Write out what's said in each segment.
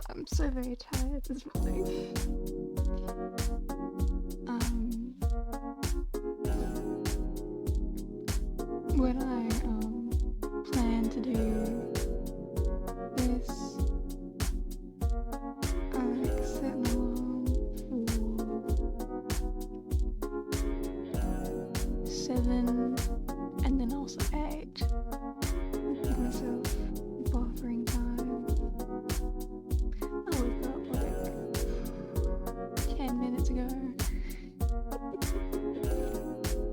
I'm so very tired this morning. When I plan to do this, I set an alarm for 7 and then also 8. Give myself buffering time. I woke up like 10 minutes ago.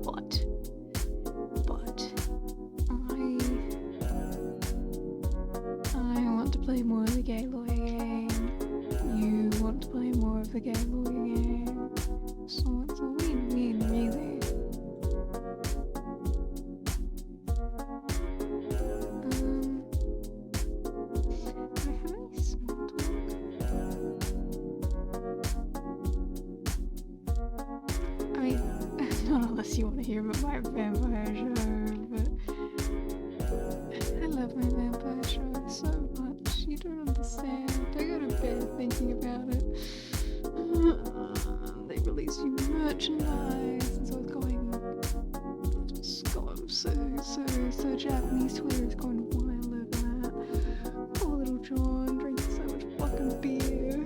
But I want to play more of the gay lawyer game. You want to play more of the gay lawyer game. So it's a win-win, really. Do I have any small talk? I mean, not unless you want to hear about my vampire show, but I love my vampire show so much. You don't understand. I go to bed thinking about it. They released new merchandise, and so it's going so Japanese Twitter is going wild over that. Poor little John drinking so much fucking beer.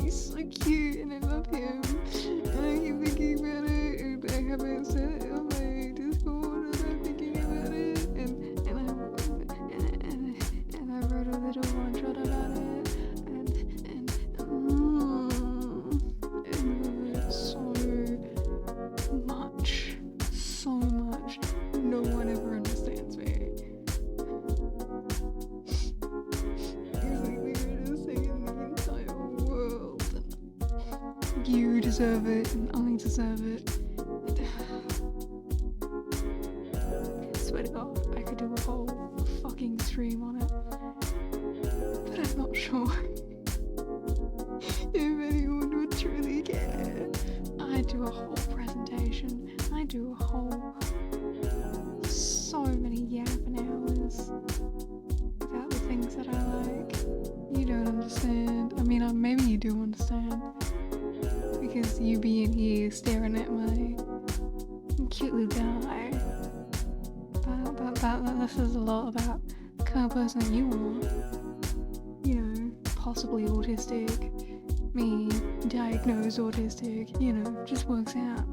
He's so cute and I love him. And I keep thinking about it, and I haven't said it on my Discord, and I'm thinking about it, and I wrote a little one shot about it, and so much. No one ever understands me. You're like the greatest thing in the entire world, and you deserve it, and I deserve it. I swear to God, I could do a whole fucking stream on it, but I'm not sure if anyone would truly care. I do a whole presentation, I do a whole so many yapping hours about the things that I like. You don't understand. I mean, maybe you do understand, because you be in here staring at my cute little guy. That this is a lot about the kind of person that you are. You know, possibly autistic. Me, diagnosed autistic. You know, just works out.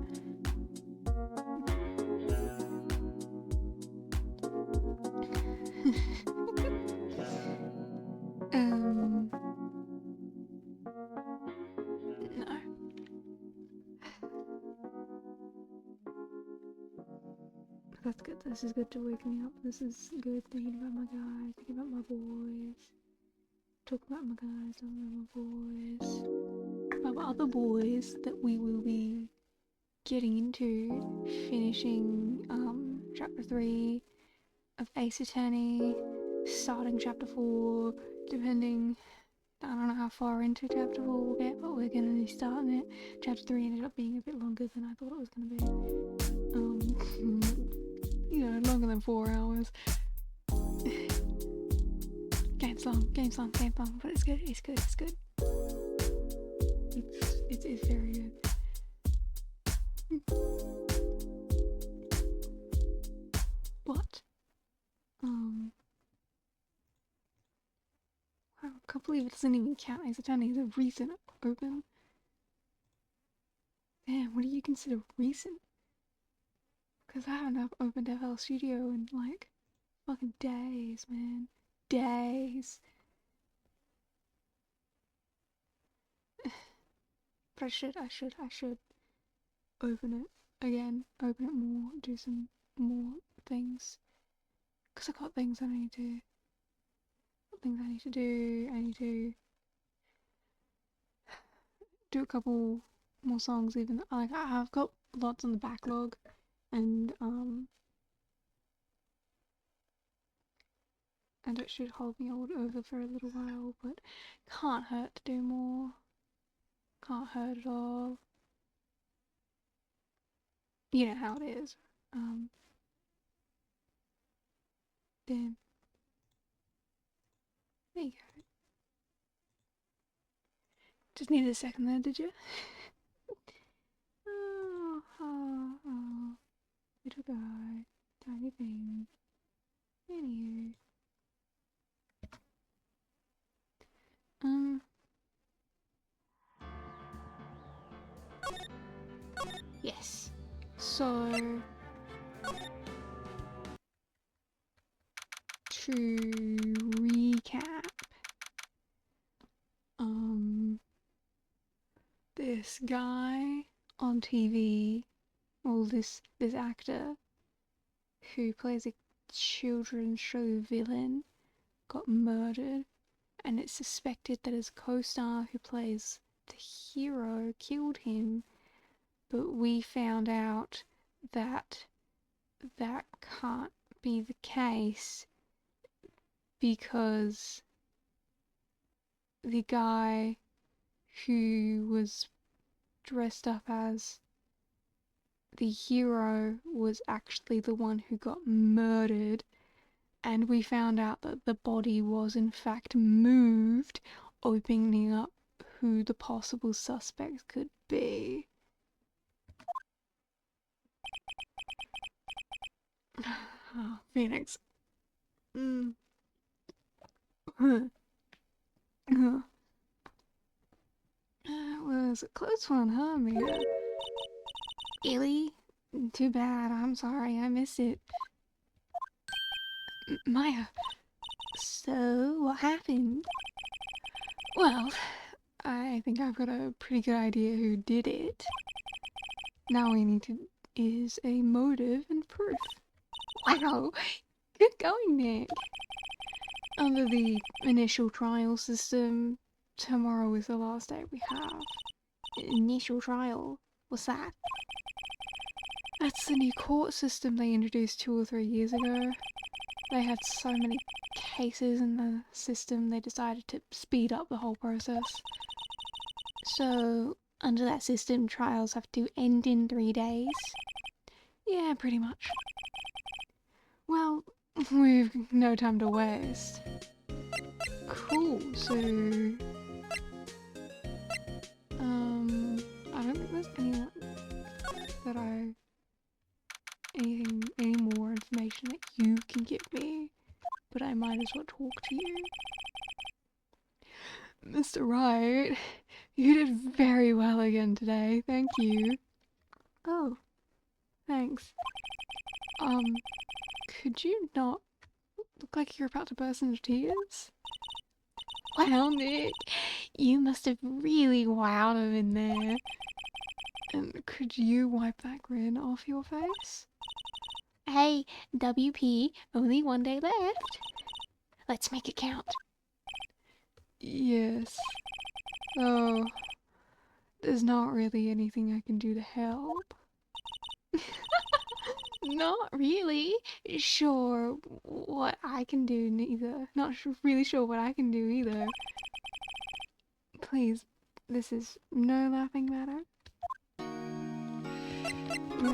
No. That's good. This is good to wake me up. This is good thinking about my guys, thinking about my boys. Talk about my guys, talk about my boys. About other boys that we will be getting into, finishing chapter 3 of Ace Attorney, starting chapter 4, depending. I don't know how far into chapter 4 we'll get, but we're gonna be starting it. Chapter 3 ended up being a bit longer than I thought it was gonna be. You know, longer than 4 hours. Game's long, but it's good. It's very good. But, wow, I can't believe it doesn't even count Ace Attorney as a recent open. Damn, what do you consider recent? Because I haven't opened FL Studio in like fucking days, man. Days. But I should open it again, open it more, do some more things. Because I got things I need to do. I need to do a couple more songs, even like I've got lots on the backlog, and it should hold me over for a little while, but can't hurt to do more. Can't hurt at all. You know how it is. Then there you go. Just needed a second there, did you? Oh, little guy, tiny thing. Anywho. Yes. So, to recap, this guy on TV, well, this actor who plays a children's show villain got murdered, and it's suspected that his co-star who plays the hero killed him, but we found out that that can't be the case because the guy who was dressed up as the hero was actually the one who got murdered, and we found out that the body was in fact moved, opening up who the possible suspects could be. Oh, Phoenix. It was a close one, huh, Mia? Really? Too bad. I'm sorry. I missed it. Maya. So, what happened? Well, I think I've got a pretty good idea who did it. Now we need to is a motive and proof. Wow, good going, Nick. Under the initial trial system, tomorrow is the last day we have. Initial trial? What's that? That's the new court system they introduced 2 or 3 years ago. They had so many cases in the system, they decided to speed up the whole process. So, under that system, trials have to end in 3 days? Yeah, pretty much. Well, we've no time to waste. Cool, so... I don't think there's anyone that any more information that you can give me, but I might as well talk to you. Mr. Wright, you did very well again today, thank you. Oh, thanks. Could you not look like you're about to burst into tears? Wow, Nick, you must have really wowed him in there. And could you wipe that grin off your face? Hey, WP, only 1 day left. Let's make it count. Yes. Oh, there's not really anything I can do to help. Not really sure what I can do neither. Not really sure what I can do either. Please, this is no laughing matter. No.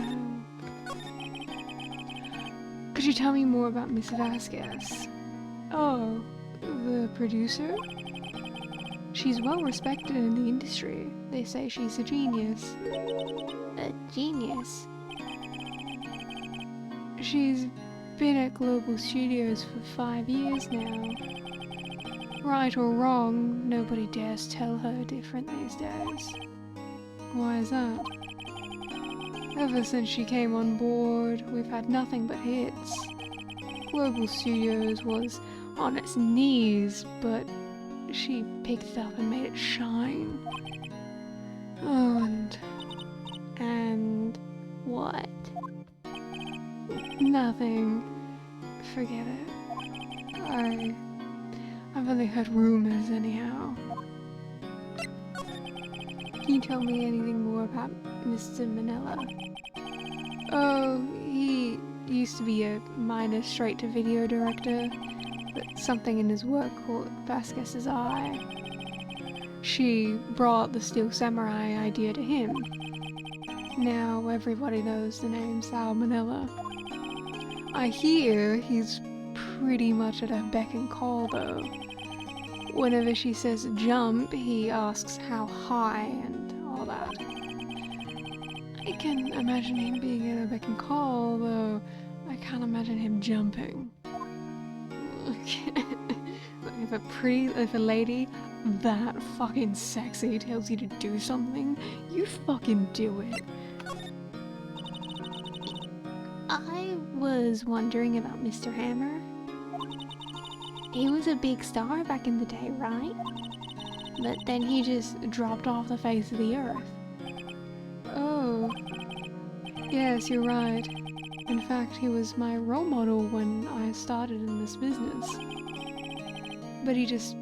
Could you tell me more about Miss Vasquez? Oh, the producer? She's well respected in the industry. They say she's a genius. A genius? She's been at Global Studios for 5 years now. Right or wrong, nobody dares tell her different these days. Why is that? Ever since she came on board, we've had nothing but hits. Global Studios was on its knees, but she picked it up and made it shine. Oh, and what? Nothing. Forget it. I've only heard rumors anyhow. Can you tell me anything more about Mr. Manila? Oh, he used to be a minor straight-to-video director, but something in his work caught Vasquez's eye. She brought the Steel Samurai idea to him. Now everybody knows the name Sal Manila. I hear he's pretty much at her beck and call though. whenever she says jump, he asks how high and all that. I can imagine him being at a beck and call, though I can't imagine him jumping. If a lady that fucking sexy tells you to do something, you fucking do it. I was wondering about Mr. Hammer. He was a big star back in the day, right? But then he just dropped off the face of the earth. Oh. Yes, you're right. In fact, he was my role model when I started in this business. But he just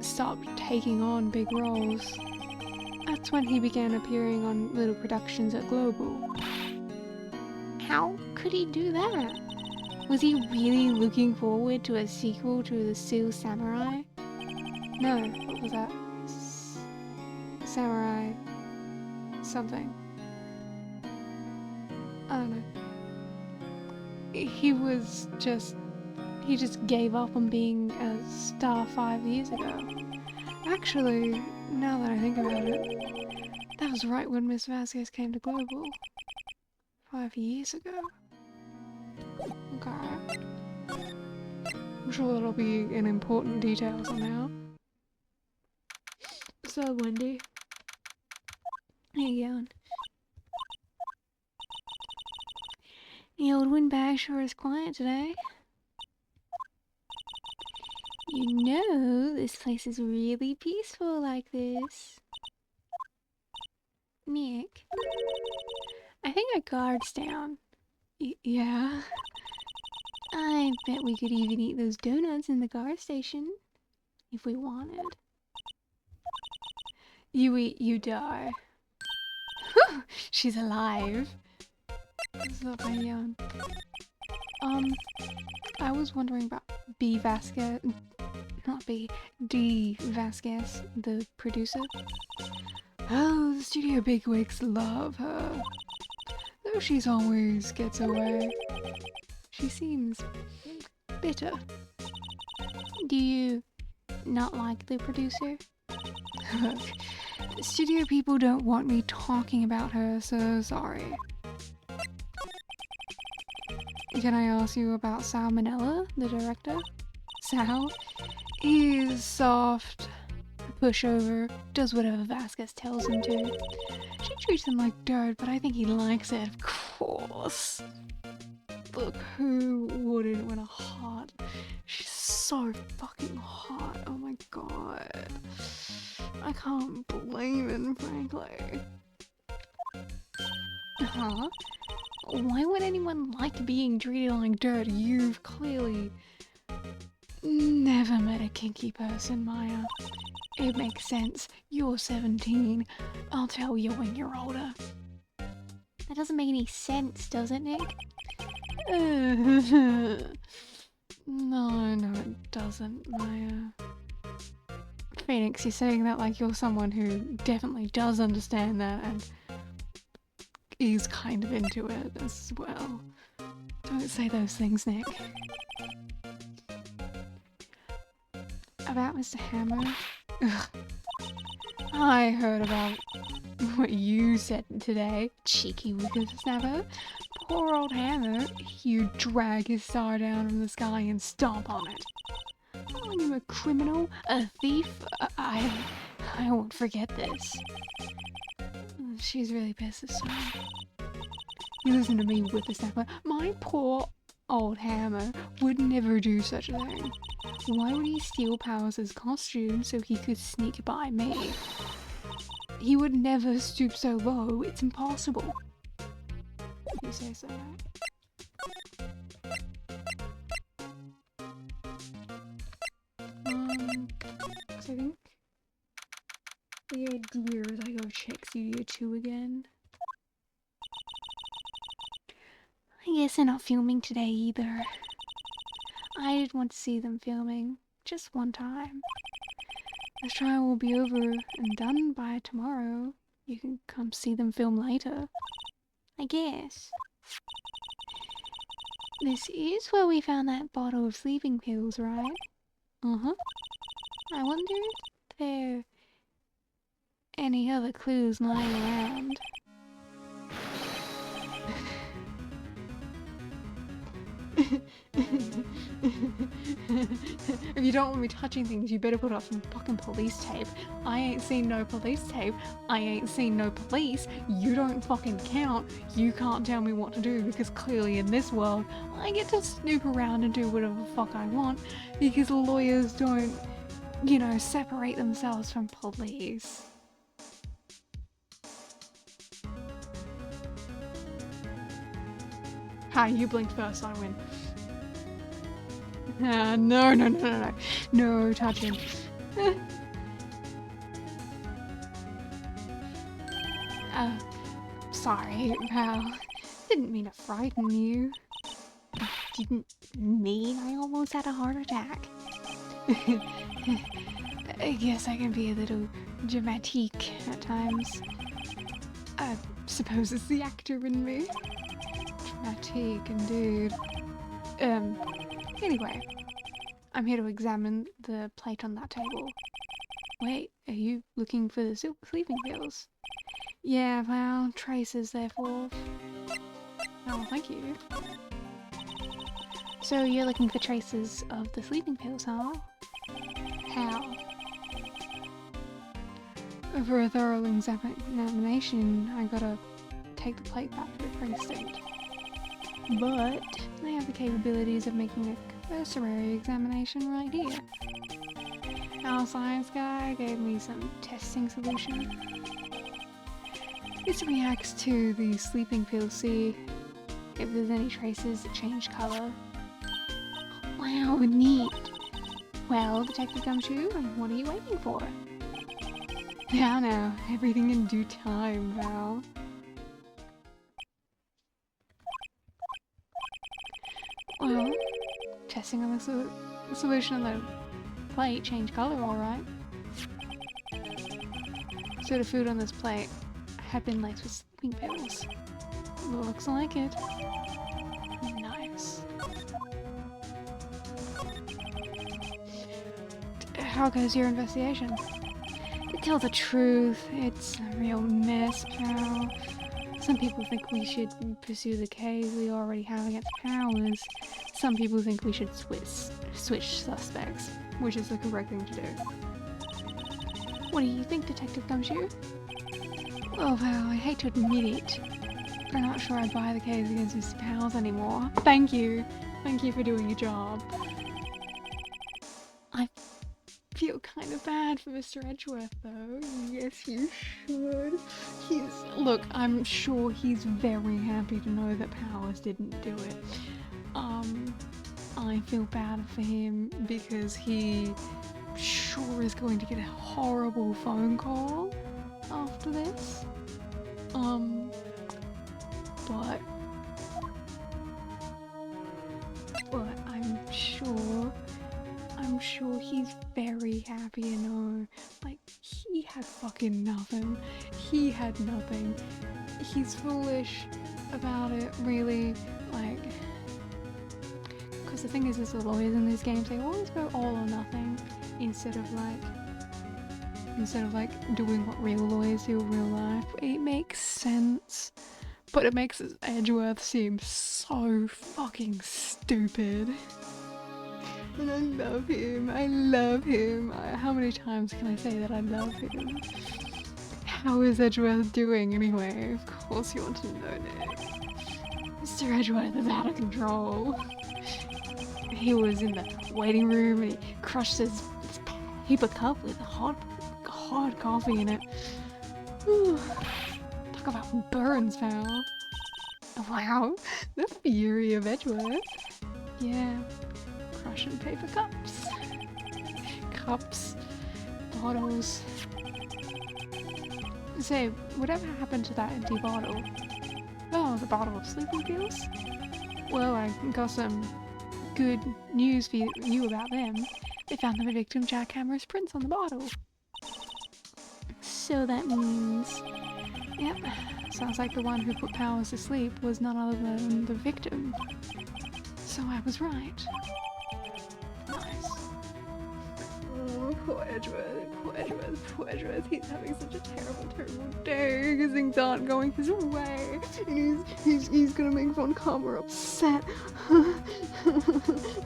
stopped taking on big roles. That's when he began appearing on little productions at Global. How could he do that? Was he really looking forward to a sequel to The Steel Samurai? No, what was that? Samurai... something. I don't know. He just gave up on being a star 5 years ago. Actually, now that I think about it, that was right when Miss Vasquez came to Global. 5 years ago. Okay. I'm sure that'll be an important detail somehow. So, Wendy. How you going? The old windbag sure is quiet today. You know, this place is really peaceful like this. Nick. I think our guard's down. Yeah? I bet we could even eat those donuts in the guard station. If we wanted. You eat, you die. Whew! She's alive. It's not my yawn. I was wondering about B. Vasquez. Not B. D. Vasquez, the producer. Oh, the studio bigwigs love her. Though she's always gets away. She seems bitter. Do you not like the producer? Look, studio people don't want me talking about her, so sorry. Can I ask you about Sal Manella, the director? Sal? He's soft, pushover, does whatever Vasquez tells him to. She treats him like dirt, but I think he likes it, of course. Look, who wouldn't when a hot... She's so fucking hot, oh my god. I can't blame him, frankly. Huh? Why would anyone like being treated like dirt? You've clearly never met a kinky person, Maya. It makes sense. You're 17. I'll tell you when you're older. That doesn't make any sense, does it, Nick? No, it doesn't, Maya. Phoenix, you're saying that like you're someone who definitely does understand that and is kind of into it as well. Don't say those things, Nick. About Mr. Hammer? Ugh. I heard about what you said today, cheeky whippersnapper. Poor old Hammer, you'd drag his star down from the sky and stomp on it. Calling him a criminal, a thief, I won't forget this. She's really pissed this time. You listen to me, whippersnapper. My poor old Hammer would never do such a thing. Why would he steal Powers' costume so he could sneak by me? He would never stoop so low, it's impossible. You say so, right? So I think the idea is I go check Studio 2 again. I guess they're not filming today either. I did want to see them filming, just one time. This trial will be over and done by tomorrow. You can come see them film later. I guess. This is where we found that bottle of sleeping pills, right? Uh-huh. I wonder if there are any other clues lying around. If you don't want me touching things, you better put up some fucking police tape. I ain't seen no police tape. I ain't seen no police. You don't fucking count. You can't tell me what to do because clearly in this world, I get to snoop around and do whatever the fuck I want because lawyers don't, you know, separate themselves from police. Ha, you blinked first, I win. No. No touching. Sorry, pal. Didn't mean to frighten you. Didn't mean I almost had a heart attack. I guess I can be a little dramatique at times. I suppose it's the actor in me. Dramatique, indeed. Anyway, I'm here to examine the plate on that table. Wait, are you looking for the sleeping pills? Yeah, well, traces therefore. Oh, thank you. So you're looking for traces of the sleeping pills, huh? How? For a thorough examination, I gotta take the plate back to the precinct. But I have the capabilities of making a cursory examination right here. Our science guy gave me some testing solution. This reacts to the sleeping pill, see if there's any traces that change colour. Wow, neat! Well, Detective Gumshoe, what are you waiting for? Now, everything in due time, Val. Well, testing on the solution on the plate changed colour, alright. So the food on this plate had been laced with sleeping pills. Looks like it. Nice. How goes your investigation? To tell the truth, it's a real mess, pal. Some people think we should pursue the case we already have against Powers. Some people think we should switch suspects, which is the correct thing to do. What do you think, Detective Gumshoe? Well, pal, I hate to admit it, but I'm not sure I buy the case against Mr. Powers anymore. Thank you. Thank you for doing your job. I feel kind of bad for Mr. Edgeworth, though. Yes, you should. Look, I'm sure he's very happy to know that Powers didn't do it. I feel bad for him because he sure is going to get a horrible phone call after this. But I'm sure he's very happy to know, like, he had fucking nothing. He had nothing. He's foolish about it, really, like, because the thing is the lawyers in these games, they always go all or nothing, instead of doing what real lawyers do in real life. It makes sense, but it makes Edgeworth seem so fucking stupid. And I love him. I love him. How many times can I say that I love him? How is Edgeworth doing anyway? Of course you want to know, Nick. Mr. Edgeworth is out of control. He was in the waiting room and he crushed his paper cup with hot coffee in it. Whew. Talk about burns, pal. Wow, the fury of Edgeworth. Yeah, crushing paper cups. Cups, bottles. Say, whatever happened to that empty bottle? Oh, the bottle of sleeping pills? Well, I got some good news for you about them. They found the victim jackhammer's prints on the bottle. So that means... Yep, sounds like the one who put Powers to sleep was none other than the victim. So I was right. Nice. Poor Edgeworth, poor Edgeworth, poor Edgeworth. He's having such a terrible, terrible day because things aren't going his way. And he's gonna make Von Karma upset.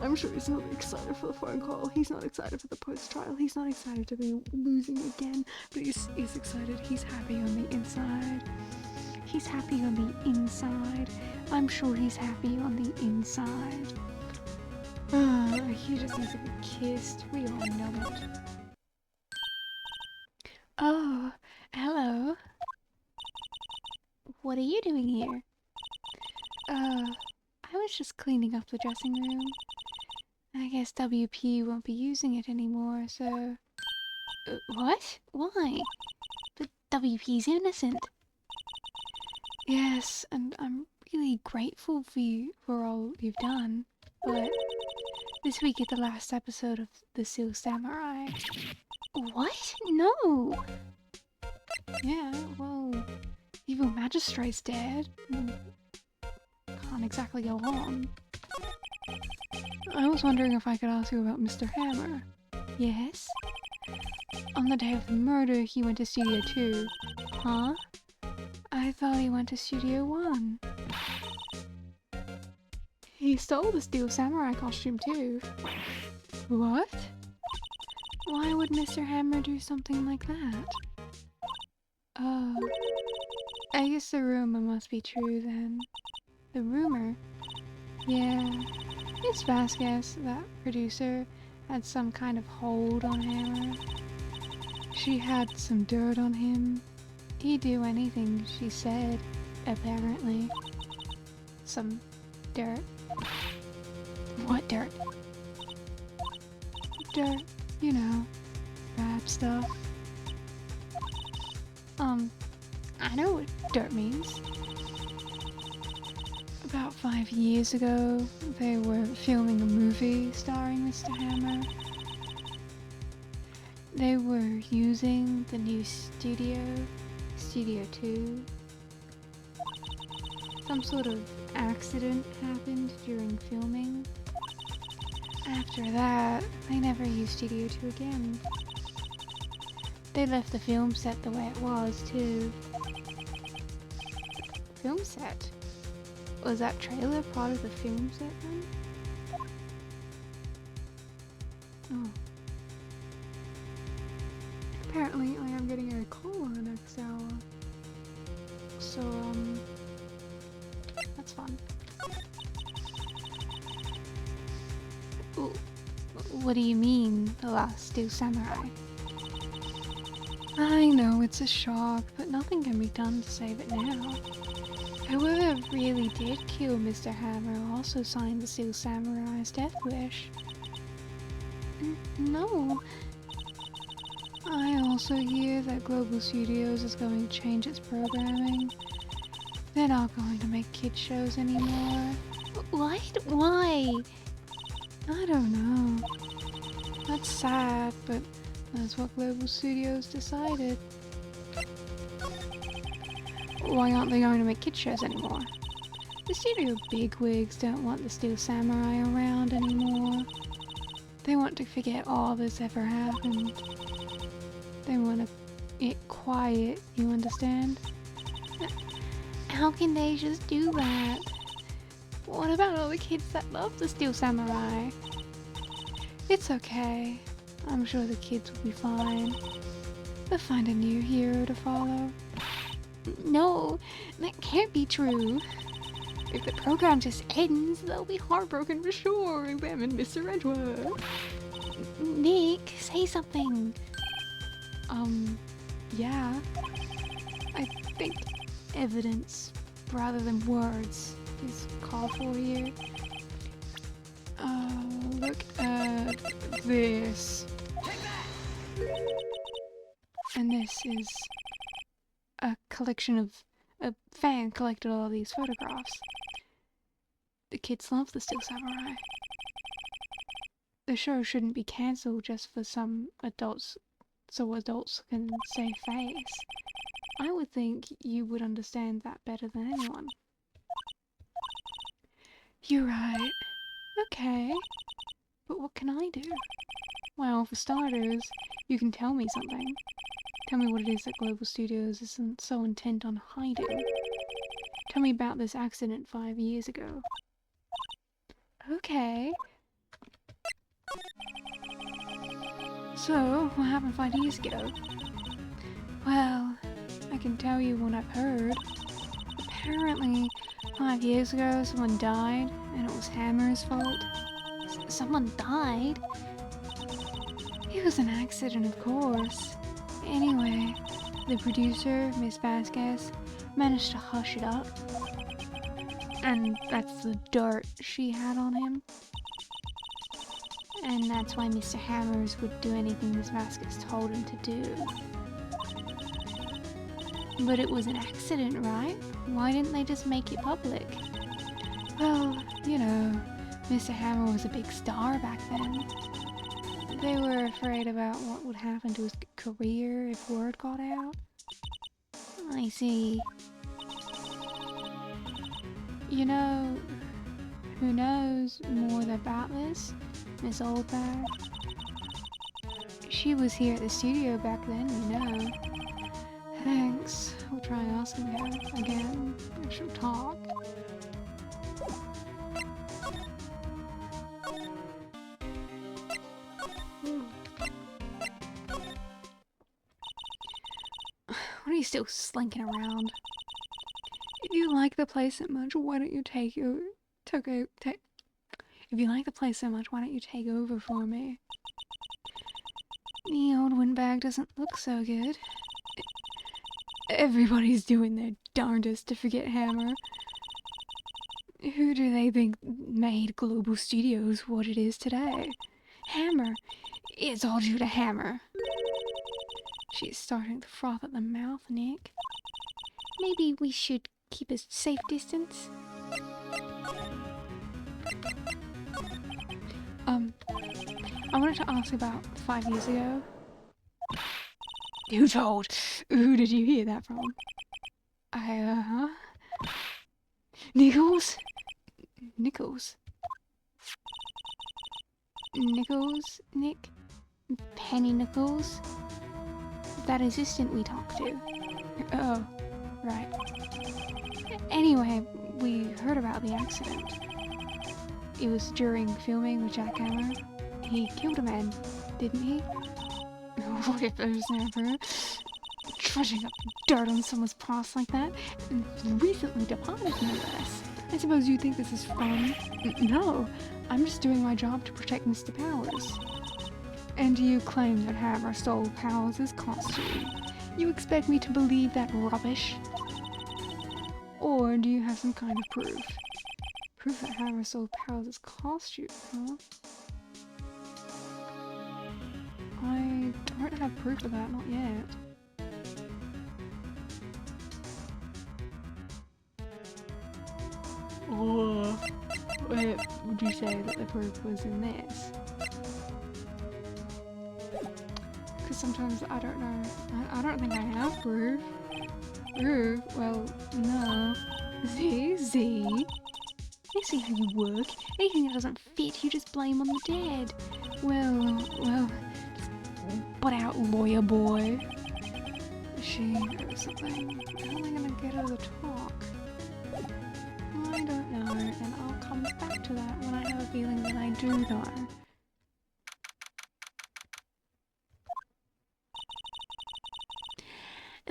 I'm sure he's not excited for the phone call. He's not excited for the post-trial. He's not excited to be losing again. But he's excited. He's happy on the inside. He's happy on the inside. I'm sure he's happy on the inside. He just needs to be kissed. We all know it. Oh, hello. What are you doing here? I was just cleaning up the dressing room. I guess WP won't be using it anymore, so... what? Why? But WP's innocent. Yes, and I'm really grateful for you for all you've done, but this week is the last episode of The Seal Samurai. What? No! Yeah, well, evil magistrate's dead. Can't exactly go on. I was wondering if I could ask you about Mr. Hammer. Yes? On the day of the murder, he went to Studio 2. Huh? I thought he went to Studio 1. He stole the Steel Samurai costume too. What? Why would Mr. Hammer do something like that? Oh. I guess the rumor must be true then. The rumor? Yeah. It's Vasquez, that producer, had some kind of hold on Hammer. She had some dirt on him. He'd do anything she said, apparently. Some dirt. What dirt? Dirt, you know, bad stuff. I know what dirt means. About 5 years ago, they were filming a movie starring Mr. Hammer. They were using the new studio, Studio 2. Some sort of accident happened during filming. After that, they never used Studio 2 again. They left the film set the way it was, too. Film set? Was that trailer part of the film set then? Oh. Apparently I am getting a call in the next hour. So, that's fun. What do you mean, The Last Steel Samurai? I know it's a shock, but nothing can be done to save it now. Whoever really did kill Mr. Hammer also signed the Steel Samurai's death wish. No. I also hear that Global Studios is going to change its programming. They're not going to make kid shows anymore. What? Why? I don't know. That's sad, but that's what Global Studios decided. Why aren't they going to make kid shows anymore? The studio bigwigs don't want the Steel Samurai around anymore. They want to forget all this ever happened. They want it quiet, you understand? How can they just do that? What about all the kids that love the Steel Samurai? It's okay. I'm sure the kids will be fine. They'll find a new hero to follow. No, that can't be true. If the program just ends, they'll be heartbroken for sure, them and Mr. Edgeworth. Nick, say something. Yeah. I think evidence rather than words is called for here. Look at this. And this is a collection of... a fan collected all these photographs. The kids love the Steel Samurai. The show shouldn't be cancelled just for some adults, so adults can save face. I would think you would understand that better than anyone. You're right. Okay. But what can I do? Well, for starters, you can tell me something. Tell me what it is that Global Studios isn't so intent on hiding. Tell me about this accident 5 years ago. Okay. So, what happened 5 years ago? Well, I can tell you what I've heard. Apparently, 5 years ago, someone died, and it was Hammer's fault. Someone died? It was an accident, of course. Anyway, the producer, Miss Vasquez, managed to hush it up. And that's the dirt she had on him. And that's why Mr. Hammers would do anything Miss Vasquez told him to do. But it was an accident, right? Why didn't they just make it public? Well, you know, Mr. Hammer was a big star back then. They were afraid about what would happen to his career if word got out. I see. You know, who knows more about this? Miss Oldbag. She was here at the studio back then, you know. Thanks. I'll try asking her again if she'll talk. What are you still slinking around? If you like the place so much, why don't you take If you like the place so much, why don't you take over for me? The old windbag doesn't look so good. Everybody's doing their darndest to forget Hammer. Who do they think made Global Studios what it is today? Hammer. It's all due to Hammer. She's starting to froth at the mouth, Nick. Maybe we should keep a safe distance? I wanted to ask about 5 years ago. Who told? Who did you hear that from? Nichols? Nichols? Nichols, Nick? Penny Nichols? That assistant we talked to. Oh, right. Anyway, we heard about the accident. It was during filming with Jack Hammer. He killed a man, didn't he? Whippersnapper. Trudging up dirt on someone's past like that. And recently departed, no less. I suppose you think this is fun? No, I'm just doing my job to protect Mr. Powers. And you claim that Hammer stole Powers' costume. You expect me to believe that rubbish? Or do you have some kind of proof? Proof that Hammer stole Powers' costume, huh? I don't have proof of that, not yet. Oh, wait, would you say that the proof was in this? Because sometimes I don't know. I don't think I have proof. Proof? Well, no. Z? I see how you work. Anything that doesn't fit, you just blame on the dead. Well, butt out, lawyer boy. She knows something. How am I gonna get her to talk? I don't know, and I'll come back to that when I have a feeling that I do know.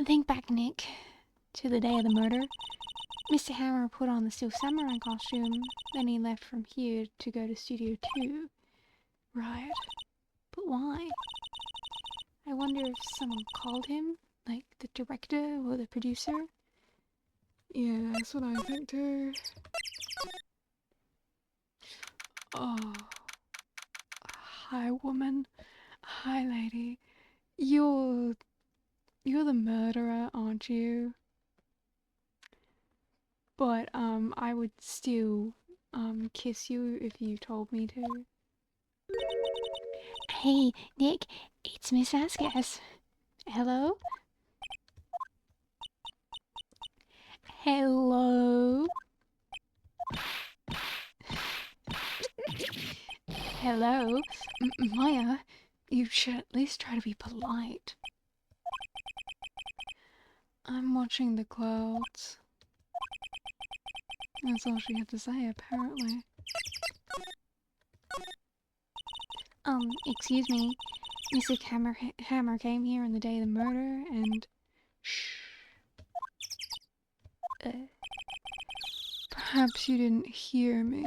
Think back, Nick, to the day of the murder. Mr. Hammer put on the Steel Samurai costume, then he left from here to go to Studio 2. Right. But why? I wonder if someone called him, like the director or the producer? Yeah, that's what I think too. Oh. Hi, woman. Hi, lady. You're the murderer, aren't you? But, I would still, kiss you if you told me to. Hey, Nick, it's Miss Vasquez. Hello? Hello? Hello? Maya, You should at least try to be polite. I'm watching the clouds. That's all she had to say, apparently. Excuse me. Mr. Hammer came here on the day of the murder and... Shh. Perhaps you didn't hear me.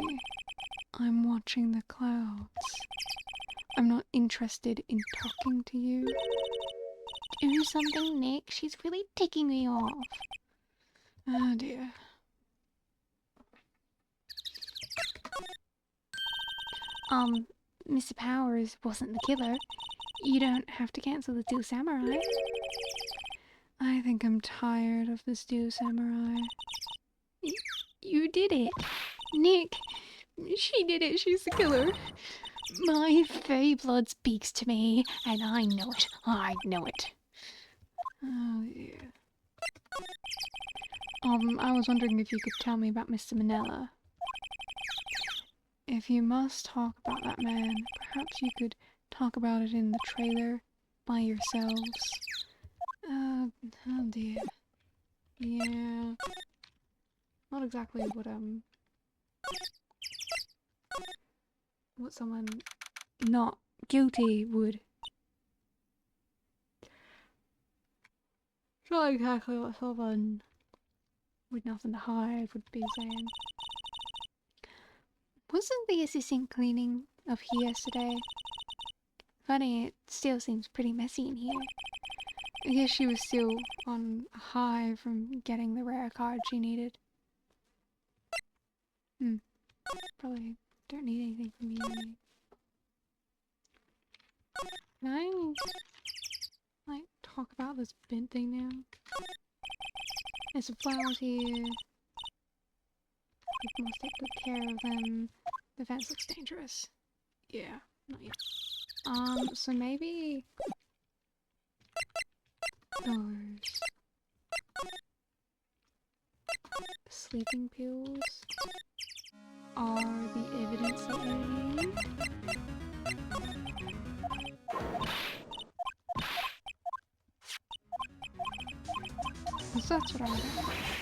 I'm watching the clouds. I'm not interested in talking to you. Do something, Nick. She's really ticking me off. Oh dear. Mr. Powers wasn't the killer. You don't have to cancel the Steel Samurai. I think I'm tired of the Steel Samurai. You did it. Nick, she did it. She's the killer. My fey blood speaks to me, and I know it. I know it. Oh, yeah. I was wondering if you could tell me about Mr. Manella. If you must talk about that man, perhaps you could talk about it in the trailer by yourselves. Oh dear. Yeah. Not exactly what someone not guilty would. It's not exactly what someone with nothing to hide would be saying. Wasn't the assistant cleaning of here yesterday? Funny, it still seems pretty messy in here. I guess she was still on a high from getting the rare card she needed. Probably don't need anything from you. Can I, like, talk about this bent thing now? There's some flowers here. We must take good care of them. The fence looks dangerous. Yeah, not yet. So maybe those sleeping pills are the evidence that we need. So that's what I got.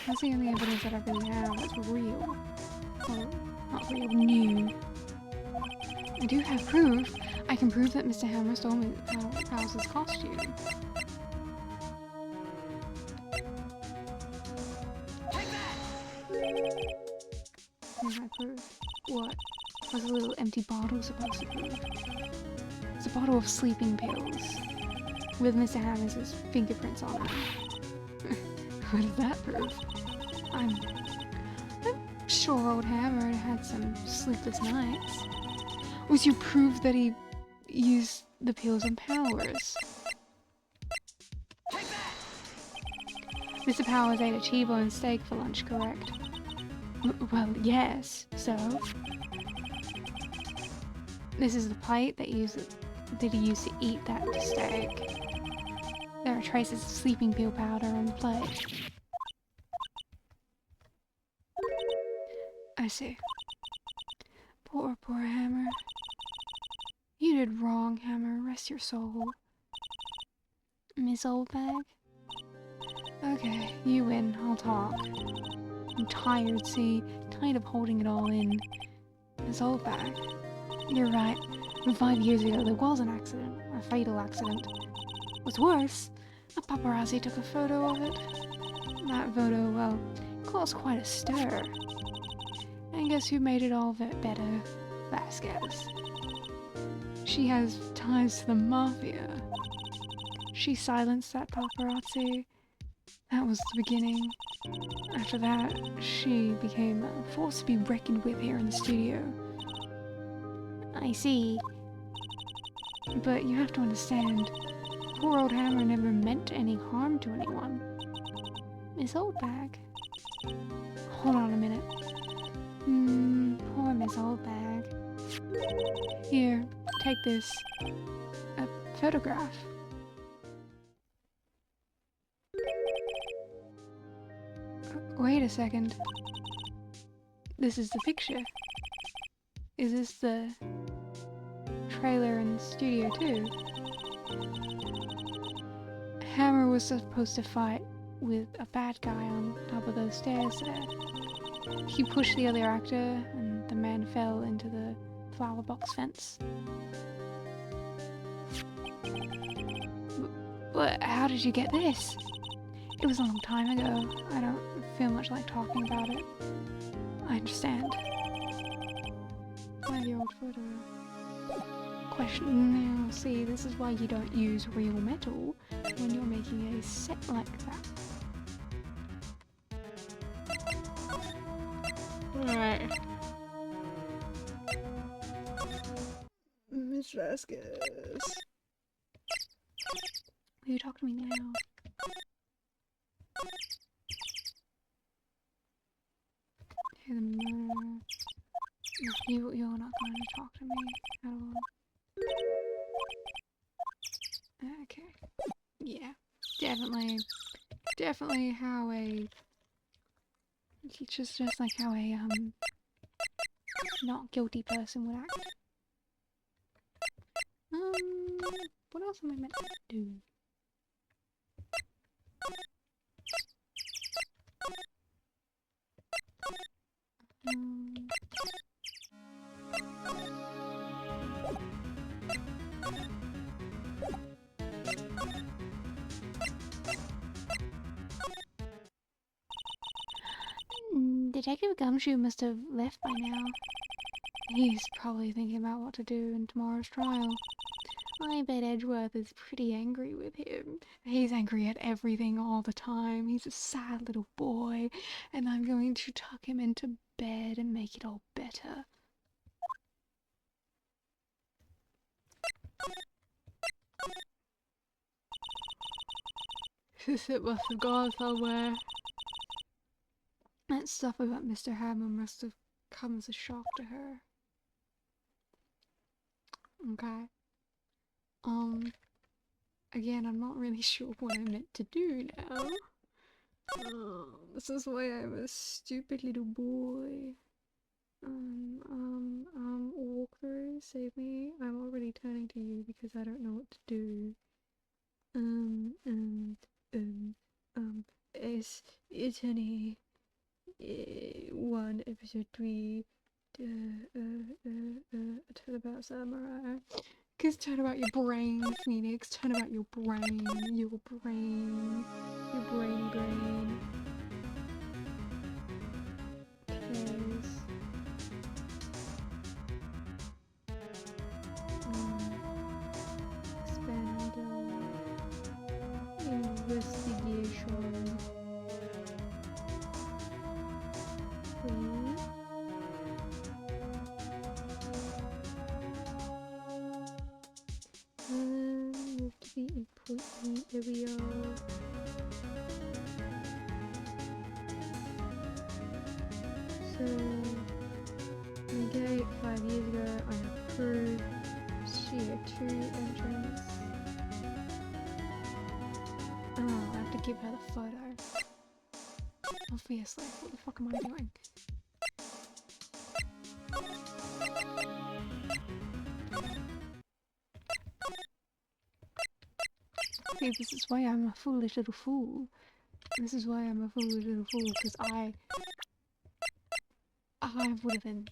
That's the only evidence that I really have that's real. Well, not real, new. I do have proof. I can prove that Mr. Hammer stole House's costume. Here's my proof. What was a little empty bottle supposed to prove? It's a bottle of sleeping pills with Mr. Hammer's fingerprints on it. What does that prove? I'm sure old Hammer had some sleepless nights. Was your proof that he used the pills on Powers? Mr. Powers ate a T-bone steak for lunch, correct? Well, yes. So? This is the plate that he used to eat that steak. There are traces of sleeping pill powder on the plate. I see. Poor Hammer. You did wrong, Hammer. Rest your soul. Miss Oldbag? Okay, you win. I'll talk. I'm tired, see? Tired of holding it all in. Miss Oldbag. You're right. 5 years ago, there was an accident. A fatal accident. What's worse, a paparazzi took a photo of it. That photo, well, caused quite a stir. And guess who made it all better? Vasquez. She has ties to the mafia. She silenced that paparazzi. That was the beginning. After that, she became a force to be reckoned with here in the studio. I see. But you have to understand, poor old Hammer never meant any harm to anyone. Miss Oldbag. Hold on a minute. Poor Miss Oldbag. Here, take this. A photograph. Wait a second. This is the picture. Is this the trailer and studio too. Hammer was supposed to fight with a bad guy on top of those stairs there. He pushed the other actor and the man fell into the flower box fence. But how did you get this? It was a long time ago. I don't feel much like talking about it. I understand. Why the old photo? Question. Now, see, this is why you don't use real metal when you're making a set like that. Alright. Miss Vasquez. Will you talk to me now? You're not going to talk to me at all. Okay. Yeah. Definitely how a... Just like how a, not guilty person would act. What else am I meant to do? Detective Gumshoe must have left by now. He's probably thinking about what to do in tomorrow's trial. I bet Edgeworth is pretty angry with him. He's angry at everything all the time. He's a sad little boy, and I'm going to tuck him into bed and make it all better. It must have gone somewhere. That stuff about Mr. Hammer must have come as a shock to her. Okay. Again, I'm not really sure what I'm meant to do now. This is why I'm a stupid little boy. Walkthrough, save me. I'm already turning to you because I don't know what to do. Eternity 1 episode 3 Turnabout Samurai. Cause turn about your brain, Phoenix. Turn about your brain. Your brain. Your brain. Cause expand investigation. Please. Move to the important area. So, the gate 5 years ago, I approved CO2 entrance. Oh, I have to give her the photo. Obviously, what the fuck am I doing? See, this is why I'm a foolish little fool. This is why I'm a foolish little fool, because I would have been...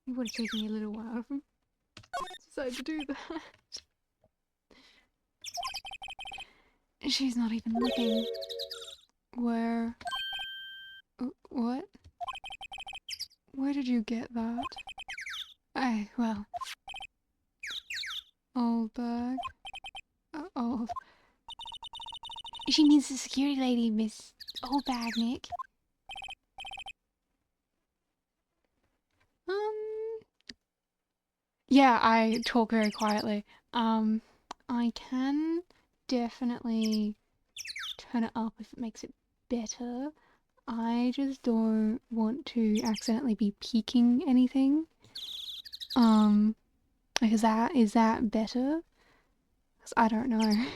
It would have taken me a little while to decide to do that. She's not even looking. Where... What? Where did you get that? Well... Old bag. Old... She means the security lady, Miss Old Bag, Nick. Yeah, I talk very quietly. I can definitely turn it up if it makes it better. I just don't want to accidentally be peeking anything. Is that better? 'Cause I don't know.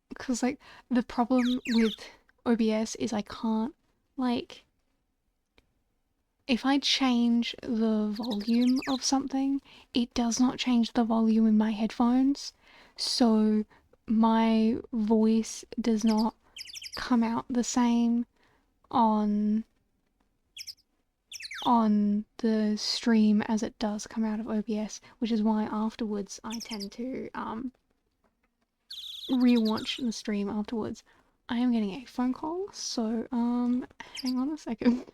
Because, like, the problem with OBS is I can't, like, if I change the volume of something, it does not change the volume in my headphones. So my voice does not come out the same on the stream as it does come out of OBS, which is why afterwards I tend to rewatch the stream afterwards. I am getting a phone call, so hang on a second.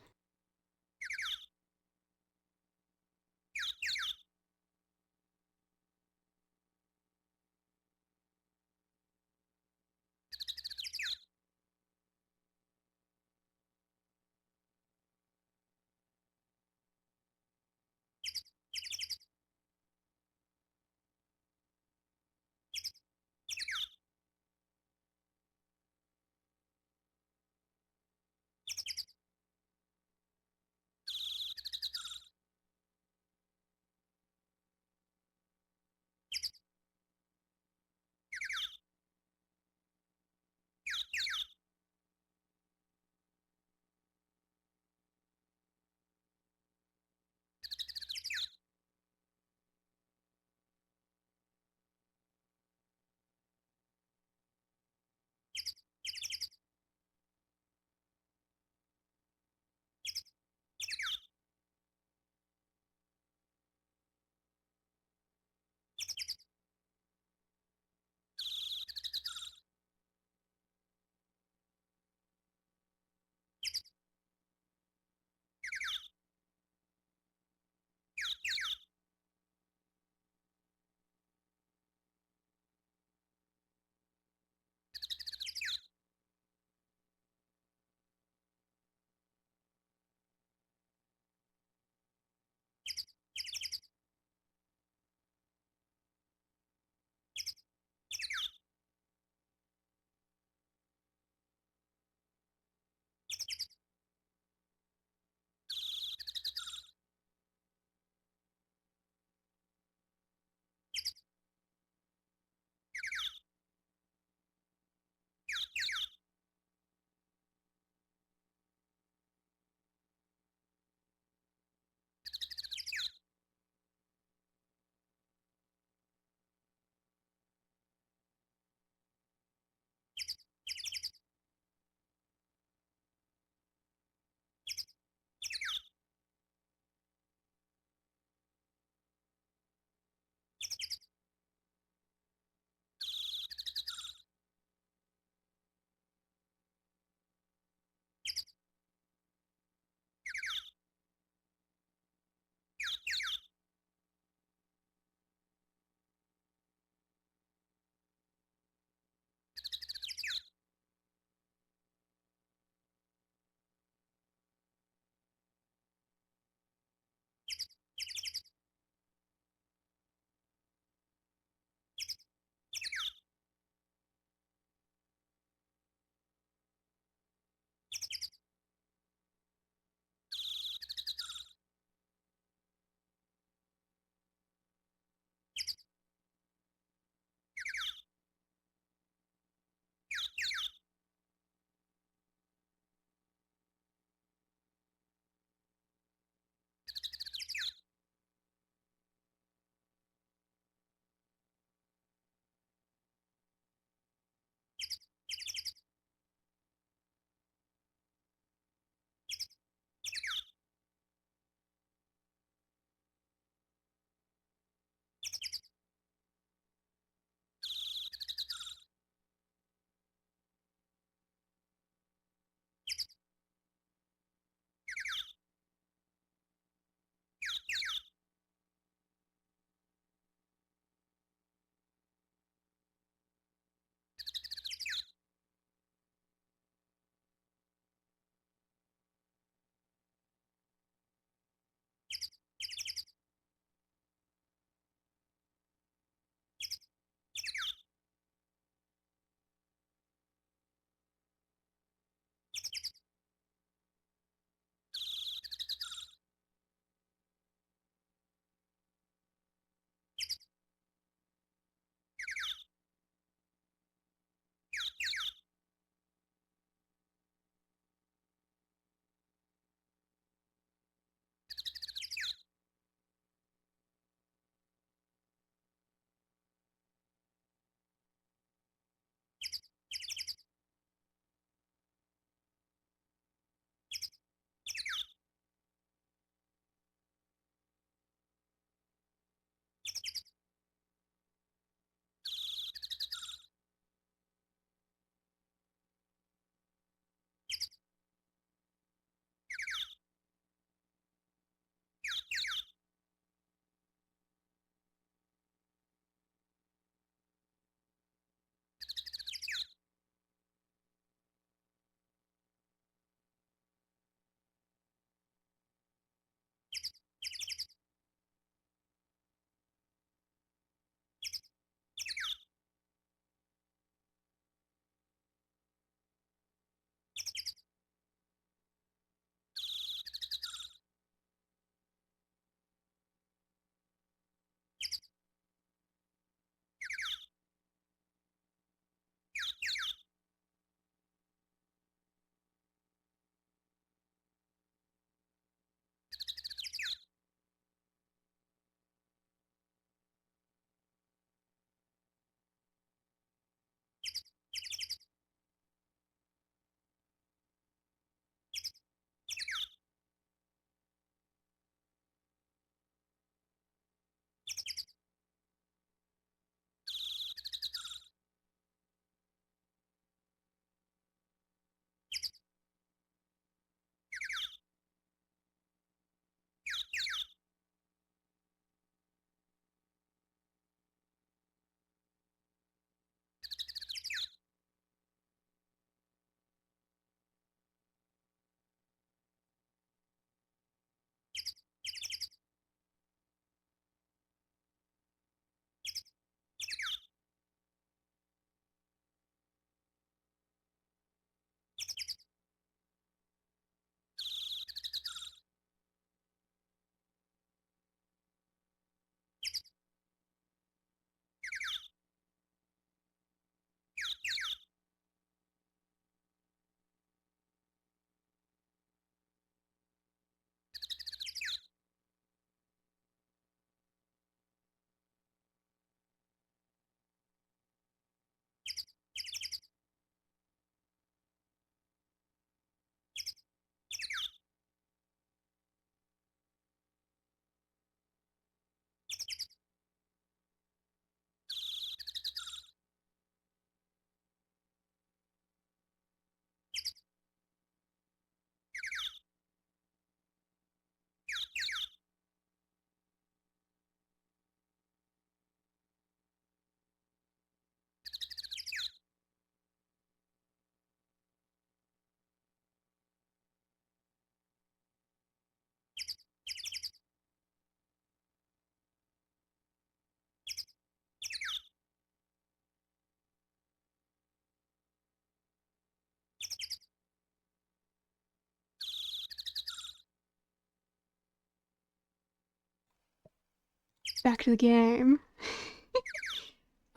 back to the game.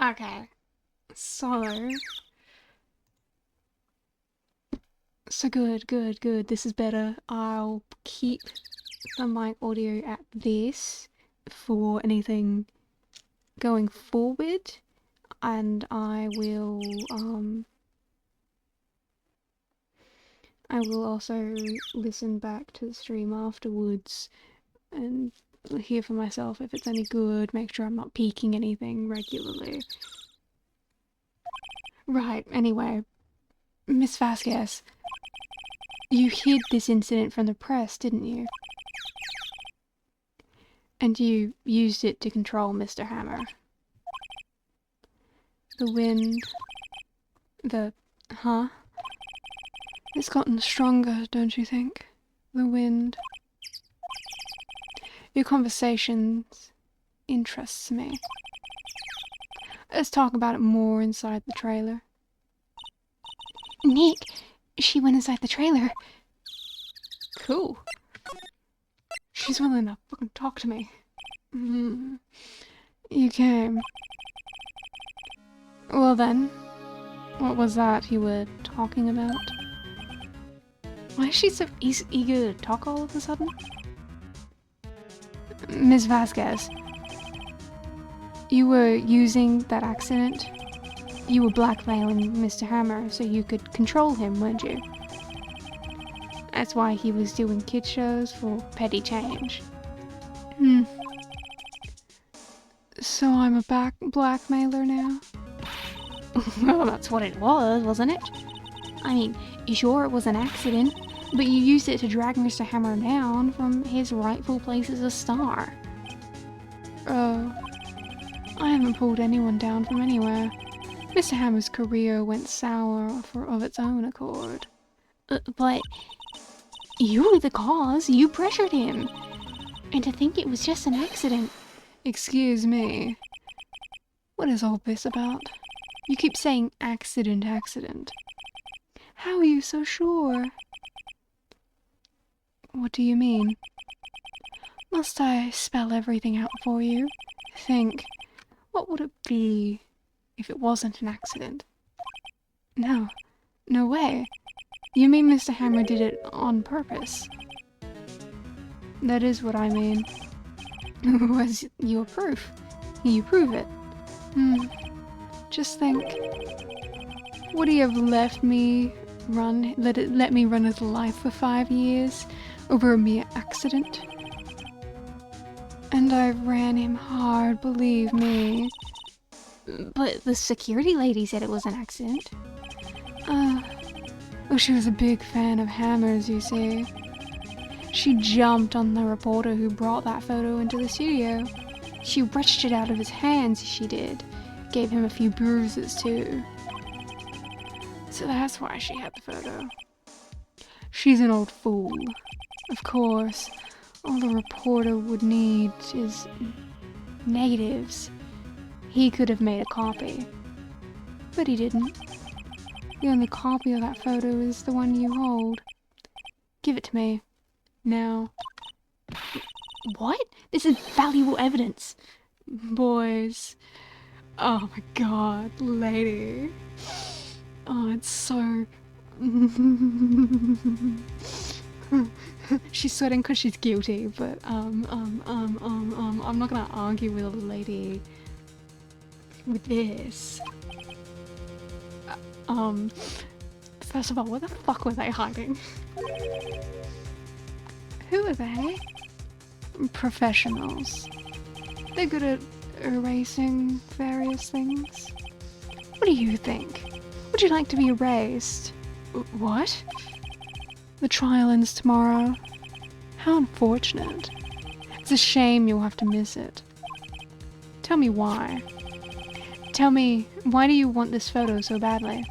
Okay, so good. This is better. I'll keep the mic audio at this for anything going forward, and I will also listen back to the stream afterwards and hear for myself if it's any good, make sure I'm not peeking anything regularly. Right, anyway, Miss Vasquez, you hid this incident from the press, didn't you? And you used it to control Mr. Hammer. The wind... Huh? It's gotten stronger, don't you think? The wind... Your conversations interests me. Let's talk about it more inside the trailer. Nick, she went inside the trailer. Cool. She's willing to fucking talk to me. You came. Well then, what was that you were talking about? Why is she so eager to talk all of a sudden? Ms. Vasquez, you were using that accident. You were blackmailing Mr. Hammer so you could control him, weren't you? That's why he was doing kid shows for petty change. So I'm a blackmailer now? Well, that's what it was, wasn't it? I mean, sure, it was an accident, but you used it to drag Mr. Hammer down from his rightful place as a star. Oh, I haven't pulled anyone down from anywhere. Mr. Hammer's career went sour of its own accord. But you were the cause. You pressured him. And to think it was just an accident. Excuse me. What is all this about? You keep saying accident. How are you so sure? What do you mean? Must I spell everything out for you? Think, what would it be if it wasn't an accident? No way. You mean Mr. Hammer did it on purpose? That is what I mean. Was your proof? You prove it. Just think. Would he have let me run his life for 5 years over a mere accident? And I ran him hard, believe me. But the security lady said it was an accident. Well, she was a big fan of Hammer's, you see. She jumped on the reporter who brought that photo into the studio. She wrenched it out of his hands, she did. Gave him a few bruises, too. So that's why she had the photo. She's an old fool. Of course, all the reporter would need is negatives. He could have made a copy. But he didn't. The only copy of that photo is the one you hold. Give it to me. Now. What? This is valuable evidence. Boys. Oh my god, lady. Oh, it's so... She's sweating because she's guilty, but I'm not gonna argue with a lady with this. First of all, where the fuck were they hiding? Who are they? Professionals. They're good at erasing various things. What do you think? Would you like to be erased? What? The trial ends tomorrow. How unfortunate. It's a shame you'll have to miss it. Tell me why. Tell me, why do you want this photo so badly?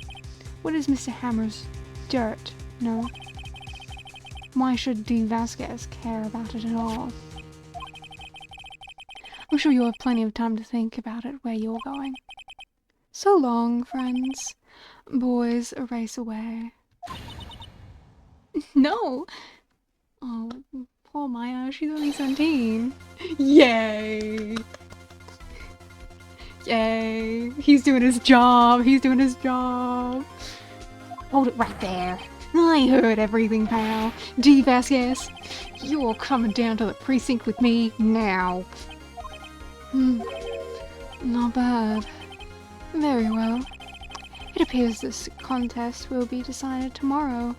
What is Mr. Hammer's dirt, no? Why should D. Vasquez care about it at all? I'm sure you'll have plenty of time to think about it where you're going. So long, friends. Boys, erase away. No! Oh, Poor Maya, she's only 17. Yay! Yay! He's doing his job. He's doing his job. Hold it right there. I heard everything, pal. D. Vasquez, you're coming down to the precinct with me now. Not bad. Very well. It appears this contest will be decided tomorrow.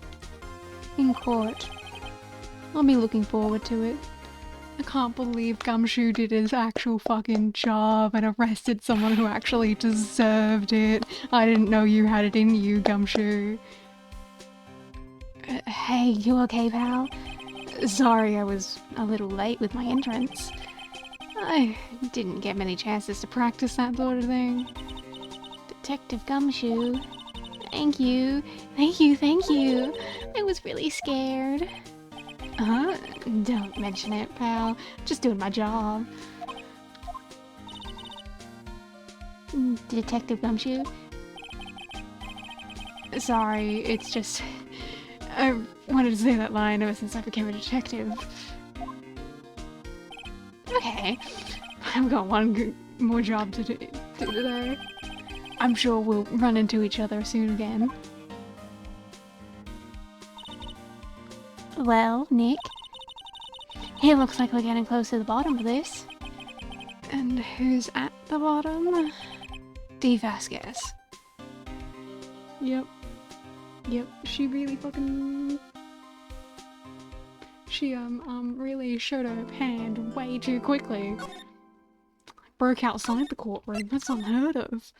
In court. I'll be looking forward to it. I can't believe Gumshoe did his actual fucking job and arrested someone who actually deserved it. I didn't know you had it in you, Gumshoe. Hey, you okay, pal? Sorry I was a little late with my entrance. I didn't get many chances to practice that sort of thing. Detective Gumshoe. Thank you. Thank you, thank you. I was really scared. Don't mention it, pal. Just doing my job. Detective Gumshoe? Sorry, it's just... I wanted to say that line ever since I became a detective. Okay. I've got one more job to do today. I'm sure we'll run into each other soon again. Well, Nick, it looks like we're getting close to the bottom of this. And who's at the bottom? D. Vasquez. Yep. Yep, she really fucking... She, really showed her hand way too quickly. Broke outside the courtroom, that's unheard of.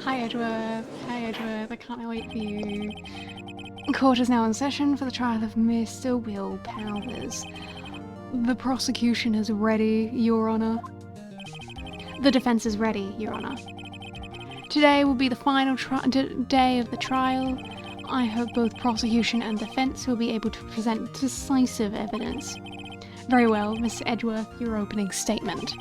Hi Edgeworth, I can't wait for you. Court is now in session for the trial of Mr. Will Powers. The prosecution is ready, Your Honor. The defense is ready, Your Honor. Today will be the final day of the trial. I hope both prosecution and defense will be able to present decisive evidence. Very well, Mr. Edgeworth, your opening statement.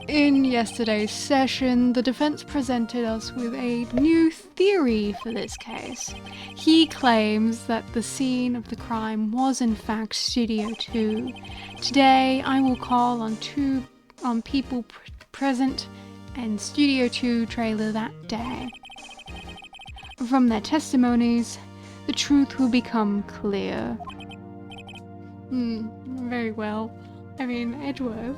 In yesterday's session, the defense presented us with a new theory for this case. He claims that the scene of the crime was in fact Studio 2. Today, I will call on people present in Studio 2 trailer that day. From their testimonies, the truth will become clear. Very well. I mean, Edgeworth,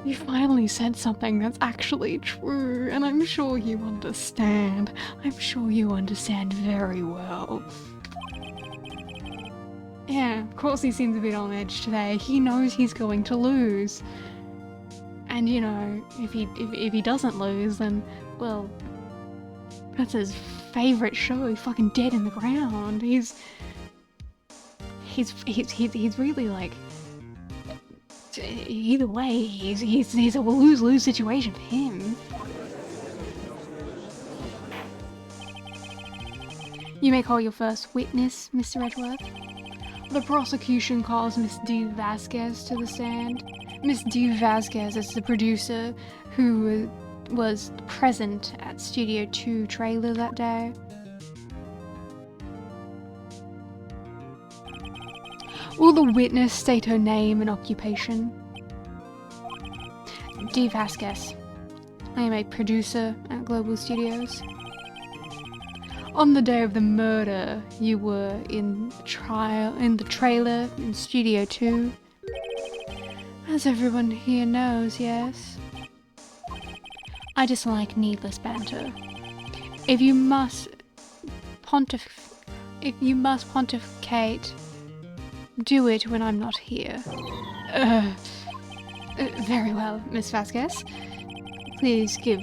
you finally said something that's actually true, and I'm sure you understand. I'm sure you understand very well. Yeah, of course he seems a bit on edge today. He knows he's going to lose. And you know, if he doesn't lose, then, well, that's his favourite show. He's fucking dead in the ground. He's really like... Either way, he's a lose-lose situation for him. You may call your first witness, Mr. Edgeworth. The prosecution calls Miss D. Vasquez to the stand. Miss D. Vasquez is the producer who was present at Studio 2 trailer that day. Will the witness state her name and occupation? D. Vasquez. I am a producer at Global Studios. On the day of the murder, you were in the trailer in Studio 2. As everyone here knows, yes. I dislike needless banter. If you must pontificate, do it when I'm not here. Very well, Miss Vasquez. Please give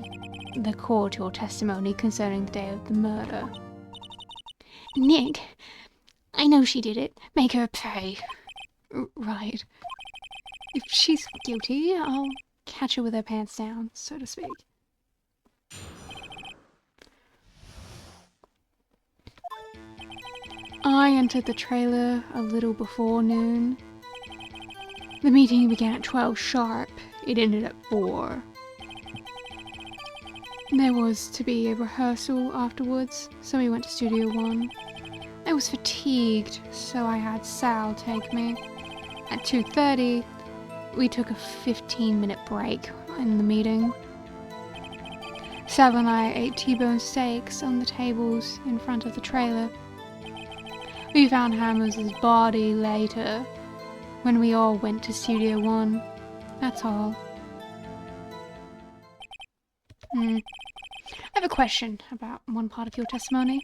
the court your testimony concerning the day of the murder. Nick, I know she did it. Make her pay. Right. If she's guilty, I'll catch her with her pants down, so to speak. I entered the trailer a little before noon. The meeting began at 12 sharp. It ended at 4. There was to be a rehearsal afterwards, so we went to Studio 1. I was fatigued, so I had Sal take me. At 2:30, we took a 15-minute break in the meeting. Sal and I ate T-bone steaks on the tables in front of the trailer. We found Hammer's body later, when we all went to Studio 1. That's all. I have a question about one part of your testimony.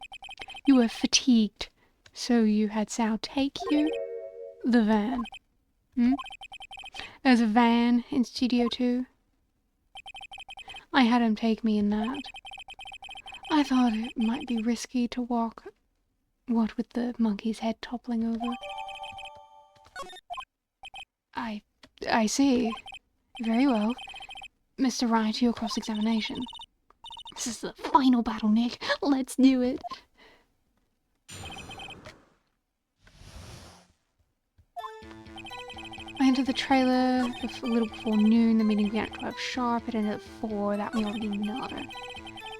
You were fatigued, so you had Sal take you? The van. There's a van in Studio 2. I had him take me in that. I thought it might be risky to walk, what with the monkey's head toppling over. I see. Very well. Mr. Wright, your cross-examination. This is the final battle, Nick. Let's do it. I entered the trailer a little before noon. The meeting began at 12 sharp. It ended at 4. That we already know.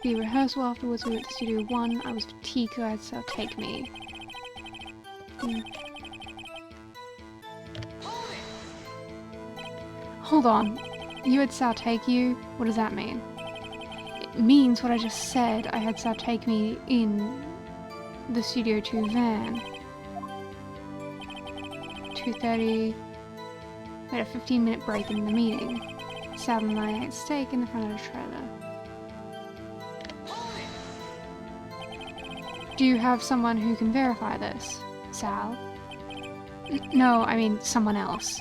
The rehearsal afterwards, we went to Studio 1. I was fatigued, so I had Sal take me. Hold on. You had Sal take you? What does that mean? It means what I just said. I had Sal take me in the Studio 2 van. 2:30. We had a 15-minute break in the meeting. Sal and I ate steak in the front of the trailer. Do you have someone who can verify this? Sal? No, I mean someone else.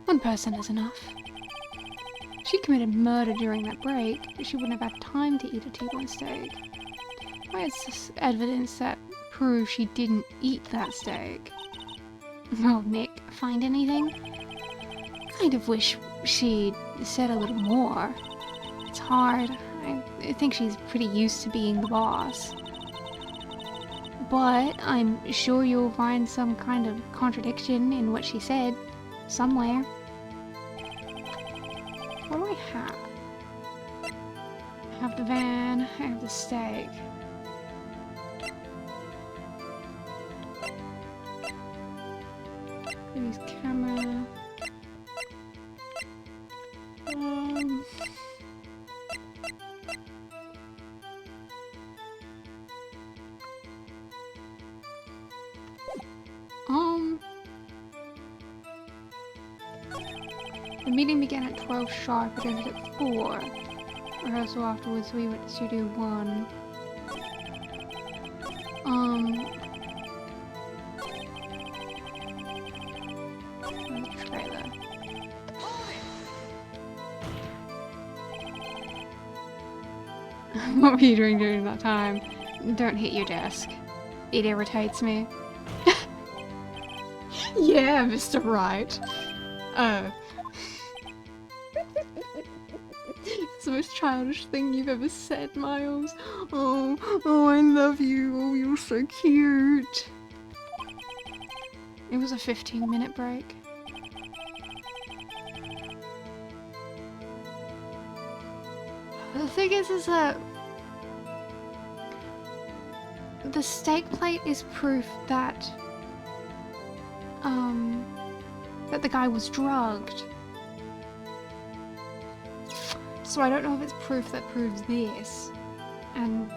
One person is enough. She committed murder during that break. She wouldn't have had time to eat a T-bone steak. I had evidence that proves she didn't eat that steak. Oh, Nick, find anything? Kind of wish she'd said a little more. It's hard. I think she's pretty used to being the boss. But I'm sure you'll find some kind of contradiction in what she said. Somewhere. What do I have? I have the van, I have the steak. Use camera. The meeting began at 12 sharp, it ended at 4. Rehearsal afterwards, we went to Studio 1. The trailer. What were you doing during that time? Don't hit your desk. It irritates me. Yeah, Mr. Wright. It's the most childish thing you've ever said, Miles. Oh, I love you. Oh, you're so cute. It was a 15-minute break. The thing is that the steak plate is proof that that the guy was drugged. So I don't know if it's proof that proves this. And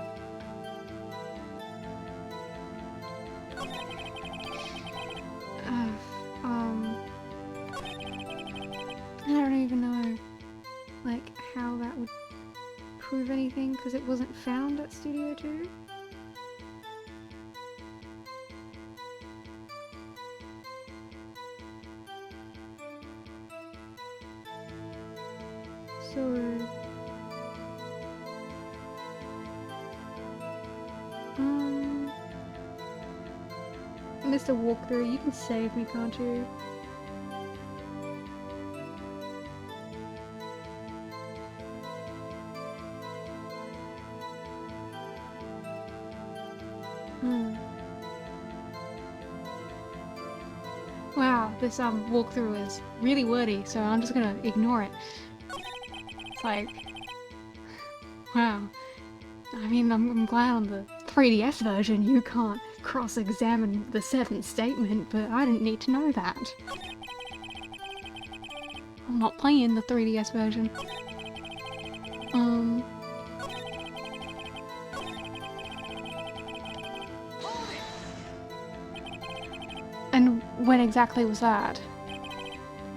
I don't even know like how that would prove anything because it wasn't found at Studio 2. So Mr. Walkthrough, you can save me, can't you? Wow, this walkthrough is really wordy, so I'm just gonna ignore it. It's like, Wow. I mean, I'm glad on the 3DS version you can't cross-examine the 7th statement, but I didn't need to know that. I'm not playing the 3DS version. And when exactly was that?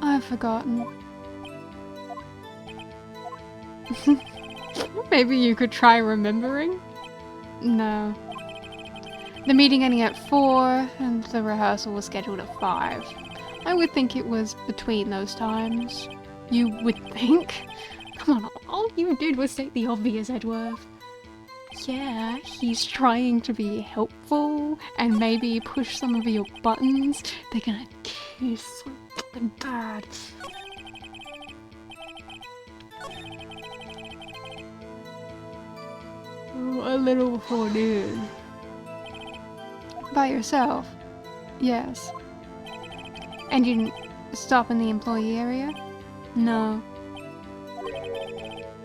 I've forgotten. Maybe you could try remembering? No. The meeting ending at 4 and the rehearsal was scheduled at 5. I would think it was between those times. You would think? Come on, all you did was state the obvious, Edgeworth. Yeah, he's trying to be helpful and maybe push some of your buttons. They're gonna kiss so fucking bad. Oh, a little before noon. By yourself? Yes. And you didn't stop in the employee area? No.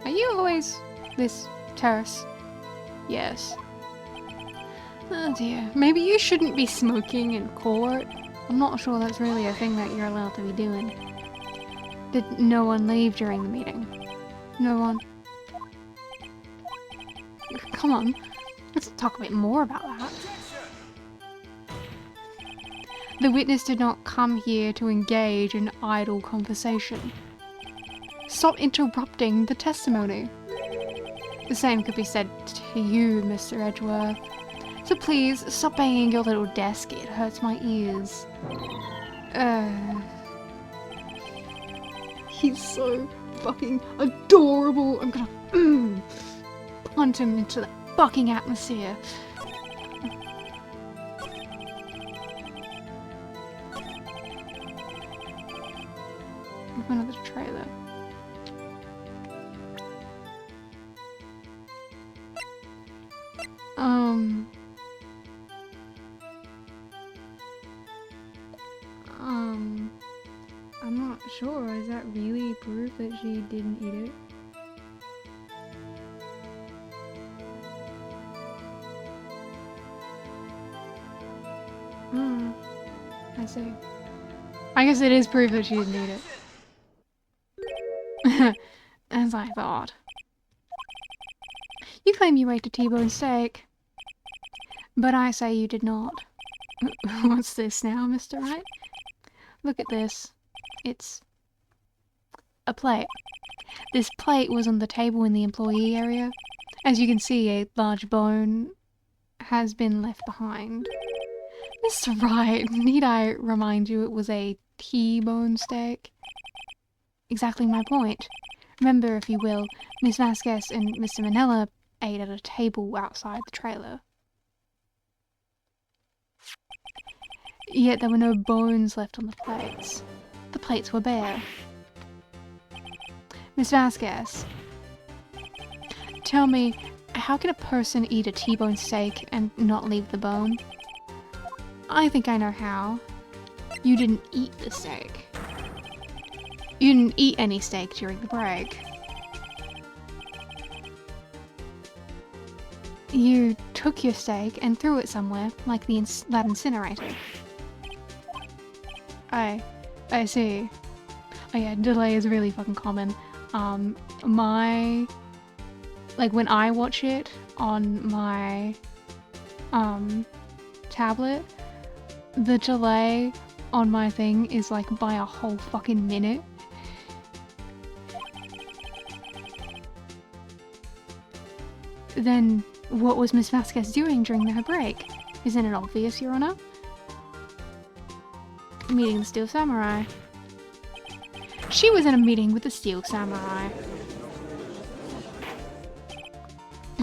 Are you always this terse? Yes. Oh dear. Maybe you shouldn't be smoking in court. I'm not sure that's really a thing that you're allowed to be doing. Did no one leave during the meeting? No one? Come on. Let's talk a bit more about that. The witness did not come here to engage in idle conversation. Stop interrupting the testimony. The same could be said to you, Mr. Edgeworth. So please, stop banging your little desk, it hurts my ears. He's so fucking adorable. I'm gonna punt him into the fucking atmosphere. Another trailer. I'm not sure. Is that really proof that she didn't eat it? I see. I guess it is proof that she didn't eat it. As I thought. You claim you ate a T-bone steak, but I say you did not. What's this now, Mr. Wright? Look at this. It's a plate. This plate was on the table in the employee area. As you can see, a large bone has been left behind. Mr. Wright, need I remind you it was a T-bone steak? Exactly my point. Remember, if you will, Miss Vasquez and Mr. Manella ate at a table outside the trailer. Yet there were no bones left on the plates. The plates were bare. Miss Vasquez, tell me, how can a person eat a T-bone steak and not leave the bone? I think I know how. You didn't eat the steak. You didn't eat any steak during the break. You took your steak and threw it somewhere, like that incinerator. I see. Oh yeah, delay is really fucking common. Like when I watch it on my, tablet, the delay on my thing is like by a whole fucking minute. Then what was Miss Vasquez doing during her break? Isn't it obvious, Your Honor? Meeting the Steel Samurai. She was in a meeting with the Steel Samurai.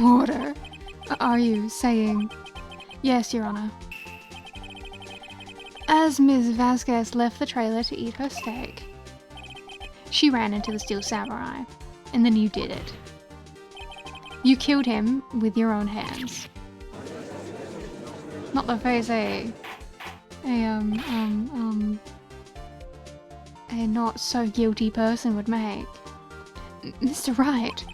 Order. Are you saying... Yes, Your Honor. As Ms. Vasquez left the trailer to eat her steak, she ran into the Steel Samurai, and then you did it. You killed him with your own hands. Not the face a not so guilty person would make. Mr. Wright,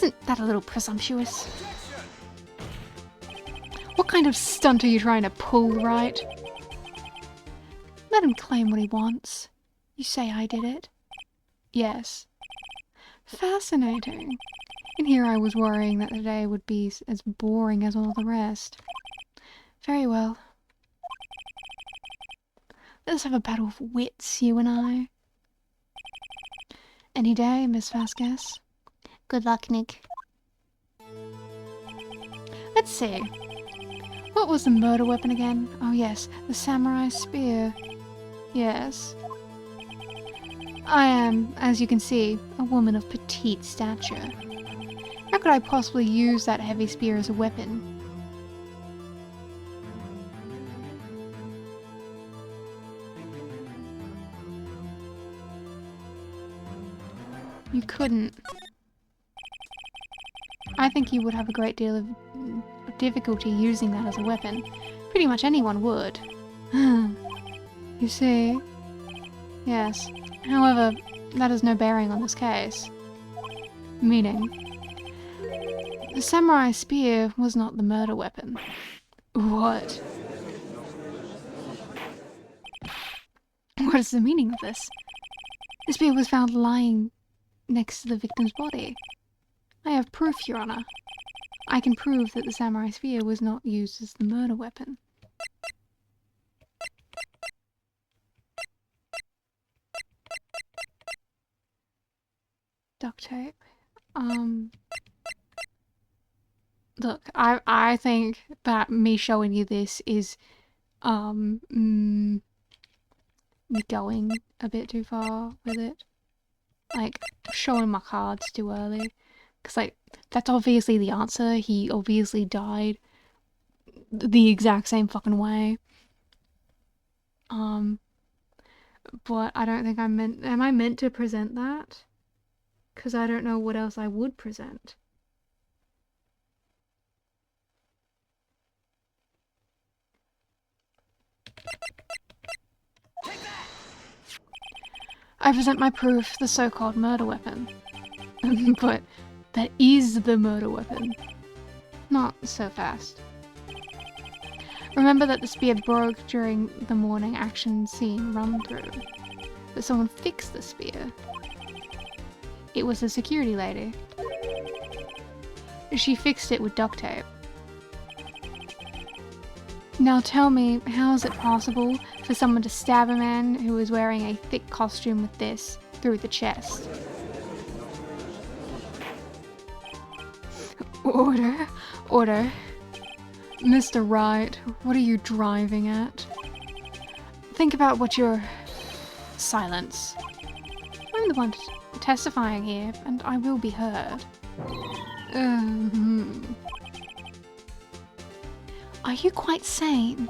Isn't that a little presumptuous? What kind of stunt are you trying to pull, Wright? Let him claim what he wants. You say I did it? Yes. Fascinating. And here I was worrying that the day would be as boring as all the rest. Very well. Let's have a battle of wits, you and I. Any day, Miss Vasquez. Good luck, Nick. Let's see. What was the murder weapon again? Oh yes, the samurai spear. Yes. I am, as you can see, a woman of petite stature. How could I possibly use that heavy spear as a weapon? You couldn't. I think you would have a great deal of difficulty using that as a weapon. Pretty much anyone would. You see? Yes. However, that has no bearing on this case. Meaning, the samurai spear was not the murder weapon. What? What is the meaning of this? The spear was found lying next to the victim's body. I have proof, Your Honor. I can prove that the samurai spear was not used as the murder weapon. Duct tape. Look, I think that me showing you this is, me going a bit too far with it. Like, showing my cards too early. Because, like, that's obviously the answer. He obviously died the exact same fucking way. But I don't think am I meant to present that? Because I don't know what else I would present. I present my proof, the so-called murder weapon. But that is the murder weapon. Not so fast. Remember that the spear broke during the morning action scene run-through. But someone fixed the spear. It was the security lady. She fixed it with duct tape. Now tell me, how is it possible for someone to stab a man who is wearing a thick costume with this through the chest? Order? Order? Mr. Wright, what are you driving at? Think about what you're... Silence. I'm the one testifying here, and I will be heard. Are you quite sane?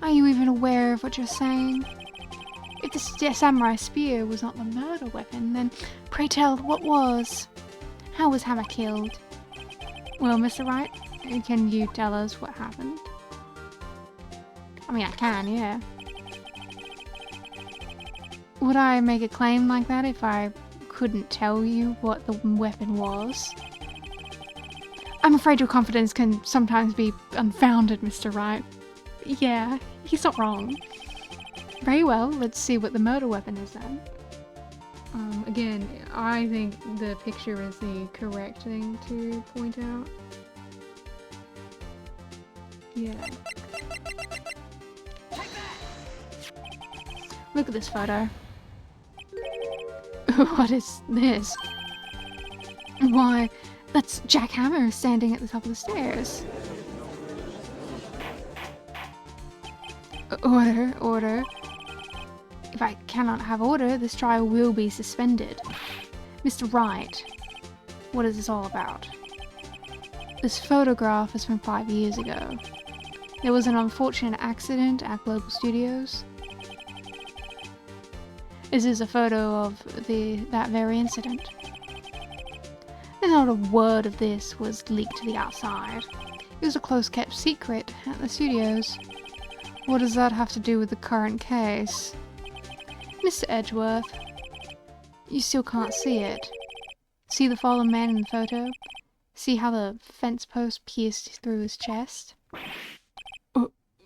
Are you even aware of what you're saying? If the samurai spear was not the murder weapon, then pray tell, what was? How was Hammer killed? Well, Mr. Wright, can you tell us what happened? I mean, I can, yeah. Would I make a claim like that if I couldn't tell you what the weapon was? I'm afraid your confidence can sometimes be unfounded, Mr. Wright. Yeah, he's not wrong. Very well, let's see what the murder weapon is then. Again, I think the picture is the correct thing to point out. Yeah. Look at this photo. What is this? Why, that's Jack Hammer standing at the top of the stairs. Order, order. If I cannot have order, this trial will be suspended. Mr. Wright, what is this all about? This photograph is from 5 years ago. There was an unfortunate accident at Global Studios. This is a photo of that very incident. And not a word of this was leaked to the outside. It was a close-kept secret at the studios. What does that have to do with the current case? Mr. Edgeworth, you still can't see it. See the fallen man in the photo? See how the fence post pierced through his chest?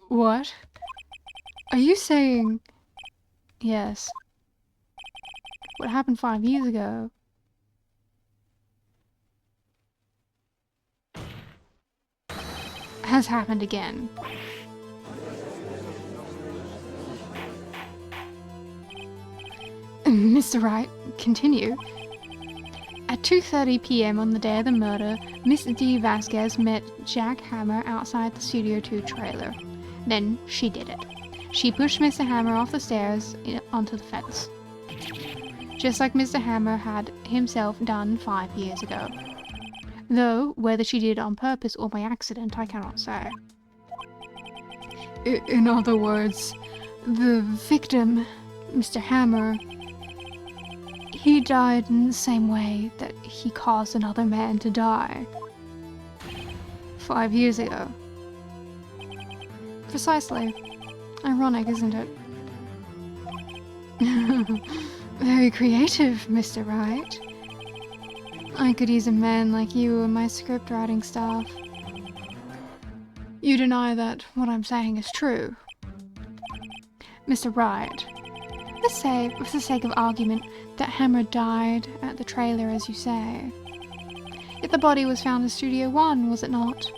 What? Are you saying... Yes. What happened 5 years ago has happened again. Mr. Wright, continue. At 2:30 p.m. on the day of the murder, Miss D. Vasquez met Jack Hammer outside the Studio 2 trailer. Then she did it. She pushed Mr. Hammer off the stairs onto the fence. Just like Mr. Hammer had himself done 5 years ago. Though, whether she did it on purpose or by accident, I cannot say. In other words, the victim, Mr. Hammer, he died in the same way that he caused another man to die 5 years ago. Precisely. Ironic, isn't it? Very creative, Mr. Wright. I could use a man like you in my script writing stuff. You deny that what I'm saying is true. Mr. Wright, let's say, for the sake of argument, that Hammer died at the trailer as you say. Yet the body was found in Studio 1, was it not?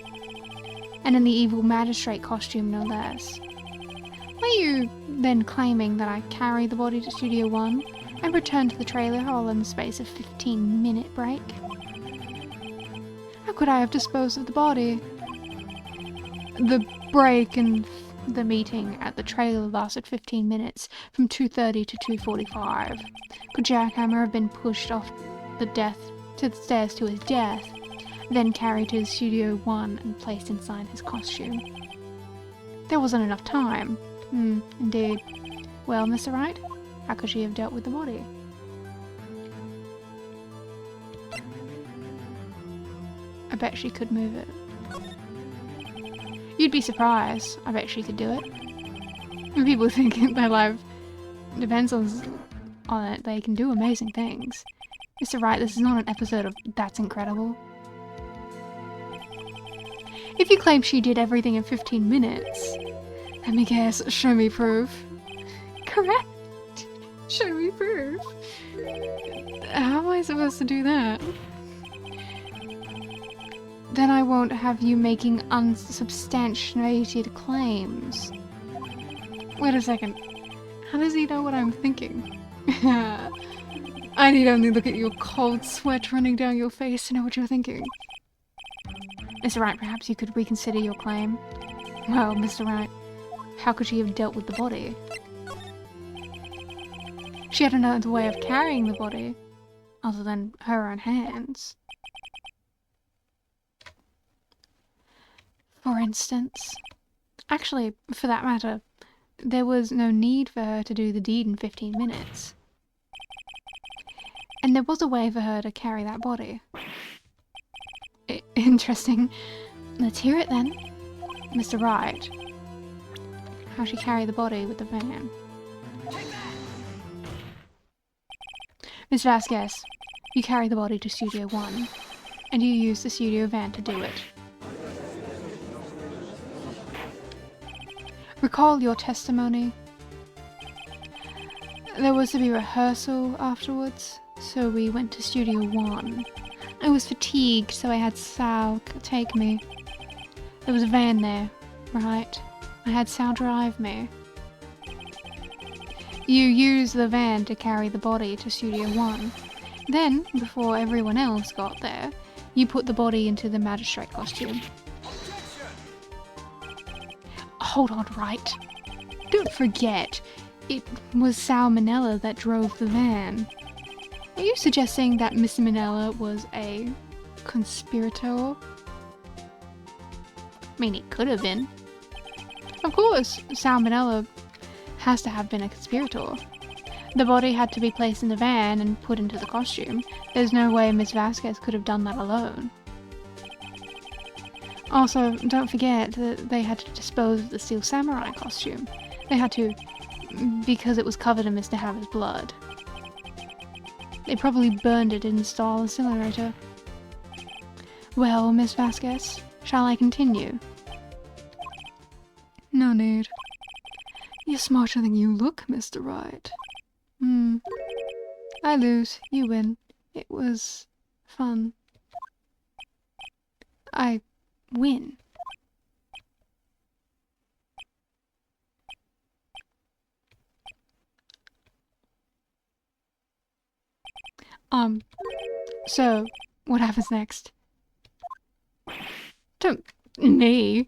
And in the evil magistrate costume, no less. Are you then claiming that I carried the body to Studio 1 and returned to the trailer all in the space of 15-minute break? How could I have disposed of the body? The break and the meeting at the trailer lasted 15 minutes, from 2:30 to 2:45. Could Jack Hammer have been pushed off the stairs to his death, then carried to Studio 1 and placed inside his costume? There wasn't enough time. Indeed. Well, Mr. Wright, how could she have dealt with the body? I bet she could move it. You'd be surprised. I bet she could do it. When people think their life depends on it, they can do amazing things. Mr. Wright, this is not an episode of That's Incredible. If you claim she did everything in 15 minutes, let me guess, show me proof. Correct! Show me proof. How am I supposed to do that? Then I won't have you making unsubstantiated claims. Wait a second. How does he know what I'm thinking? I need only look at your cold sweat running down your face to know what you're thinking. Mr. Wright, perhaps you could reconsider your claim. Well, Mr. Wright, how could she have dealt with the body? She had another way of carrying the body, other than her own hands. For instance. Actually, for that matter, there was no need for her to do the deed in 15 minutes. And there was a way for her to carry that body. Interesting. Let's hear it then. Mr. Wright. How she carried the body with the van. Miss Vasquez, you carried the body to Studio 1, and you used the studio van to do it. Recall your testimony. There was to be rehearsal afterwards, so we went to Studio 1. I was fatigued, so I had Sal take me. There was a van there, right? I had Sal drive me. You used the van to carry the body to Studio 1. Then, before everyone else got there, you put the body into the magistrate costume. Hold on, Wright. Don't forget, it was Sal Manella that drove the van. Are you suggesting that Mr. Manella was a conspirator? I mean, he could have been. Of course, Sal Manella has to have been a conspirator. The body had to be placed in the van and put into the costume. There's no way Miss Vasquez could have done that alone. Also, don't forget that they had to dispose of the Steel Samurai costume. They had to, because it was covered in Mr. Hammer's blood. They probably burned it to install a simulator. Well, Miss Vasquez, shall I continue? No need. You're smarter than you look, Mr. Wright. I lose, you win. It was fun. I win. So, what happens next? To me?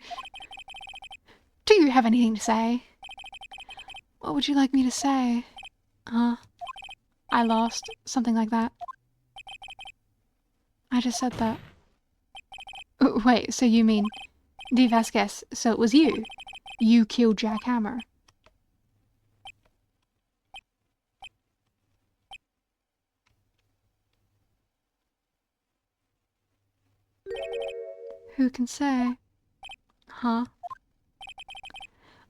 Do you have anything to say? What would you like me to say? I lost. Something like that. I just said that. Wait, so you mean... D. Vasquez, so it was you? You killed Jack Hammer? Who can say? Huh?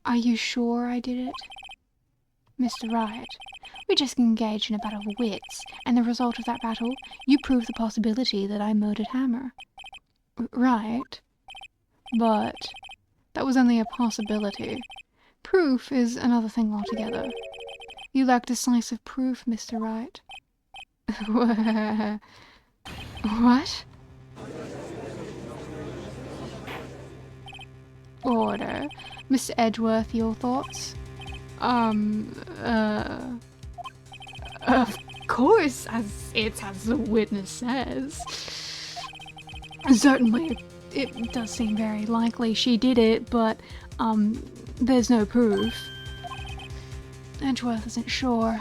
Are you sure I did it? Mr. Wright, we just engaged in a battle of wits, and the result of that battle, you proved the possibility that I murdered Hammer. Right. But that was only a possibility. Proof is another thing altogether. You lack decisive proof, Mr. Wright. What? Order. Mr. Edgeworth, your thoughts? Of course, as the witness says. Certainly, it does seem very likely she did it, but, there's no proof. Edgeworth isn't sure.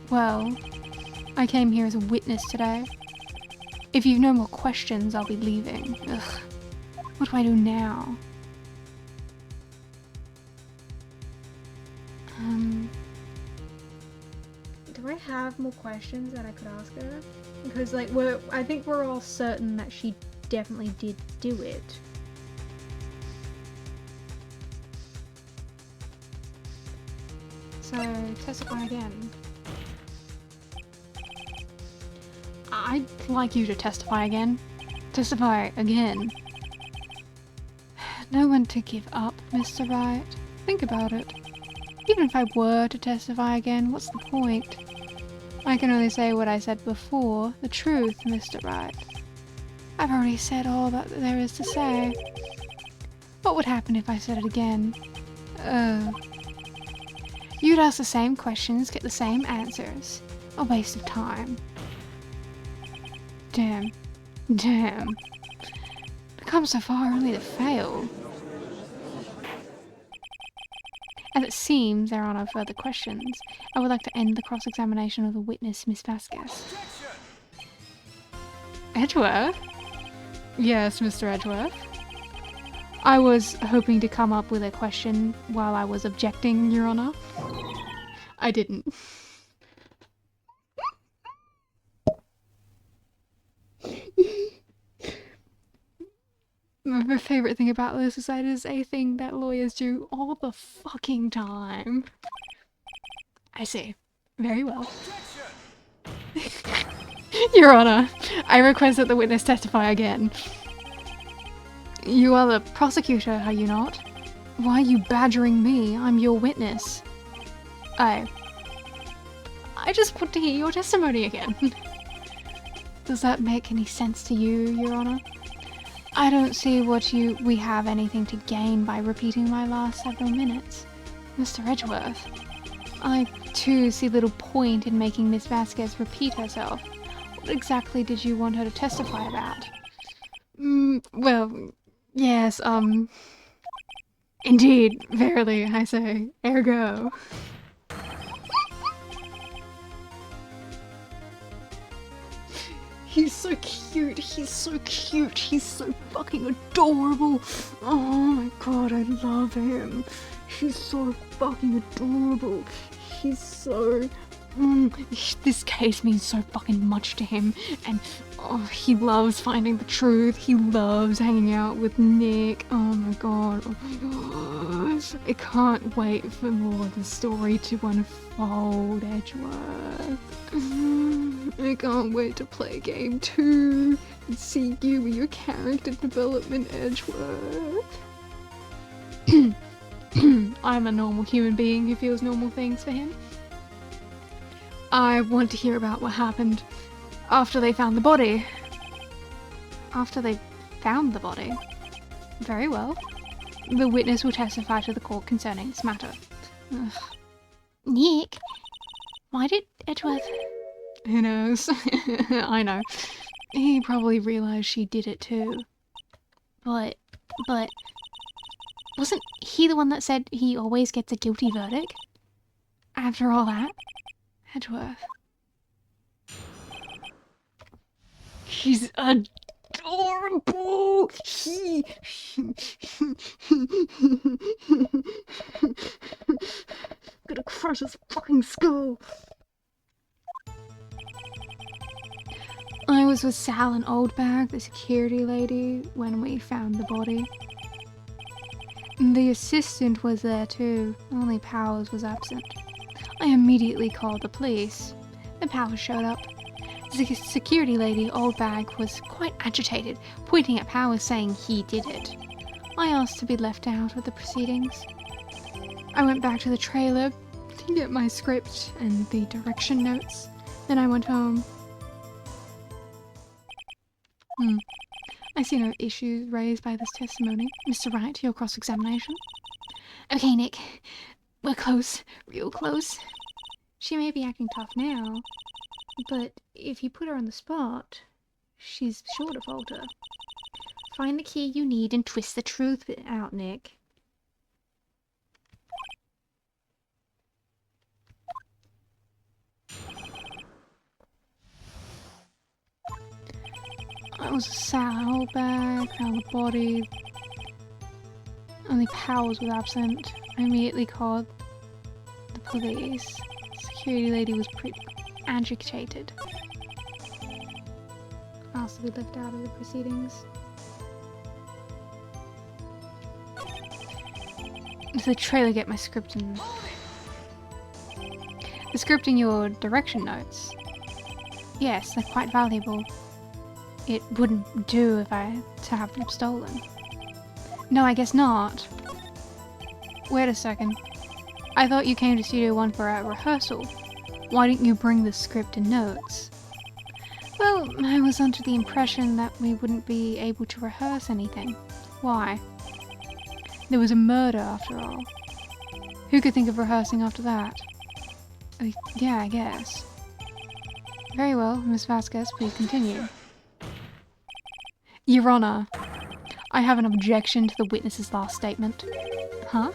Well, I came here as a witness today. If you've no more questions, I'll be leaving. Ugh. What do I do now? Do I have more questions that I could ask her? Because, like, I think we're all certain that she definitely did do it. So, testify again. I'd like you to testify again. Testify again. Know when to give up, Mr. Wright. Think about it. Even if I were to testify again, what's the point? I can only say what I said before, the truth, Mr. Wright. I've already said all that there is to say. What would happen if I said it again? You'd ask the same questions, get the same answers. A waste of time. Damn. Damn. I've come so far only to fail. As it seems there are no further questions, I would like to end the cross-examination of the witness, Miss Vasquez. Edgeworth? Yes, Mr. Edgeworth. I was hoping to come up with a question while I was objecting, Your Honor. I didn't. My favourite thing about this is that it is a thing that lawyers do all the fucking time. I see. Very well. Your Honor, I request that the witness testify again. You are the prosecutor, are you not? Why are you badgering me? I'm your witness. I just want to hear your testimony again. Does that make any sense to you, Your Honor? I don't see what we have anything to gain by repeating my last several minutes. Mr. Edgeworth, I too see little point in making Miss Vasquez repeat herself. What exactly did you want her to testify about? Well, yes, indeed, verily, I say, ergo. He's so cute, he's so cute, he's so fucking adorable. Oh my god, I love him. He's so fucking adorable. He's so This case means so fucking much to him, and he loves finding the truth. He loves hanging out with Nick. Oh my god, oh my gosh. I can't wait for more of the story to unfold, Edgeworth. I can't wait to play game 2 and see you with your character development, Edgeworth. I'm a normal human being who feels normal things for him. I want to hear about what happened after they found the body. After they found the body? Very well. The witness will testify to the court concerning this matter. Ugh. Nick, why did Edgeworth... Who knows? I know. He probably realized she did it too. But... wasn't he the one that said he always gets a guilty verdict? After all that? Edgeworth. He's adorable! Gonna crush his fucking skull! I was with Sal and Oldbag, the security lady, when we found the body. The assistant was there too, only Powers was absent. I immediately called the police. The Powers showed up. The security lady, Oldbag, was quite agitated, pointing at Powers saying he did it. I asked to be left out of the proceedings. I went back to the trailer to get my script and the direction notes. Then I went home. I see no issues raised by this testimony. Mr. Wright, your cross-examination. Okay, Nick. We're close. Real close. She may be acting tough now, but if you put her on the spot, she's sure to falter. Find the key you need and twist the truth out, Nick. I was a saddlebag, found the body. Only Powers was absent. I immediately called the police. Security lady was pretty agitated. Asked to be left out of the proceedings. Did the trailer get my script and... The script and your direction notes? Yes, they're quite valuable. It wouldn't do if I had to have them stolen. No, I guess not. Wait a second. I thought you came to Studio One for a rehearsal. Why didn't you bring the script and notes? Well, I was under the impression that we wouldn't be able to rehearse anything. Why? There was a murder after all. Who could think of rehearsing after that? Yeah, I guess. Very well, Miss Vasquez, please continue. Your Honor, I have an objection to the witness's last statement. Huh?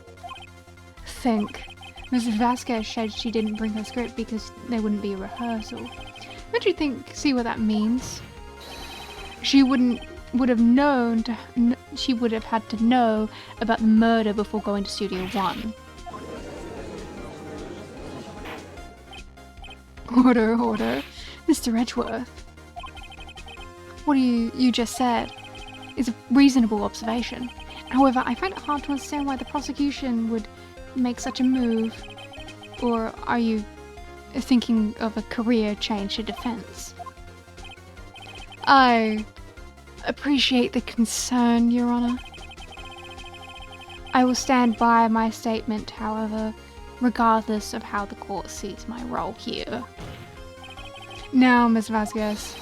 Think. Mrs. Vasquez said she didn't bring her script because there wouldn't be a rehearsal. Don't you see what that means? She would have known she would have had to know about the murder before going to Studio One. Order. Mr. Edgeworth. What you just said is a reasonable observation. However, I find it hard to understand why the prosecution would make such a move. Or are you thinking of a career change to defense? I appreciate the concern, Your Honor. I will stand by my statement, however, regardless of how the court sees my role here. Now, Ms. Vasquez,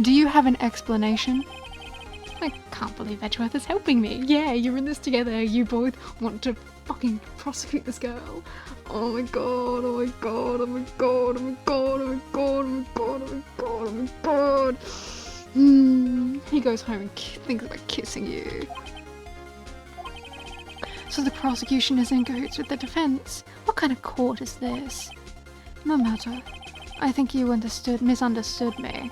do you have an explanation? I can't believe Edgeworth is helping me. Yeah, you're in this together. You both want to fucking prosecute this girl. Oh my god, oh my god, oh my god, oh my god, oh my god, oh my god, oh my god, oh my god. He goes home and thinks about kissing you. So the prosecution is in cahoots with the defense? What kind of court is this? No matter. I think you misunderstood me.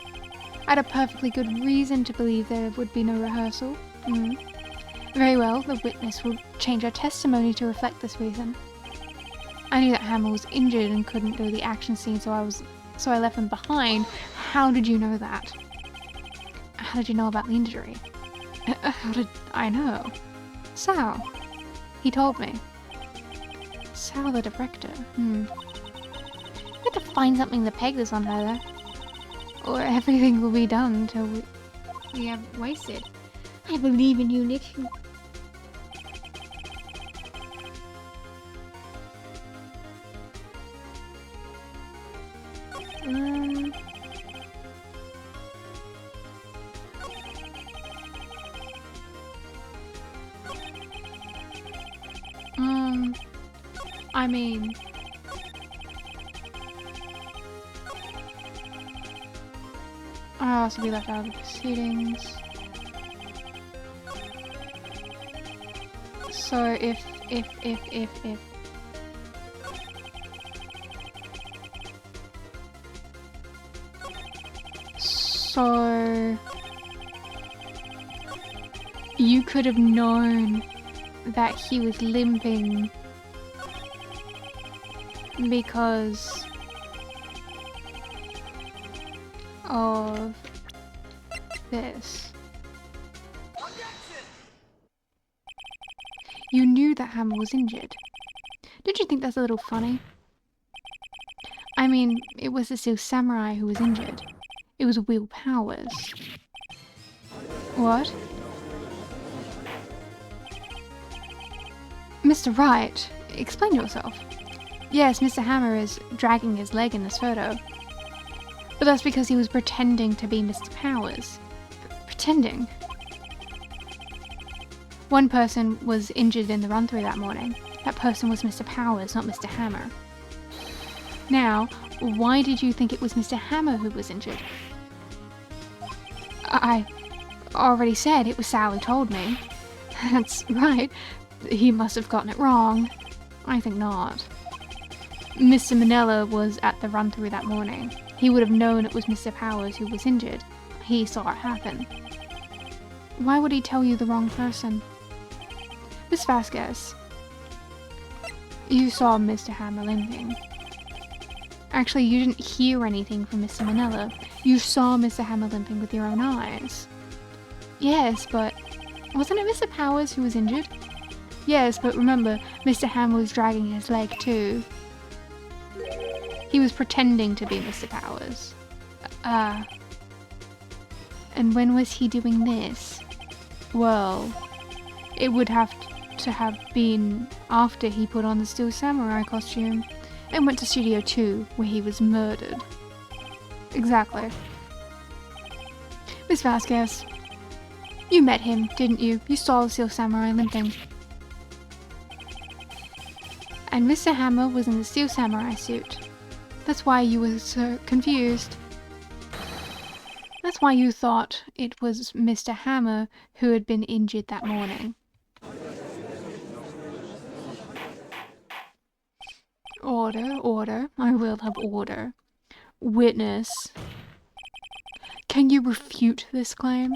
I had a perfectly good reason to believe there would be no rehearsal. Very well, the witness will change her testimony to reflect this reason. I knew that Hammer was injured and couldn't do the action scene, so I left him behind. How did you know that? How did you know about the injury? How did I know? Sal. He told me. Sal, the director. We have to find something to peg this on her, though. Or everything will be done until we have wasted. I believe in you, Nick. I mean... I'll also be left out of the proceedings. So if... So... You could have known that he was limping because of this. You knew that Hammer was injured. Did you think that's a little funny? I mean, it was the Steel Samurai who was injured. It was Will Powers. What? Mr. Wright, explain yourself. Yes, Mr. Hammer is dragging his leg in this photo. But that's because he was pretending to be Mr. Powers. Pretending? One person was injured in the run-through that morning. That person was Mr. Powers, not Mr. Hammer. Now, why did you think it was Mr. Hammer who was injured? I already said it was Sal who told me. That's right. He must have gotten it wrong. I think not. Mr. Manella was at the run-through that morning. He would have known it was Mr. Powers who was injured. He saw it happen. Why would he tell you the wrong person? Miss Vasquez, you saw Mr. Hammer limping. Actually, you didn't hear anything from Mr. Manella. You saw Mr. Hammer limping with your own eyes. Yes, but wasn't it Mr. Powers who was injured? Yes, but remember, Mr. Hammer was dragging his leg too. He was pretending to be Mr. Powers. And when was he doing this? Well, it would have to have been after he put on the Steel Samurai costume and went to Studio 2, where he was murdered. Exactly. Miss Vasquez, you met him, didn't you? You saw the Steel Samurai limping. And Mr. Hammer was in the Steel Samurai suit. That's why you were so confused. That's why you thought it was Mr. Hammer who had been injured that morning. Order, order. I will have order. Witness. Can you refute this claim?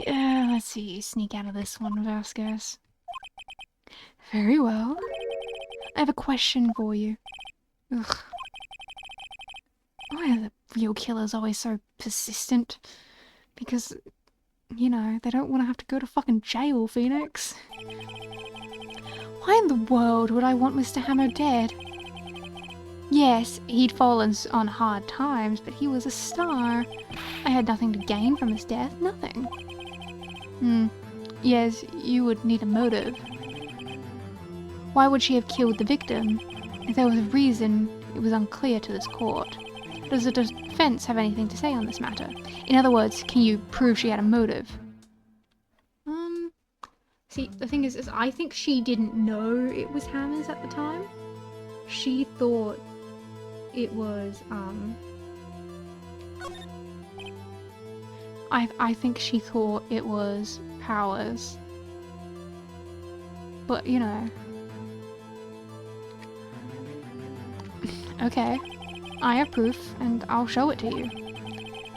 Yeah, let's see. Sneak out of this one, Vasquez. Very well. I have a question for you. Ugh. Why are the real killers always so persistent? Because, you know, they don't want to have to go to fucking jail, Phoenix. Why in the world would I want Mr. Hammer dead? Yes, he'd fallen on hard times, but he was a star. I had nothing to gain from his death, nothing. Yes, you would need a motive. Why would she have killed the victim? If there was a reason, it was unclear to this court. Does the defense have anything to say on this matter? In other words, can you prove she had a motive? See, the thing is I think she didn't know it was Hammer's at the time. She thought it was, I think she thought it was Powers. But, you know. Okay. I have proof, and I'll show it to you.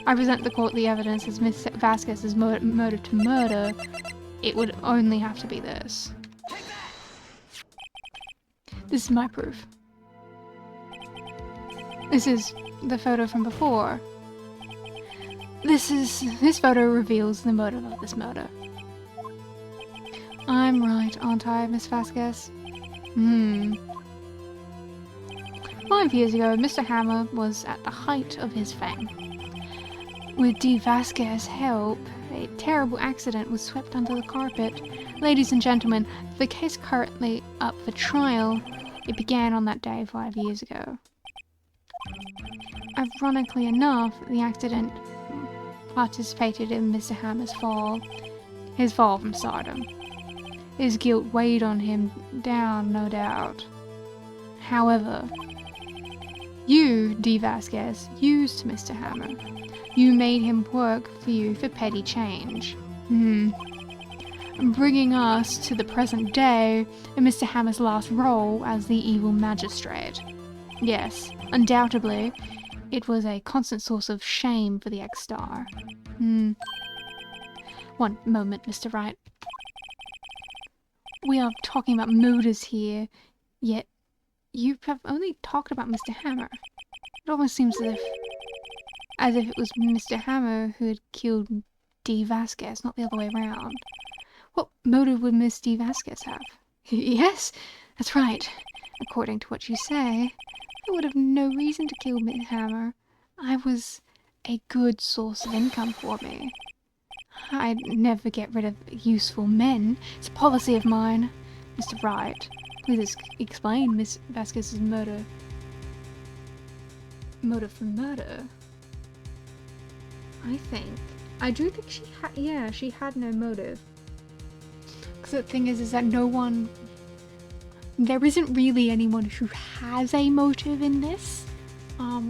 I present the court the evidence as Miss Vasquez's motive to murder, it would only have to be this. This is my proof. This is the photo from before. This photo reveals the motive of this murder. I'm right, aren't I, Miss Vasquez? 5 years ago, Mr. Hammer was at the height of his fame. With D. Vasquez's help, a terrible accident was swept under the carpet. Ladies and gentlemen, the case currently up for trial. It began on that day 5 years ago. Ironically enough, the accident participated in Mr. Hammer's fall. His fall from stardom. His guilt weighed on him down, no doubt. However, you, D. Vasquez, used Mr. Hammer. You made him work for you for petty change. Bringing us to the present day in Mr. Hammer's last role as the evil magistrate. Yes, undoubtedly, it was a constant source of shame for the ex-star. One moment, Mr. Wright. We are talking about motives here, yet you have only talked about Mr. Hammer. It almost seems as if it was Mr. Hammer who had killed D. Vasquez, not the other way around. What motive would Miss D. Vasquez have? Yes, that's right. According to what you say, I would have no reason to kill Miss Hammer. I was a good source of income for me. I'd never get rid of useful men. It's a policy of mine. Mr. Wright, please explain Miss Vasquez's motive. Motive for murder? I do think she had no motive. Because the thing is that there isn't really anyone who has a motive in this.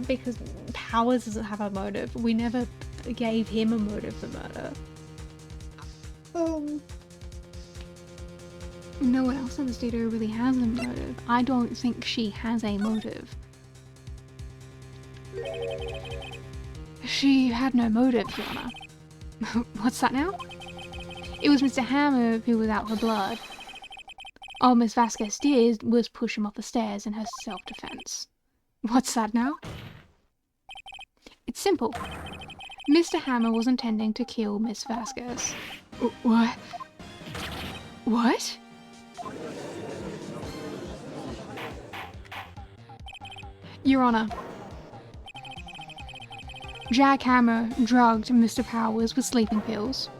Because Powers doesn't have a motive. We never gave him a motive for murder. No one else in the studio really has a motive. I don't think she has a motive. She had no motive, Your Honor. What's that now? It was Mr. Hammer who was out for blood. All Miss Vasquez did was push him off the stairs in her self-defense. What's that now? It's simple. Mr. Hammer was intending to kill Miss Vasquez. What? What? Your Honor, Jack Hammer drugged Mr. Powers with sleeping pills.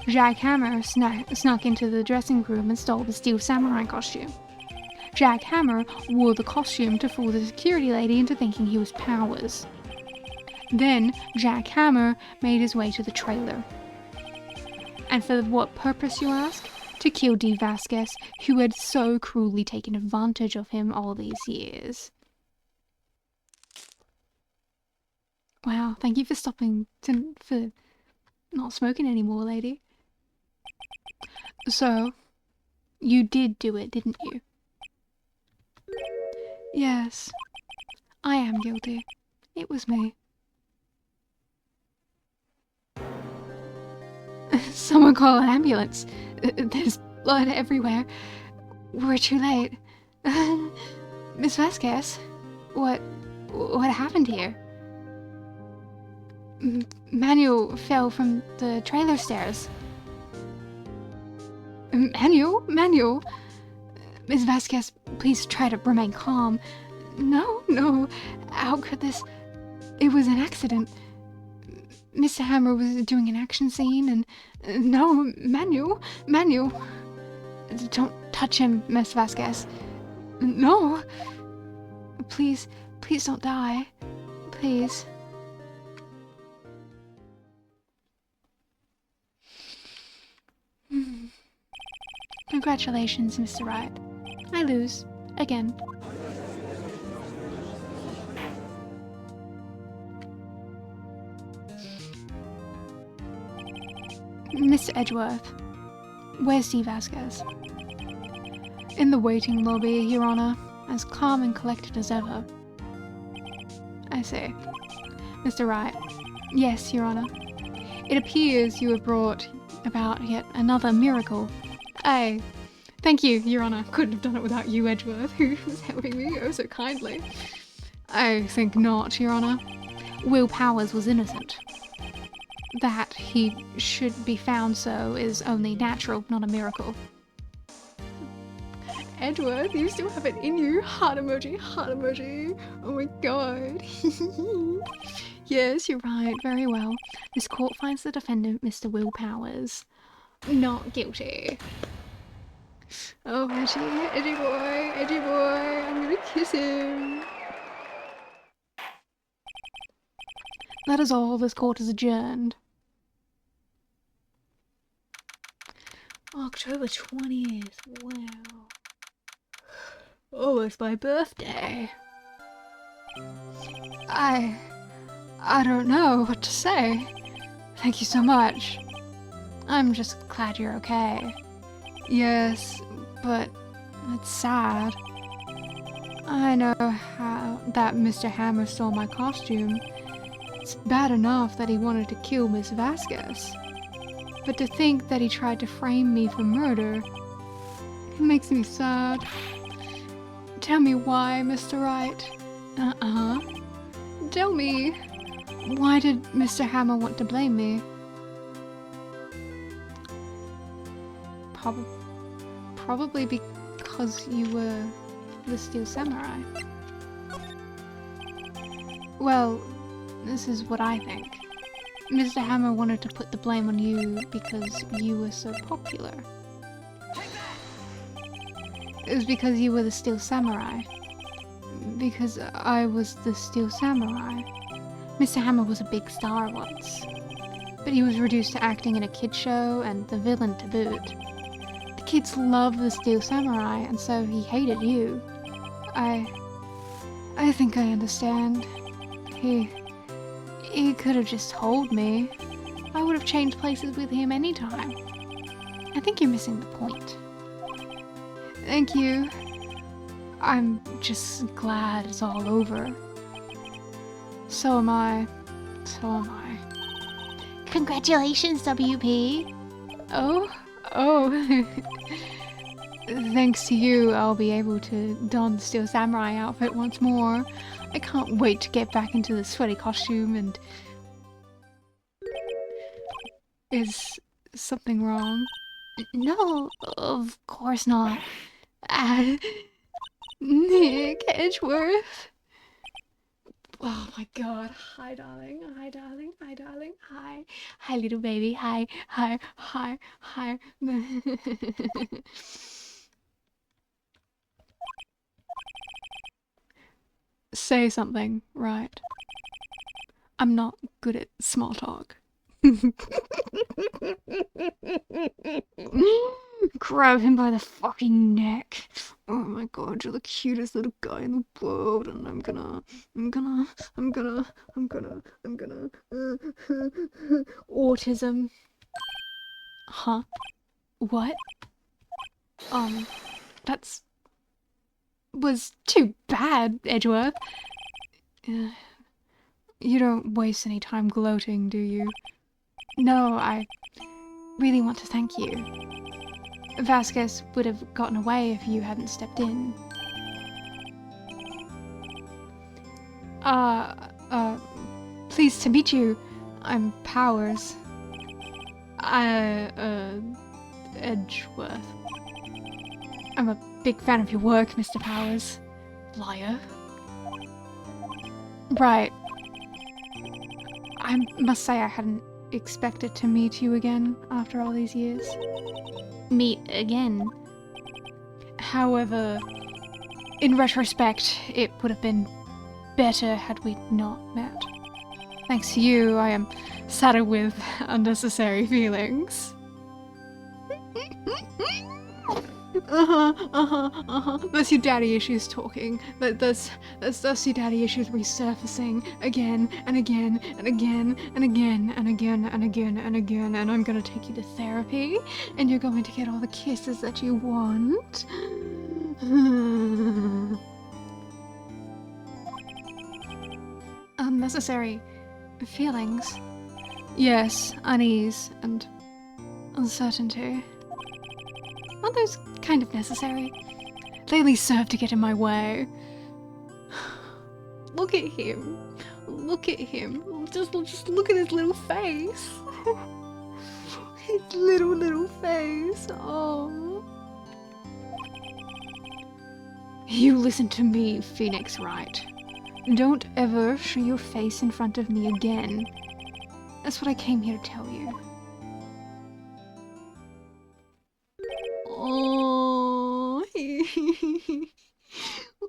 Jack Hammer snuck into the dressing room and stole the steel samurai costume. Jack Hammer wore the costume to fool the security lady into thinking he was Powers. Then, Jack Hammer made his way to the trailer. And for what purpose, you ask? To kill D. Vasquez, who had so cruelly taken advantage of him all these years. Wow, thank you for for not smoking anymore, lady. So, you did do it, didn't you? Yes, I am guilty. It was me. Someone call an ambulance. There's blood everywhere. We're too late. Miss Vasquez, what happened here? Manuel fell from the trailer stairs. Manuel? Miss Vasquez, please try to remain calm. No, how could this... It was an accident. Mr. Hammer was doing an action scene and... No, Manuel. Don't touch him, Miss Vasquez. No. Please don't die. Please. Congratulations, Mr. Wright. I lose. Again. Mr. Edgeworth, where's D. Vasquez? In the waiting lobby, Your Honor, as calm and collected as ever. I see. Mr. Wright. Yes, Your Honor. It appears you have brought about yet another miracle. Aye. Thank you, Your Honour. Couldn't have done it without you, Edgeworth, who was helping me oh so kindly. I think not, Your Honour. Will Powers was innocent. That he should be found so is only natural, not a miracle. Edgeworth, you still have it in you. Heart emoji, heart emoji. Oh my god. Yes, you're right. Very well. This court finds the defendant, Mr. Will Powers, not guilty. Oh, edgy boy, I'm gonna kiss him. That is all. This court is adjourned. October 20th. Wow. Oh, it's my birthday. I don't know what to say. Thank you so much. I'm just glad you're okay. Yes, but it's sad. I know how that Mr. Hammer stole my costume. It's bad enough that he wanted to kill Miss Vasquez. But to think that he tried to frame me for murder, it makes me sad. Tell me why, Mr. Wright. Tell me, why did Mr. Hammer want to blame me? Probably because you were the Steel Samurai. Well, this is what I think. Mr. Hammer wanted to put the blame on you because you were so popular. It was because you were the Steel Samurai. Because I was the Steel Samurai. Mr. Hammer was a big star once. But he was reduced to acting in a kid show and the villain to boot. The kids loved the Steel Samurai and so he hated you. I think I understand. He could have just told me. I would have changed places with him anytime. I think you're missing the point. Thank you. I'm just glad it's all over. So am I. So am I. Congratulations, WP! Oh. Thanks to you, I'll be able to don the Steel Samurai outfit once more. I can't wait to get back into the sweaty costume and... Is something wrong? No, of course not. Nick Edgeworth. Oh my god. Hi, darling. Hi, darling. Hi, darling. Hi. Hi, little baby. Hi. Hi. Hi. Hi. Say something, right? I'm not good at small talk. Grab him by the fucking neck. Oh my god, you're the cutest little guy in the world, and I'm gonna autism. Huh? What? Was too bad, Edgeworth. You don't waste any time gloating, do you? No, I really want to thank you. Vasquez would have gotten away if you hadn't stepped in. Pleased to meet you. I'm Powers. Edgeworth. I'm a big fan of your work, Mr. Powers. Liar. Right. I must say I hadn't expected to meet you again after all these years. Meet again. However, in retrospect, it would have been better had we not met. Thanks to you, I am saddled with unnecessary feelings. That's your daddy issues talking. That's your daddy issues resurfacing again and again and again and again and again and again and again. And I'm gonna take you to therapy, and you're going to get all the kisses that you want. Unnecessary feelings. Yes, unease and uncertainty. Aren't those kind of necessary? They only serve to get in my way. Look at him. Look at him. Just look at his little face. His little face. Oh. You listen to me, Phoenix Wright. Don't ever show your face in front of me again. That's what I came here to tell you. Oh,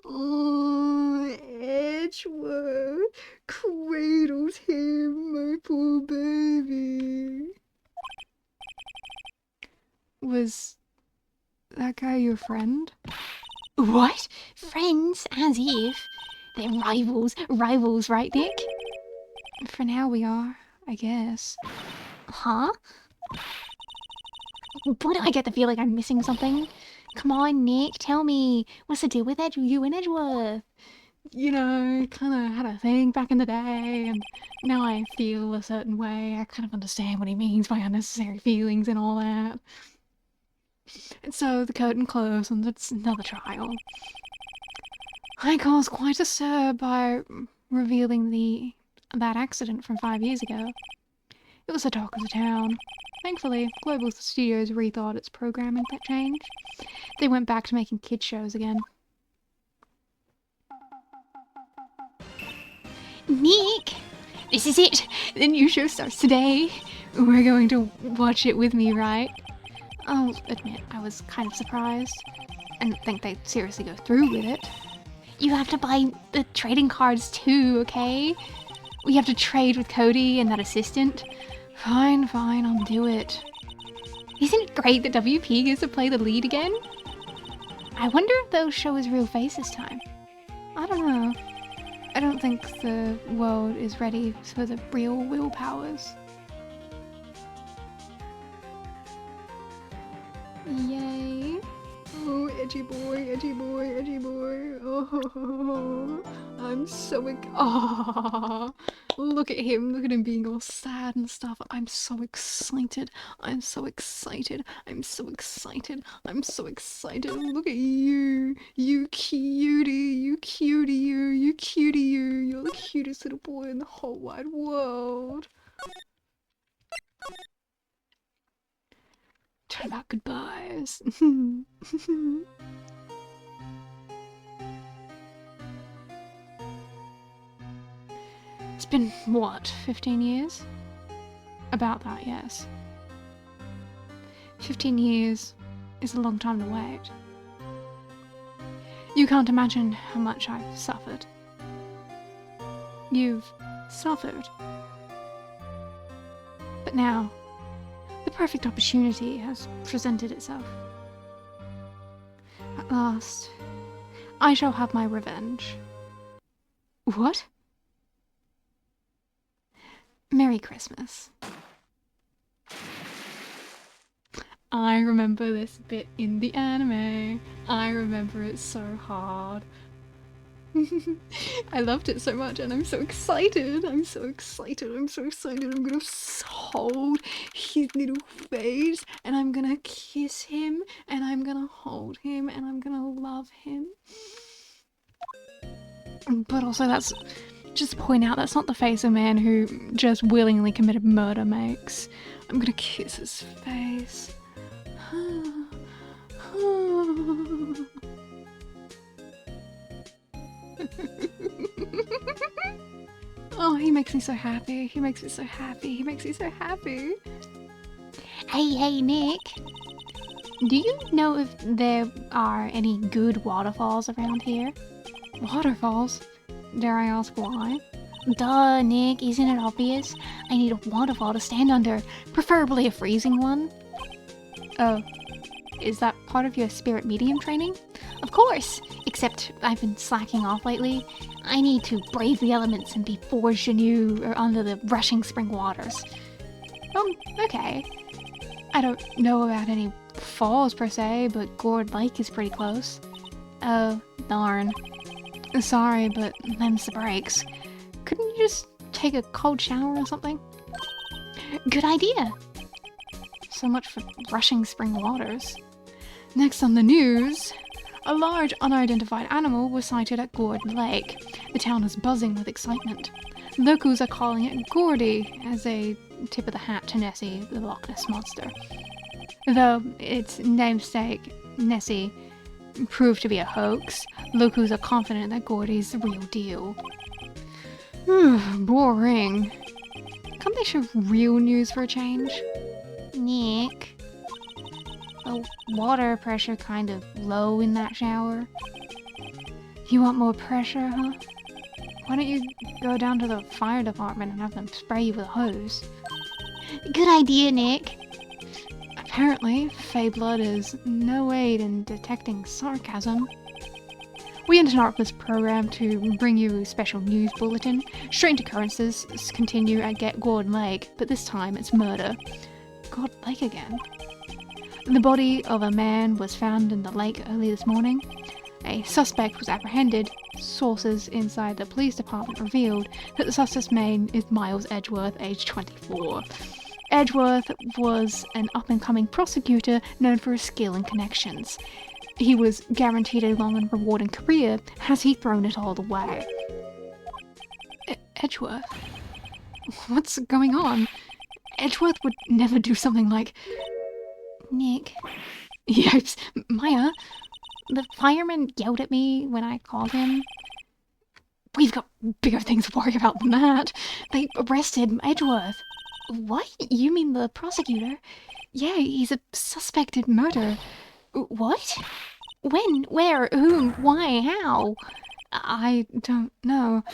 oh, Edgeworth cradles him, my poor baby. Was that guy your friend? What? Friends? As if. They're rivals. Rivals, right, Nick? For now we are, I guess. Huh? Why do I get the feeling I'm missing something? Come on, Nick, tell me. What's the deal with you and Edgeworth? You know, kind of had a thing back in the day, and now I feel a certain way. I kind of understand what he means by unnecessary feelings and all that. And so the curtain closed and it's another trial. I caused quite a stir by revealing that accident from 5 years ago. It was the talk of the town. Thankfully, Global Studios rethought its programming that change. They went back to making kids shows again. Nick! This is it! The new show starts today. We're going to watch it with me, right? I'll admit, I was kind of surprised. I didn't think they'd seriously go through with it. You have to buy the trading cards too, okay? We have to trade with Cody and that assistant. Fine, I'll do it. Isn't it great that WP gets to play the lead again? I wonder if they'll show his real face this time. I don't know. I don't think the world is ready for the real willpowers. Yay. Oh, edgy boy, edgy boy, edgy boy. Oh, I'm so look at him being all sad and stuff. I'm so excited. I'm so excited. I'm so excited. I'm so excited. Look at you. You cutie. You cutie you. You cutie you. You're the cutest little boy in the whole wide world. Turn about goodbyes. It's been, what, 15 years? About that, yes. 15 years is a long time to wait. You can't imagine how much I've suffered. You've suffered. But now, the perfect opportunity has presented itself. At last, I shall have my revenge. What? Merry Christmas. I remember this bit in the anime. I remember it so hard. I loved it so much and I'm so excited. I'm so excited. I'm so excited. I'm gonna hold his little face and I'm gonna kiss him and I'm gonna hold him and I'm gonna love him. But also that's just to point out that's not the face a man who just willingly committed murder makes. I'm gonna kiss his face. Oh, he makes me so happy. He makes me so happy. He makes me so happy. Hey, Nick. Do you know if there are any good waterfalls around here? Waterfalls? Dare I ask why? Duh, Nick. Isn't it obvious? I need a waterfall to stand under, preferably a freezing one. Oh, is that part of your spirit medium training? Of course, except I've been slacking off lately. I need to brave the elements and be forged anew or under the rushing spring waters. Okay. I don't know about any falls per se, but Gourd Lake is pretty close. Oh, darn. Sorry, but them's the breaks. Couldn't you just take a cold shower or something? Good idea. So much for rushing spring waters. Next on the news, a large unidentified animal was sighted at Gourd Lake. The town is buzzing with excitement. Locals are calling it Gordy as a tip of the hat to Nessie, the Loch Ness Monster. Though its namesake, Nessie, proved to be a hoax, locals are confident that Gordy's the real deal. Boring. Can't they show real news for a change? Nick, the water pressure kind of low in that shower. You want more pressure, huh? Why don't you go down to the fire department and have them spray you with a hose? Good idea, Nick. Apparently, Fey blood is no aid in detecting sarcasm. We interrupt this program to bring you a special news bulletin. Strange occurrences continue at Get Gourd Lake, but this time it's murder. Gourd Lake again. The body of a man was found in the lake early this morning. A suspect was apprehended. Sources inside the police department revealed that the suspect's name is Miles Edgeworth, age 24. Edgeworth was an up-and-coming prosecutor known for his skill and connections. He was guaranteed a long and rewarding career, has he thrown it all away. Edgeworth? What's going on? Edgeworth would never do something like... Nick? Yipes, Maya? The fireman yelled at me when I called him. We've got bigger things to worry about than that. They arrested Edgeworth. What? You mean the prosecutor? Yeah, he's a suspected murder. What? When? Where? Whom? Why? How? I don't know.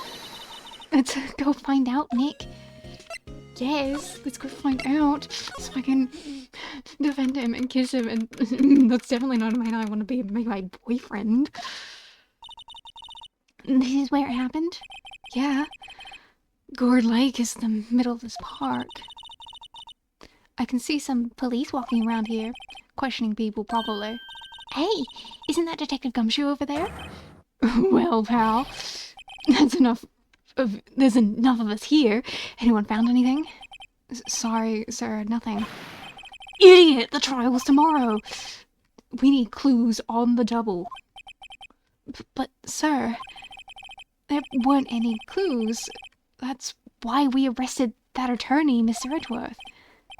Let's go find out, Nick. Yes, let's go find out so I can defend him and kiss him, and that's definitely not a man I want to be my boyfriend. This is where it happened? Yeah. Gourd Lake is the middle of this park. I can see some police walking around here, questioning people probably. Hey, isn't that Detective Gumshoe over there? Well, pal, there's enough of us here. Anyone found anything? Sorry, sir, nothing. Idiot! The trial's tomorrow! We need clues on the double. But, sir, there weren't any clues. That's why we arrested that attorney, Mr. Edgeworth.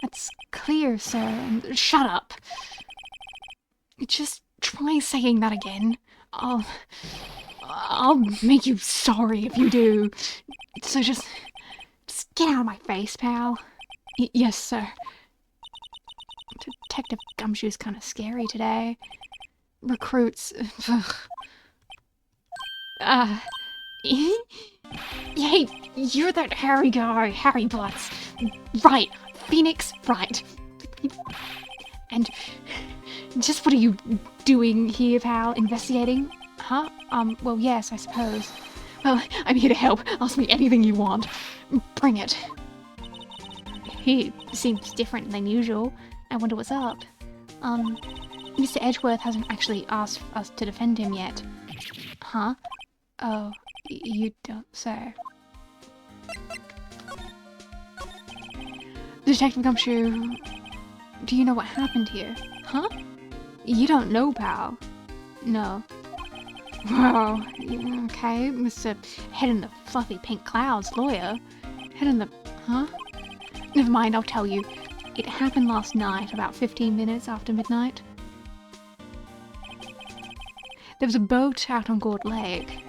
That's clear, sir. And shut up. Just try saying that again. I'll make you sorry if you do. So just get out of my face, pal. Yes, sir. Detective Gumshoe's kind of scary today. Recruits. Hey, you're that hairy guy, Harry Butts. Right, Phoenix Wright. And just what are you doing here, pal? Investigating? Huh? Well, yes, I suppose. Well, I'm here to help. Ask me anything you want. Bring it. He seems different than usual. I wonder what's up. Mr. Edgeworth hasn't actually asked us to defend him yet. Huh? Oh, you don't say. Detective Gumshoe, do you know what happened here? Huh? You don't know, pal. No. Wow, okay, Mr. Head in the Fluffy Pink Clouds lawyer. Head in the... huh? Never mind, I'll tell you. It happened last night, about 15 minutes after midnight. There was a boat out on Gourd Lake.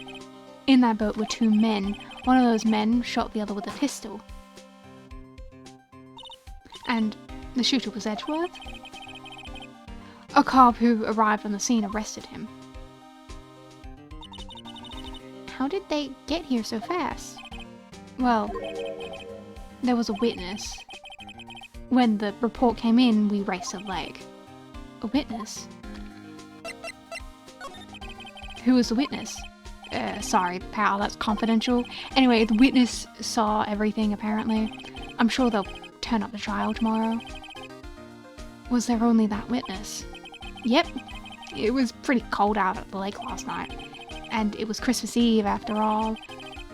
In that boat were two men. One of those men shot the other with a pistol. And the shooter was Edgeworth? A cop who arrived on the scene arrested him. How did they get here so fast? Well, there was a witness. When the report came in, we raced to the lake. A witness? Who was the witness? Sorry, pal, that's confidential. Anyway, the witness saw everything, apparently. I'm sure they'll turn up the trial tomorrow. Was there only that witness? Yep. It was pretty cold out at the lake last night. And it was Christmas Eve, after all.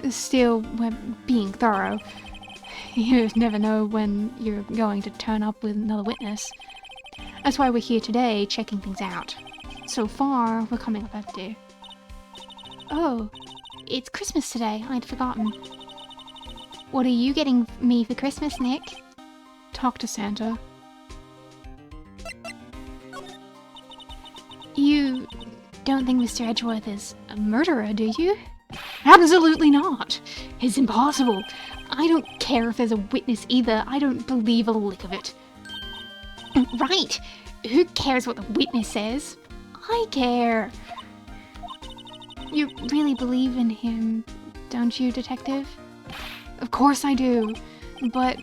Still, we're being thorough. You never know when you're going to turn up with another witness. That's why we're here today, checking things out. So far, we're coming up empty. Oh, it's Christmas today. I'd forgotten. What are you getting me for Christmas, Nick? Talk to Santa. You don't think Mr. Edgeworth is a murderer, do you? Absolutely not. It's impossible. I don't care if there's a witness either. I don't believe a lick of it. Right. Who cares what the witness says? I care. You really believe in him, don't you, Detective? Of course I do. But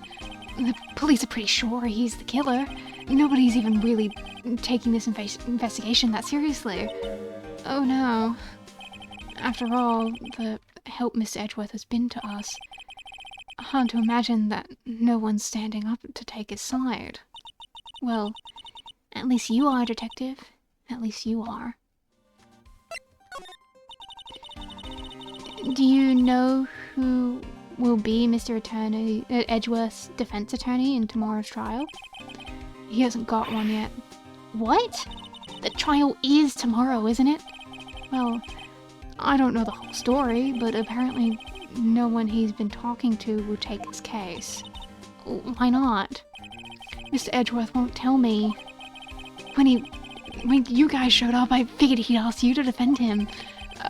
the police are pretty sure he's the killer. Nobody's even really taking this investigation that seriously. Oh no. After all, the help Mr. Edgeworth has been to us. Hard to imagine that no one's standing up to take his side. Well, at least you are, Detective. At least you are. Do you know who will be Mr. Edgeworth's defense attorney in tomorrow's trial? He hasn't got one yet. What? The trial is tomorrow, isn't it? Well, I don't know the whole story, but apparently no one he's been talking to will take his case. Why not? Mr. Edgeworth won't tell me. When you guys showed up, I figured he'd ask you to defend him.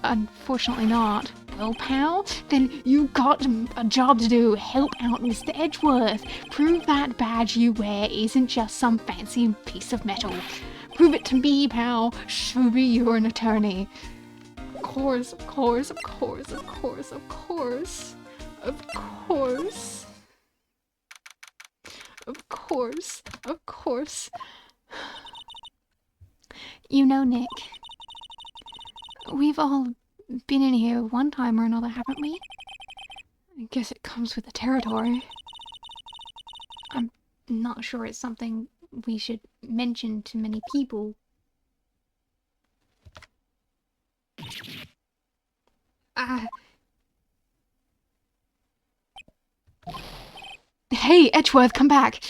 Unfortunately not. Well, pal, then you got a job to do. Help out Mr. Edgeworth. Prove that badge you wear isn't just some fancy piece of metal. Prove it to me, pal. Show me you're an attorney. Of course, of course, of course, of course, of course. Of course. Of course, of course. You know, Nick, we've all been in here one time or another, haven't we? I guess it comes with the territory. I'm not sure it's something we should mention to many people. Hey, Edgeworth, come back!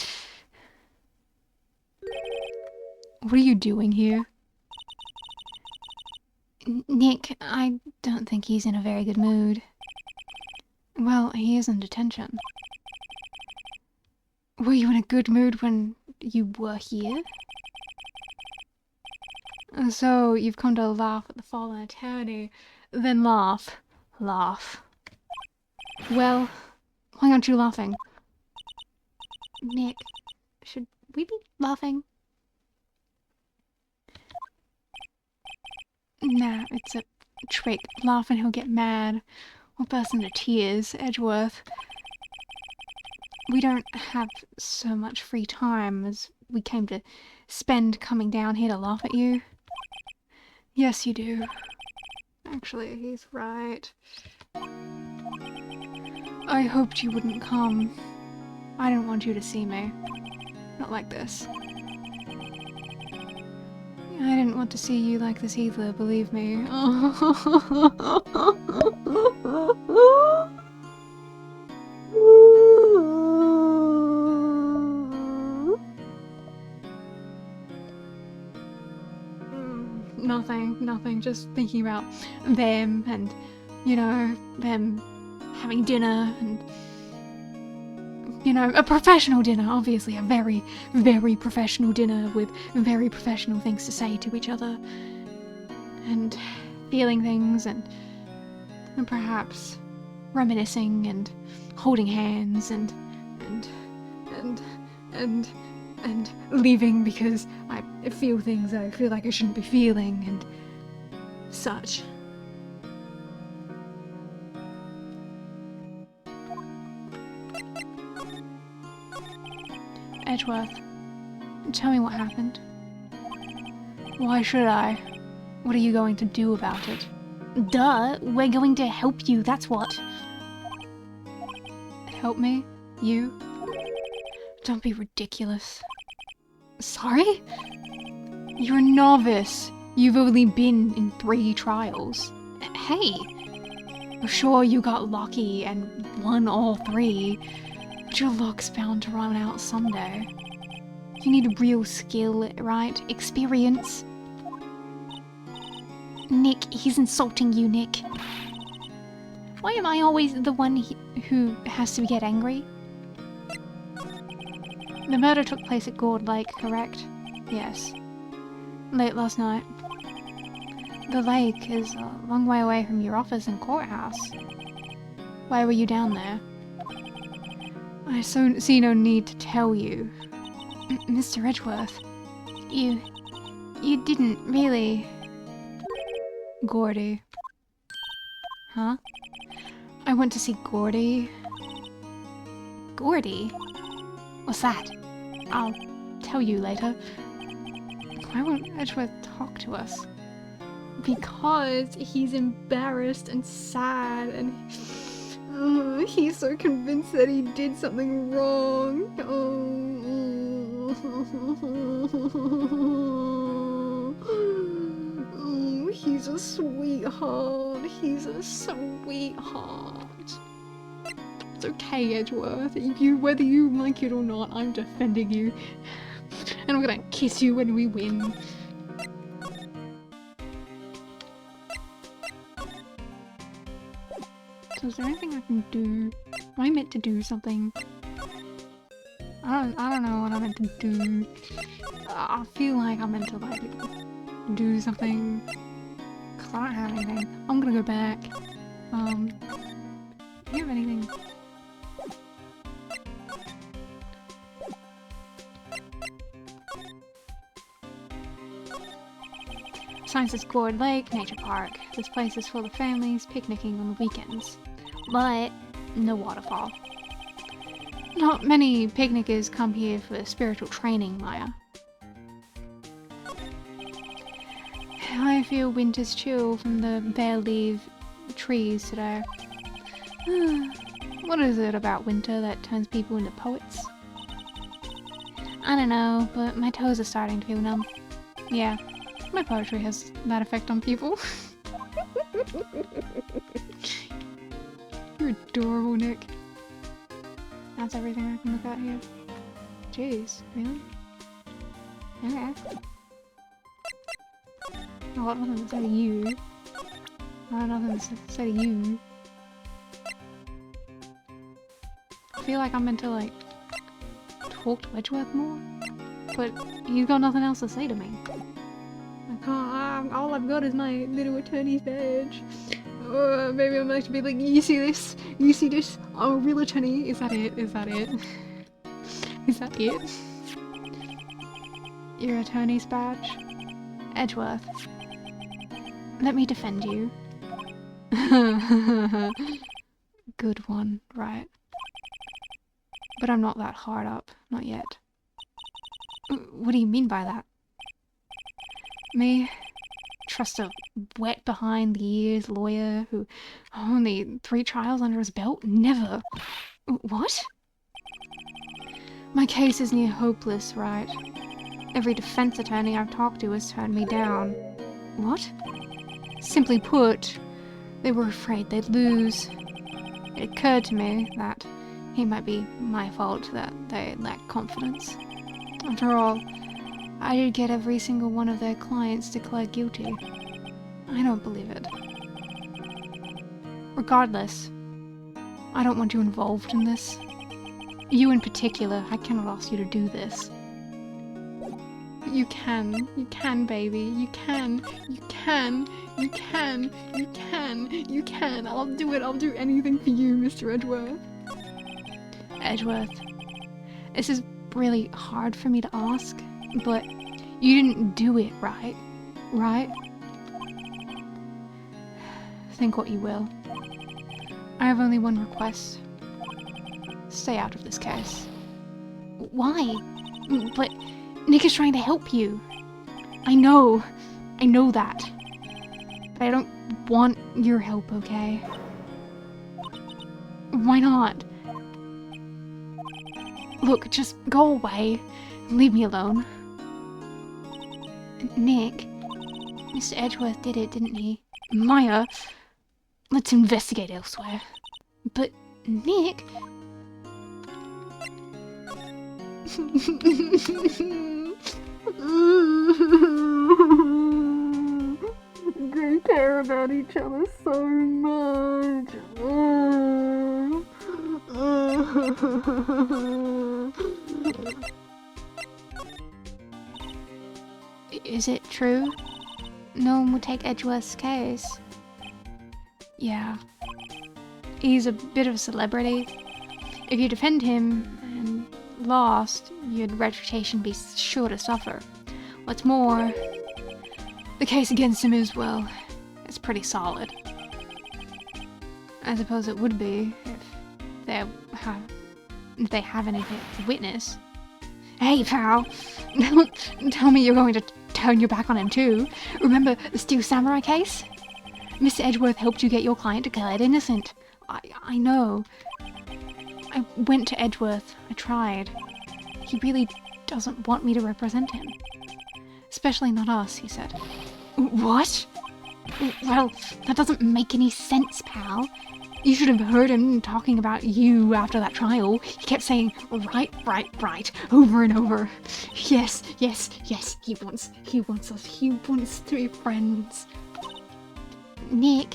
What are you doing here? Nick, I don't think he's in a very good mood. Well, he is in detention. Were you in a good mood when you were here? So, you've come to laugh at the fallen attorney. Then laugh. Laugh. Well, why aren't you laughing? Nick, should we be laughing? Nah, it's a trick. Laugh and he'll get mad. Or burst into tears. Edgeworth. We don't have so much free time as we came to spend coming down here to laugh at you. Yes, you do. Actually, he's right. I hoped you wouldn't come. I didn't want you to see me. Not like this. I didn't want to see you like this either, believe me. Nothing, just thinking about them and, you know, them having dinner and, you know, a professional dinner, obviously a very, very professional dinner with very professional things to say to each other and feeling things and perhaps reminiscing and holding hands and leaving because I feel things I feel like I shouldn't be feeling and such. Edgeworth, tell me what happened. Why should I? What are you going to do about it? Duh, we're going to help you, that's what. Help me? You? Don't be ridiculous. Sorry? You're a novice. You've only been in 3 trials. Hey! Sure, you got lucky and won all 3. But But your luck's bound to run out someday. You need real skill, right? Experience. Nick, he's insulting you, Nick. Why am I always the one who has to get angry? The murder took place at Gourd Lake, correct? Yes. Late last night. The lake is a long way away from your office and courthouse. Why were you down there? I see no need to tell you. Mr. Edgeworth, you didn't really... Gordy. Huh? I went to see Gordy. Gordy? What's that? I'll tell you later. Why won't Edgeworth talk to us? Because he's embarrassed and sad and he's so convinced that he did something wrong. He's a sweetheart. He's a sweetheart. It's okay, Edgeworth. Whether you like it or not, I'm defending you. And I'm gonna kiss you when we win. So is there anything I can do? Am I meant to do something? I don't know what I'm meant to do. I feel like I'm meant to like do something. Cause I don't have anything. I'm gonna go back. Do you have anything? Science is Gourd Lake Nature Park. This place is full of families picnicking on the weekends. But no waterfall. Not many picnickers come here for spiritual training, Maya. I feel winter's chill from the bare leaf trees today. What is it about winter that turns people into poets? I don't know, but my toes are starting to feel numb. Yeah, my poetry has that effect on people. You're adorable, Nick. That's everything I can look at here. Jeez, really? Okay. I got nothing to say to you. I got nothing to say to you. I feel like I'm meant to, like, talk to Edgeworth more, but he's got nothing else to say to me. I can't, all I've got is my little attorney's badge. Maybe I'm meant to be like, you see this? You see this? I'm a real attorney. Is that it? Is that it? Is that it? Your attorney's badge? Edgeworth. Let me defend you. Good one, right? But I'm not that hard up. Not yet. What do you mean by that? Me? Trust a wet behind the ears lawyer who only 3 trials under his belt? Never. What? My case is near hopeless, right? Every defense attorney I've talked to has turned me down. What? Simply put, they were afraid they'd lose. It occurred to me that it might be my fault that they lacked confidence. After all, I did get every single one of their clients declared guilty. I don't believe it. Regardless, I don't want you involved in this. You in particular, I cannot ask you to do this. You can, baby, you can. I'll do it, I'll do anything for you, Mr. Edgeworth. Edgeworth, this is really hard for me to ask, but you didn't do it, right? Right? Think what you will. I have only one request. Stay out of this case. Why? But Nick is trying to help you. I know that. But I don't want your help, okay? Why not? Look, just go away and leave me alone. Nick, Mr. Edgeworth did it, didn't he? Maya, let's investigate elsewhere. But Nick... They care about each other so much. Is it true? No one would take Edgeworth's case. Yeah. He's a bit of a celebrity. If you defend him and lost, your reputation be sure to suffer. What's more, the case against him is, well, it's pretty solid. I suppose it would be if they have anything to witness. Hey, pal! Don't tell me you're going to turn your back on him too. Remember the Steel Samurai case? Mr. Edgeworth helped you get your client declared innocent. I know. I went to Edgeworth. I tried. He really doesn't want me to represent him. Especially not us, he said. What? Well, that doesn't make any sense, pal. You should have heard him talking about you after that trial. He kept saying, right, over and over. Yes, he wants us. He wants to be friends. Nick,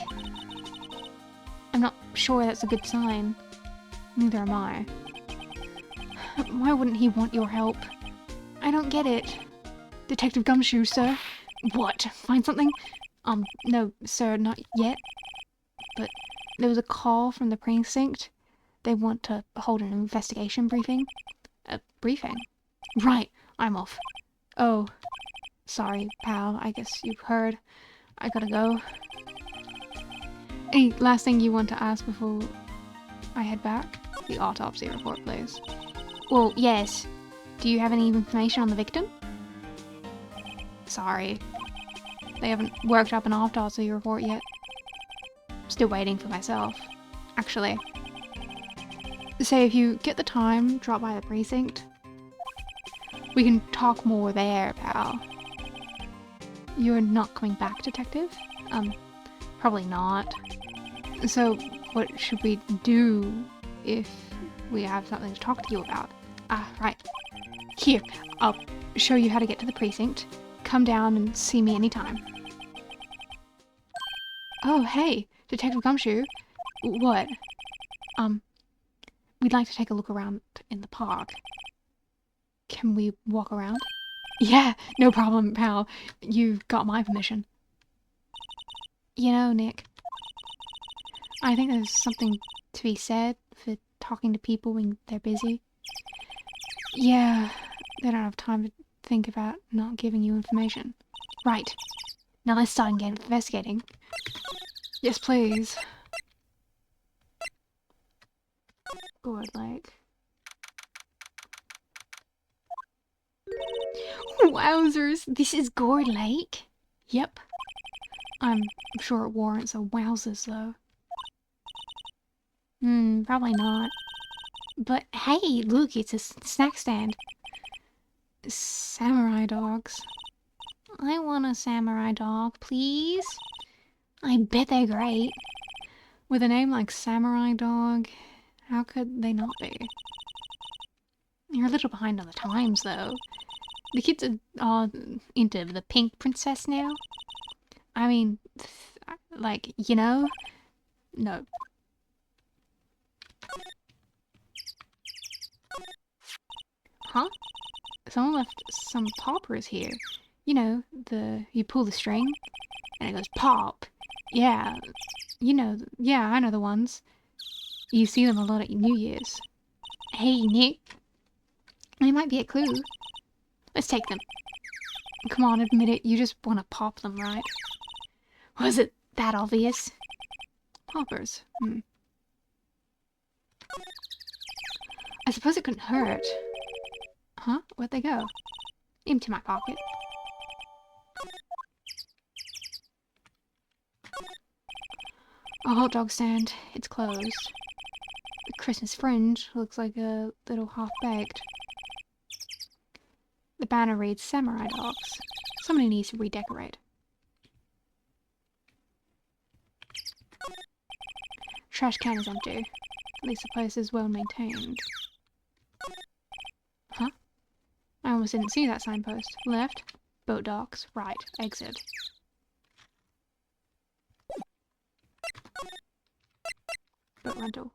I'm not sure that's a good sign. Neither am I. Why wouldn't he want your help? I don't get it. Detective Gumshoe, sir. What? Find something? No, sir, not yet. But there was a call from the precinct. They want to hold an investigation briefing. A briefing? Right, I'm off. Oh, sorry, pal. I guess you've heard. I gotta go. Any last thing you want to ask before I head back? The autopsy report, please. Well, yes. Do you have any information on the victim? Sorry. They haven't worked up an autopsy report yet. Still waiting for myself. Actually. Say if you get the time, drop by the precinct. We can talk more there, pal. You're not coming back, detective? Probably not. So, what should we do if we have something to talk to you about? Ah, right. Here, I'll show you how to get to the precinct. Come down and see me anytime. Oh, hey, Detective Gumshoe. What? We'd like to take a look around in the park. Can we walk around? Yeah, no problem, pal. You've got my permission. You know, Nick, I think there's something to be said for talking to people when they're busy. Yeah, they don't have time to think about not giving you information. Right. Now let's start and get investigating. Yes, please. Gourd Lake. Wowzers! This is Gourd Lake? Yep. I'm sure it warrants a wowzers, though. Probably not. But hey, look, it's a snack stand. Samurai dogs. I want a samurai dog, please. I bet they're great. With a name like Samurai Dog, how could they not be? You're a little behind on the times, though. The kids are into the pink princess now. I mean, like, you know? No. Huh? Someone left some poppers here. You know, you pull the string, and it goes pop. Yeah, you know, yeah, I know the ones. You see them a lot at New Year's. Hey, Nick. They might be a clue. Let's take them. Come on, admit it, you just want to pop them, right? Was it that obvious? Poppers. I suppose it couldn't hurt. Huh? Where'd they go? Into my pocket. A hot dog stand. It's closed. The Christmas fringe looks like a little half-baked. The banner reads Samurai Dogs. Somebody needs to redecorate. Trash can is empty. At least the place is well maintained. Huh? almost didn't see that signpost. Left, boat docks, right, exit. Boat rental.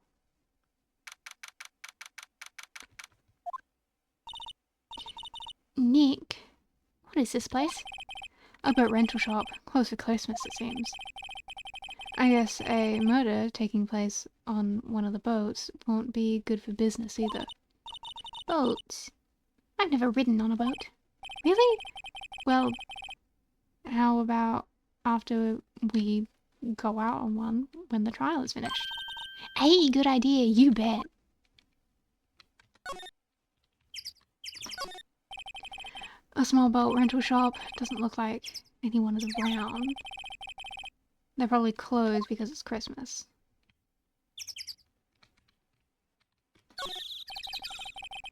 Nick, what is this place? A boat rental shop. Closed for Christmas, it seems. I guess a murder taking place on one of the boats won't be good for business either. Boats? I've never ridden on a boat. Really? Well, how about after we go out on one when the trial is finished? Hey, good idea, you bet. A small boat rental shop. Doesn't look like anyone is around. They're probably closed because it's Christmas.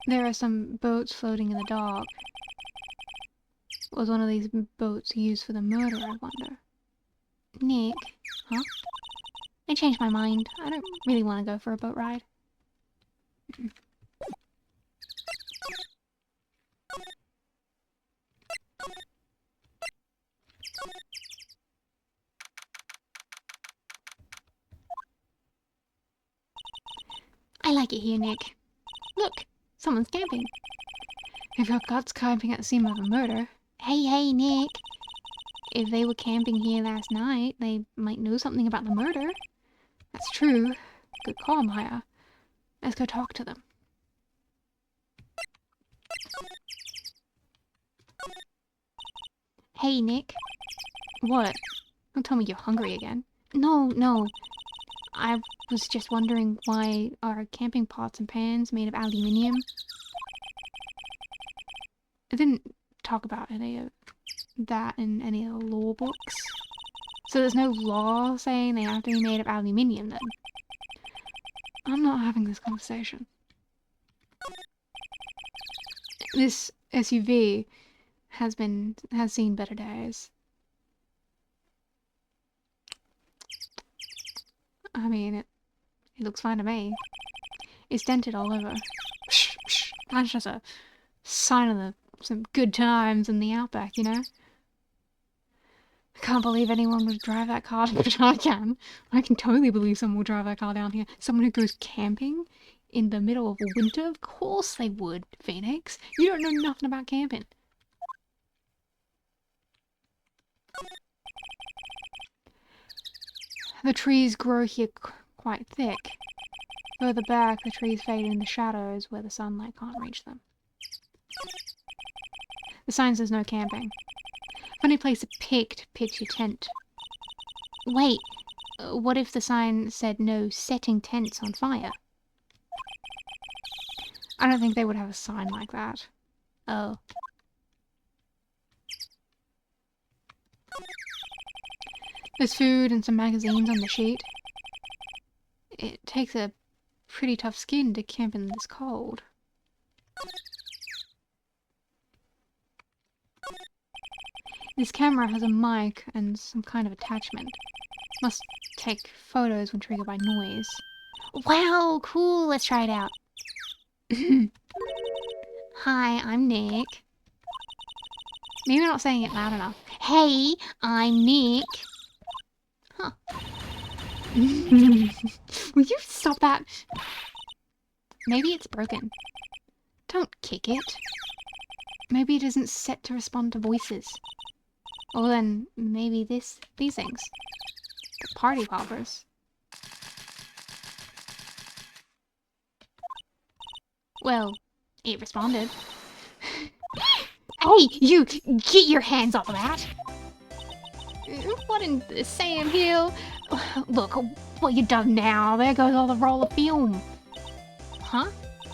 There are some boats floating in the dock. Was one of these boats used for the murder, I wonder? Nick? Huh? I changed my mind. I don't really want to go for a boat ride. I like it here, Nick. Look, someone's camping. If your guts camping at the scene of a murder. Hey, Nick. If they were camping here last night, they might know something about the murder. That's true. Good call, Maya. Let's go talk to them. Hey, Nick. What? Don't tell me you're hungry again. No. I was just wondering why are camping pots and pans made of aluminium? I didn't talk about any of that in any of the law books. So there's no law saying they have to be made of aluminium then? I'm not having this conversation. This SUV has seen better days. I mean, it looks fine to me. It's dented all over. That's just a sign of some good times in the outback, you know? I can't believe anyone would drive that car, but I can. I can totally believe someone will drive that car down here. Someone who goes camping in the middle of winter? Of course they would, Phoenix. You don't know nothing about camping. The trees grow here quite thick. Further back, the trees fade in the shadows where the sunlight can't reach them. The sign says no camping. Funny place to pitch your tent. Wait, what if the sign said no setting tents on fire? I don't think they would have a sign like that. Oh. There's food and some magazines on the sheet. It takes a pretty tough skin to camp in this cold. This camera has a mic and some kind of attachment. Must take photos when triggered by noise. Wow, cool, let's try it out. Hi, I'm Nick. Maybe I'm not saying it loud enough. Hey, I'm Nick. Huh. Will you stop that? Maybe it's broken. Don't kick it. Maybe it isn't set to respond to voices. Or then maybe these things. The party poppers. Well, it responded. Hey, you! Get your hands off of that! What in Sam Hill? Look, what you done now? There goes all the roll of film. Huh?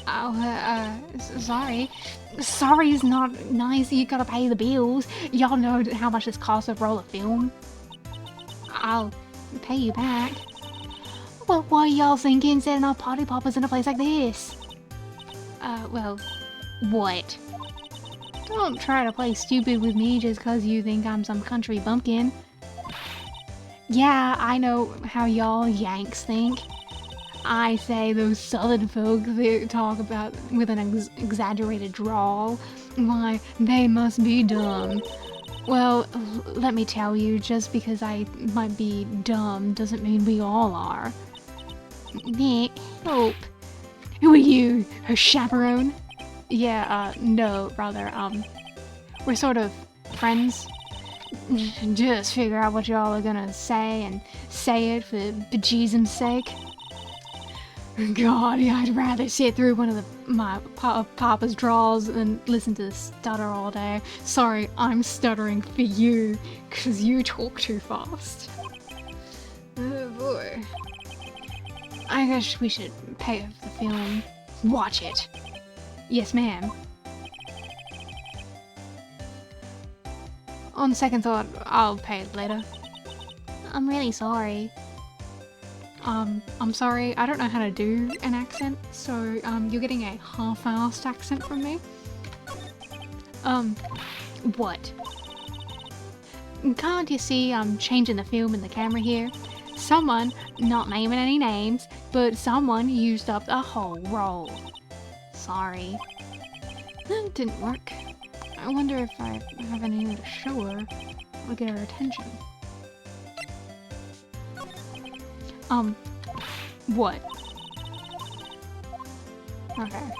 Oh, sorry. Sorry's not nice. You gotta pay the bills. Y'all know how much this costs a roll of film. I'll pay you back. Well, why y'all thinking setting up party poppers in a place like this? Well, what? Don't try to play stupid with me just cause you think I'm some country bumpkin. Yeah, I know how y'all Yanks think. I say those southern folk that talk about with an exaggerated drawl. Why, they must be dumb. Well, let me tell you, just because I might be dumb doesn't mean we all are. Nick, help. Who are you, her chaperone? Yeah, no, rather, we're sort of friends. Just figure out what y'all are gonna say and say it for bejesus's sake. God, yeah, I'd rather sit through one of my papa's draws than listen to stutter all day. Sorry, I'm stuttering for you, cause you talk too fast. Oh boy. I guess we should pay for the film. Watch it. Yes, ma'am. On second thought, I'll pay it later. I'm really sorry. I'm sorry, I don't know how to do an accent, so, you're getting a half-assed accent from me. What? Can't you see I'm changing the film and the camera here? Someone, not naming any names, but someone used up the whole roll. Sorry. That didn't work. I wonder if I have anything to show her or get her attention. What? Okay.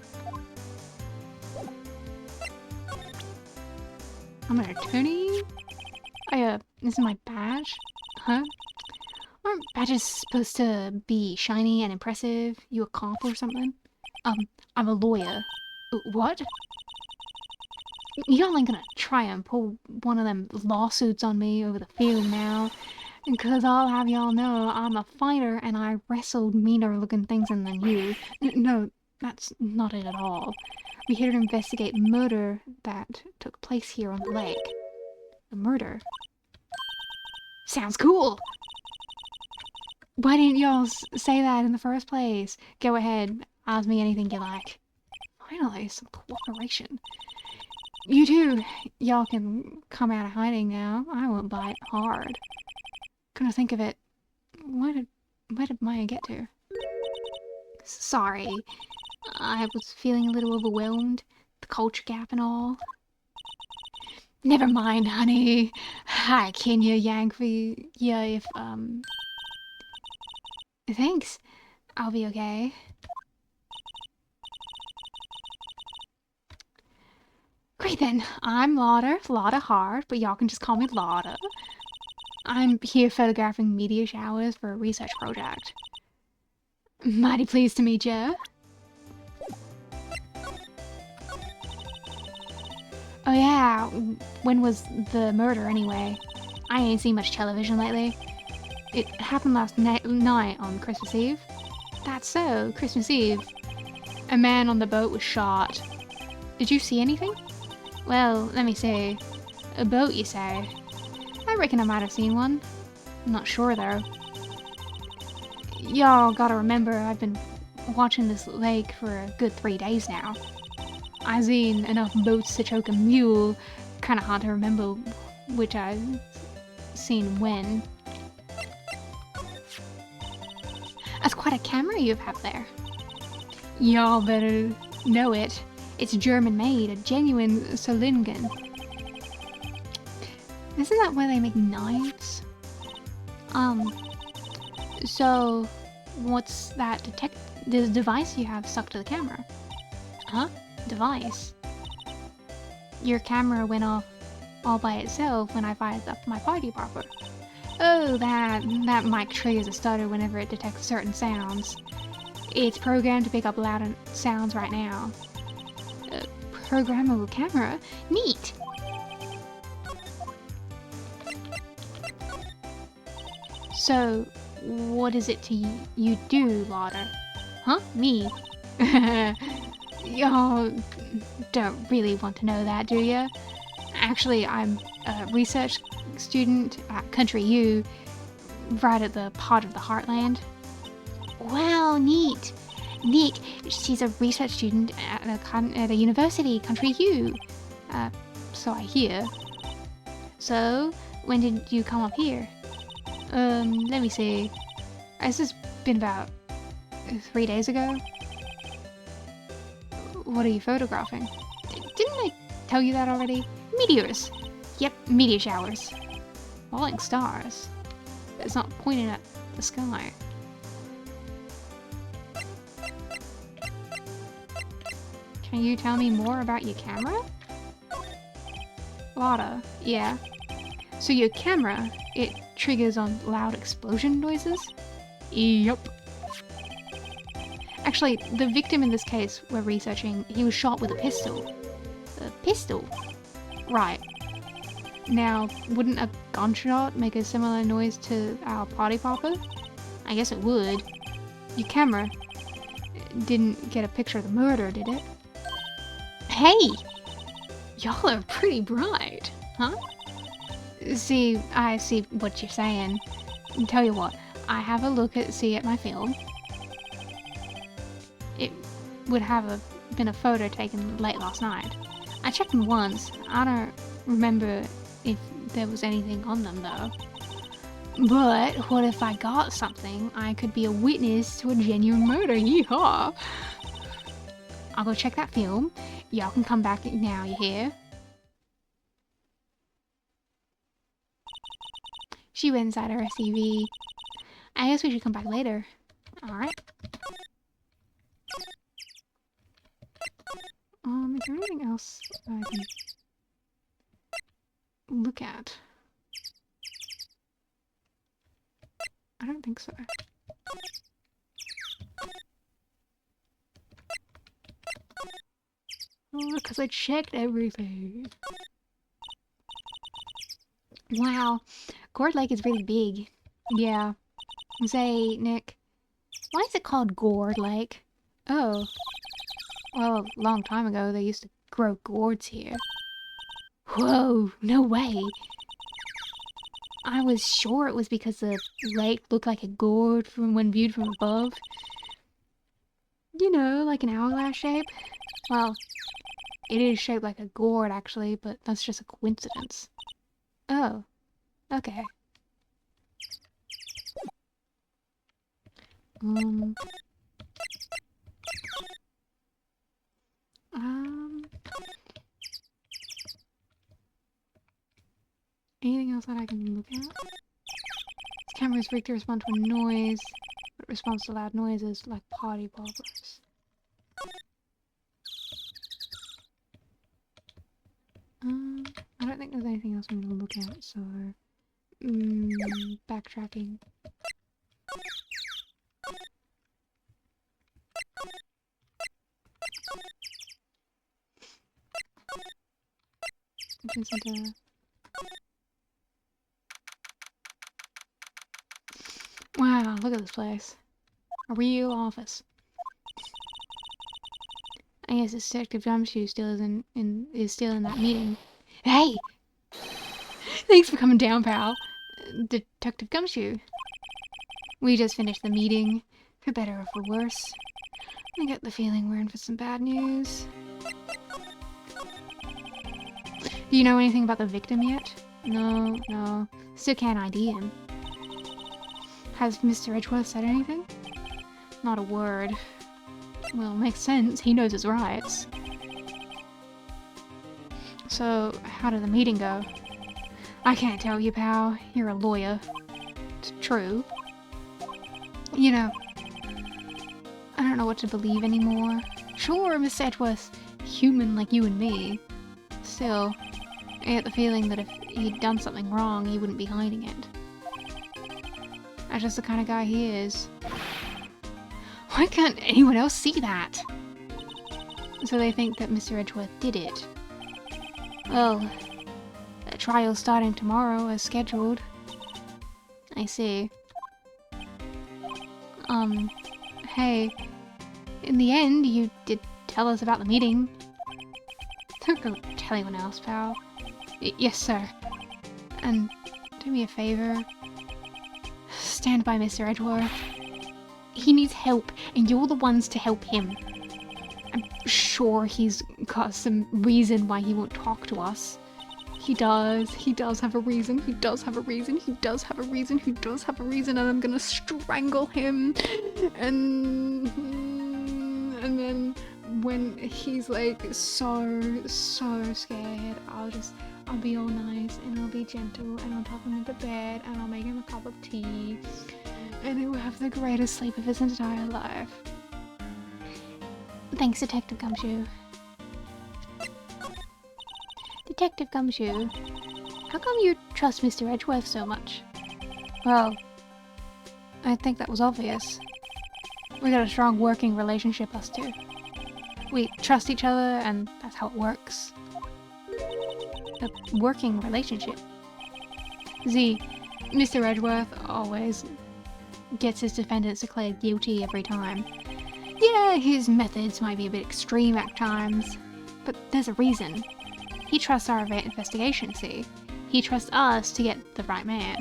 I'm an attorney? This is my badge? Huh? Aren't badges supposed to be shiny and impressive? You a cop or something? I'm a lawyer. What? Y'all ain't gonna try and pull one of them lawsuits on me over the film now. Because I'll have y'all know I'm a fighter and I wrestled meaner looking things than you. No, that's not it at all. We're here to investigate murder that took place here on the lake. A murder? Sounds cool! Why didn't y'all say that in the first place? Go ahead, ask me anything you like. Finally, some cooperation. You too, y'all can come out of hiding now. I won't bite hard. Gonna think of it. Where did Maya get to? Sorry, I was feeling a little overwhelmed. The culture gap and all. Never mind, honey. I can yank for you if, Thanks. I'll be okay. Great then. I'm Lauder Hard, but y'all can just call me Lauder. I'm here photographing meteor showers for a research project. Mighty pleased to meet ya. Oh yeah, when was the murder anyway? I ain't seen much television lately. It happened last night on Christmas Eve. That's so, Christmas Eve. A man on the boat was shot. Did you see anything? Well, let me see. A boat, you say? I reckon I might have seen one. I'm not sure though. Y'all gotta remember, I've been watching this lake for a good 3 days now. I've seen enough boats to choke a mule. Kinda hard to remember which I've seen when. That's quite a camera you have there. Y'all better know it. It's German made, a genuine Solingen. Isn't that where they make knives? So what's that the device you have stuck to the camera? Huh? Device? Your camera went off all by itself when I fired up my party popper. Oh, that mic triggers a stutter whenever it detects certain sounds. It's programmed to pick up loud sounds right now. Programmable camera? Neat! So, what is it you do, Lauder? Huh? Me? Y'all don't really want to know that, do ya? Actually, I'm a research student at Country U, right at the part of the heartland. Wow, neat! Nick, she's a research student at a university, Country U. So I hear. So, when did you come up here? Let me see. This has been about 3 days ago. What are you photographing? Didn't I tell you that already? Meteors. Yep, meteor showers. Falling stars. It's not pointing at the sky. Can you tell me more about your camera? Lotta, yeah. So your camera, it triggers on loud explosion noises? Yup. Actually, the victim in this case we're researching, he was shot with a pistol. A pistol? Right. Now, wouldn't a gunshot make a similar noise to our party popper? I guess it would. Your camera didn't get a picture of the murder, did it? Hey! Y'all are pretty bright, huh? See, I see what you're saying. Tell you what, I have a look at my film. It would have been a photo taken late last night. I checked them once. I don't remember if there was anything on them though. But what if I got something? I could be a witness to a genuine murder. Yeehaw! I'll go check that film. Y'all can come back now, you hear? She went inside her SUV. I guess we should come back later. Alright. Is there anything else I can look at? I don't think so. Oh, because I checked everything. Wow, Gourd Lake is really big. Yeah. Say, Nick, why is it called Gourd Lake? Oh. Well, a long time ago they used to grow gourds here. Whoa, no way. I was sure it was because the lake looked like a gourd from when viewed from above. You know, like an hourglass shape. Well, it is shaped like a gourd actually, but that's just a coincidence. Oh, okay. Anything else that I can look at? This camera is rigged to respond to a noise, but it responds to loud noises like party poppers. I don't think there's anything else I'm gonna look at, so backtracking. Wow, look at this place. A real office. I guess Detective Gumshoe still is still in that meeting. Hey! Thanks for coming down, pal. Detective Gumshoe. We just finished the meeting. For better or for worse. I get the feeling we're in for some bad news. Do you know anything about the victim yet? No. Still can't ID him. Has Mr. Edgeworth said anything? Not a word. Well, makes sense. He knows his rights. So, how did the meeting go? I can't tell you, pal. You're a lawyer. It's true. You know, I don't know what to believe anymore. Sure, Mr. Edgeworth's human like you and me. Still, I get the feeling that if he'd done something wrong, he wouldn't be hiding it. That's just the kind of guy he is. Why can't anyone else see that? So they think that Mr. Edgeworth did it. Well, the trial's starting tomorrow as scheduled. I see. Hey, in the end, you did tell us about the meeting. Don't go tell anyone else, pal. Yes, sir. And do me a favor. Stand by Mr. Edgeworth. He needs help, and you're the ones to help him. I'm sure he's got some reason why he won't talk to us. He does. He does have a reason. He does have a reason. He does have a reason. He does have a reason, and I'm gonna strangle him. And then when he's like so scared, I'll be all nice and I'll be gentle and I'll tuck him into bed and I'll make him a cup of tea and he will have the greatest sleep of his entire life. Thanks, Detective Gumshoe. Detective Gumshoe, how come you trust Mr. Edgeworth so much? Well, I think that was obvious. We got a strong working relationship, us two. We trust each other and that's how it works. A working relationship? Z, Mr. Edgeworth always gets his defendants declared guilty every time. Yeah, his methods might be a bit extreme at times, but there's a reason. He trusts our investigation, see? He trusts us to get the right man.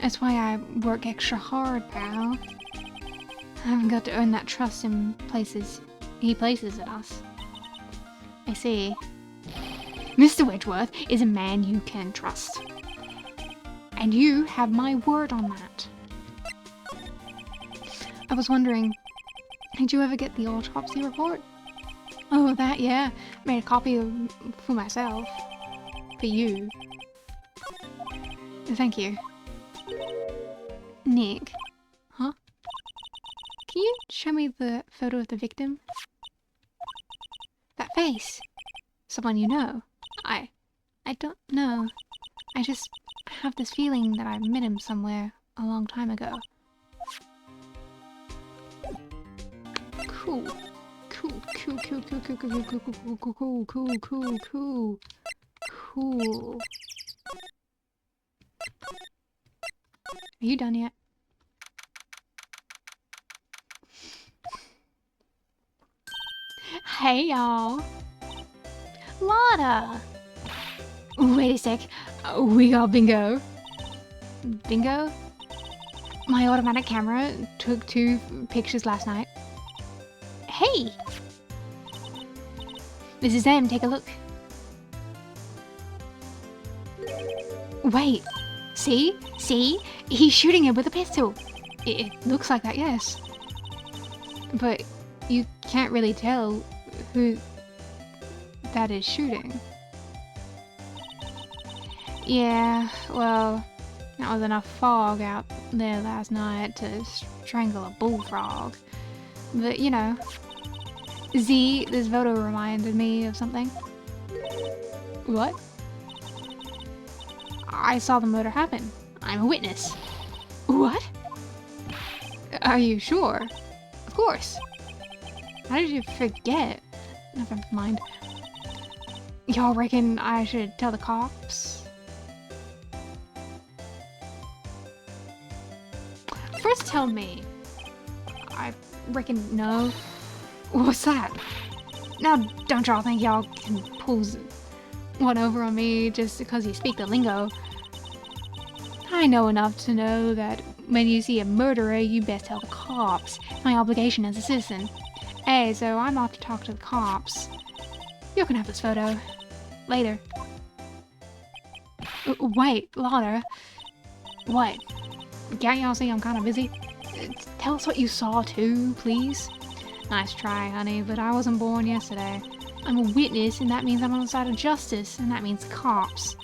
That's why I work extra hard, pal. I haven't got to earn that trust in places he places in us. I see. Mr. Wedgeworth is a man you can trust. And you have my word on that. I was wondering, did you ever get the autopsy report? Oh, that, yeah. Made a copy for myself. For you. Thank you. Nick. Huh? Can you show me the photo of the victim? That face. Someone you know. I don't know. I just have this feeling that I met him somewhere a long time ago. Cool. Cool. Are you done yet? Hey y'all. Lotta! Wait a sec. We got bingo. Bingo? My automatic camera took 2 pictures last night. Hey! This is them, take a look. Wait. See? See? He's shooting him with a pistol. It looks like that, yes. But you can't really tell who that is shooting. Yeah, well, that was enough fog out there last night to strangle a bullfrog. But, you know. Z, this photo reminded me of something. What? I saw the murder happen. I'm a witness. What? Are you sure? Of course. How did you forget? Never mind. Y'all reckon I should tell the cops? First tell me. I reckon no. What's that? Now don't y'all think y'all can pull one over on me just because you speak the lingo. I know enough to know that when you see a murderer, you best tell the cops. It's my obligation as a citizen. Hey, so I'm off to talk to the cops. You can have this photo. Later. Wait, Lotta. What? Can't y'all see I'm kind of busy? Tell us what you saw too, please. Nice try, honey, but I wasn't born yesterday. I'm a witness, and that means I'm on the side of justice, and that means cops.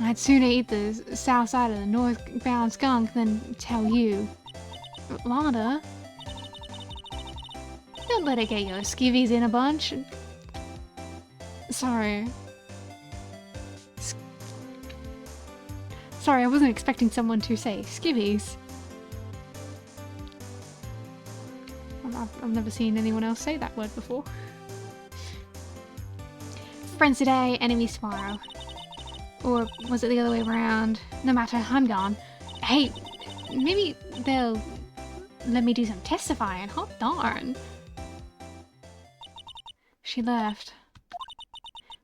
I'd sooner eat the south side of the northbound skunk than tell you. Lotta? Don't let it get your skivvies in a bunch. Sorry. Sorry, I wasn't expecting someone to say skivvies. I've never seen anyone else say that word before. Friends today, enemies tomorrow. Or was it the other way around? No matter, I'm gone. Hey, maybe they'll let me do some testifying. Hot darn. She left.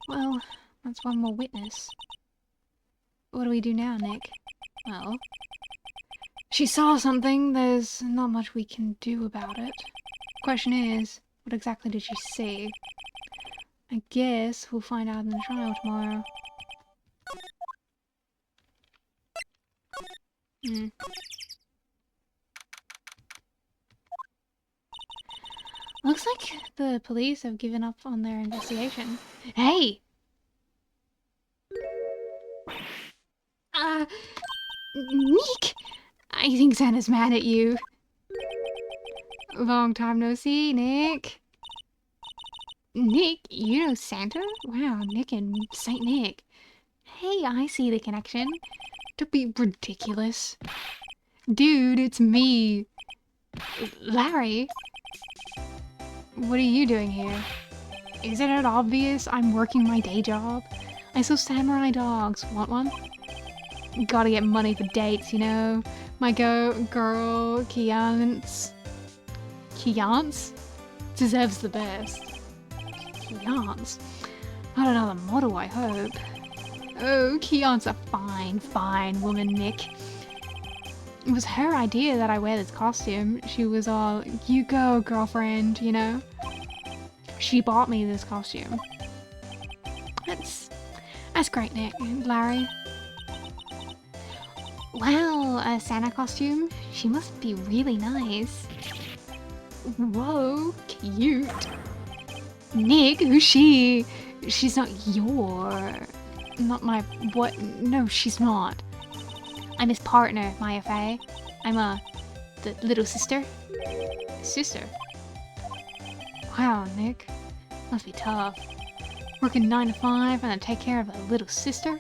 Well, that's one more witness. What do we do now, Nick? Well, she saw something. There's not much we can do about it. Question is, what exactly did she see? I guess we'll find out in the trial tomorrow. Looks like the police have given up on their investigation. Hey! Nick! I think Santa's mad at you. Long time no see, Nick. Nick, you know Santa? Wow, Nick and Saint Nick. Hey, I see the connection. Don't be ridiculous. Dude, it's me. Larry? What are you doing here? Isn't it obvious I'm working my day job? I sell samurai dogs. Want one? Gotta get money for dates, you know? My girl, Kiance, deserves the best. Kiance? Not another model, I hope. Oh, Kian's a fine woman, Nick. It was her idea that I wear this costume. She was all, you go, girlfriend, you know? She bought me this costume. That's great, Nick. Larry. Wow, a Santa costume? She must be really nice. Whoa, cute. Nick, who's she? She's not not my, what? No, she's not. I'm his partner, Maya Faye. I'm the little sister. Sister? Wow, Nick. Must be tough. Working 9 to 5 and I take care of a little sister?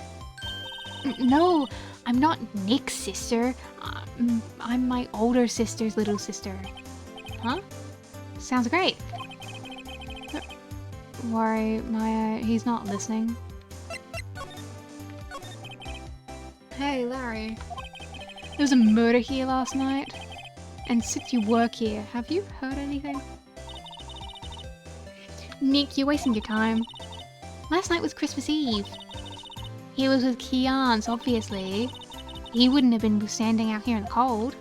No, I'm not Nick's sister. I'm my older sister's little sister. Huh? Sounds great. Worry, Maya, he's not listening. Hey, Larry. There was a murder here last night. And since you work here, have you heard anything? Nick, you're wasting your time. Last night was Christmas Eve. He was with Kiance, obviously. He wouldn't have been standing out here in the cold.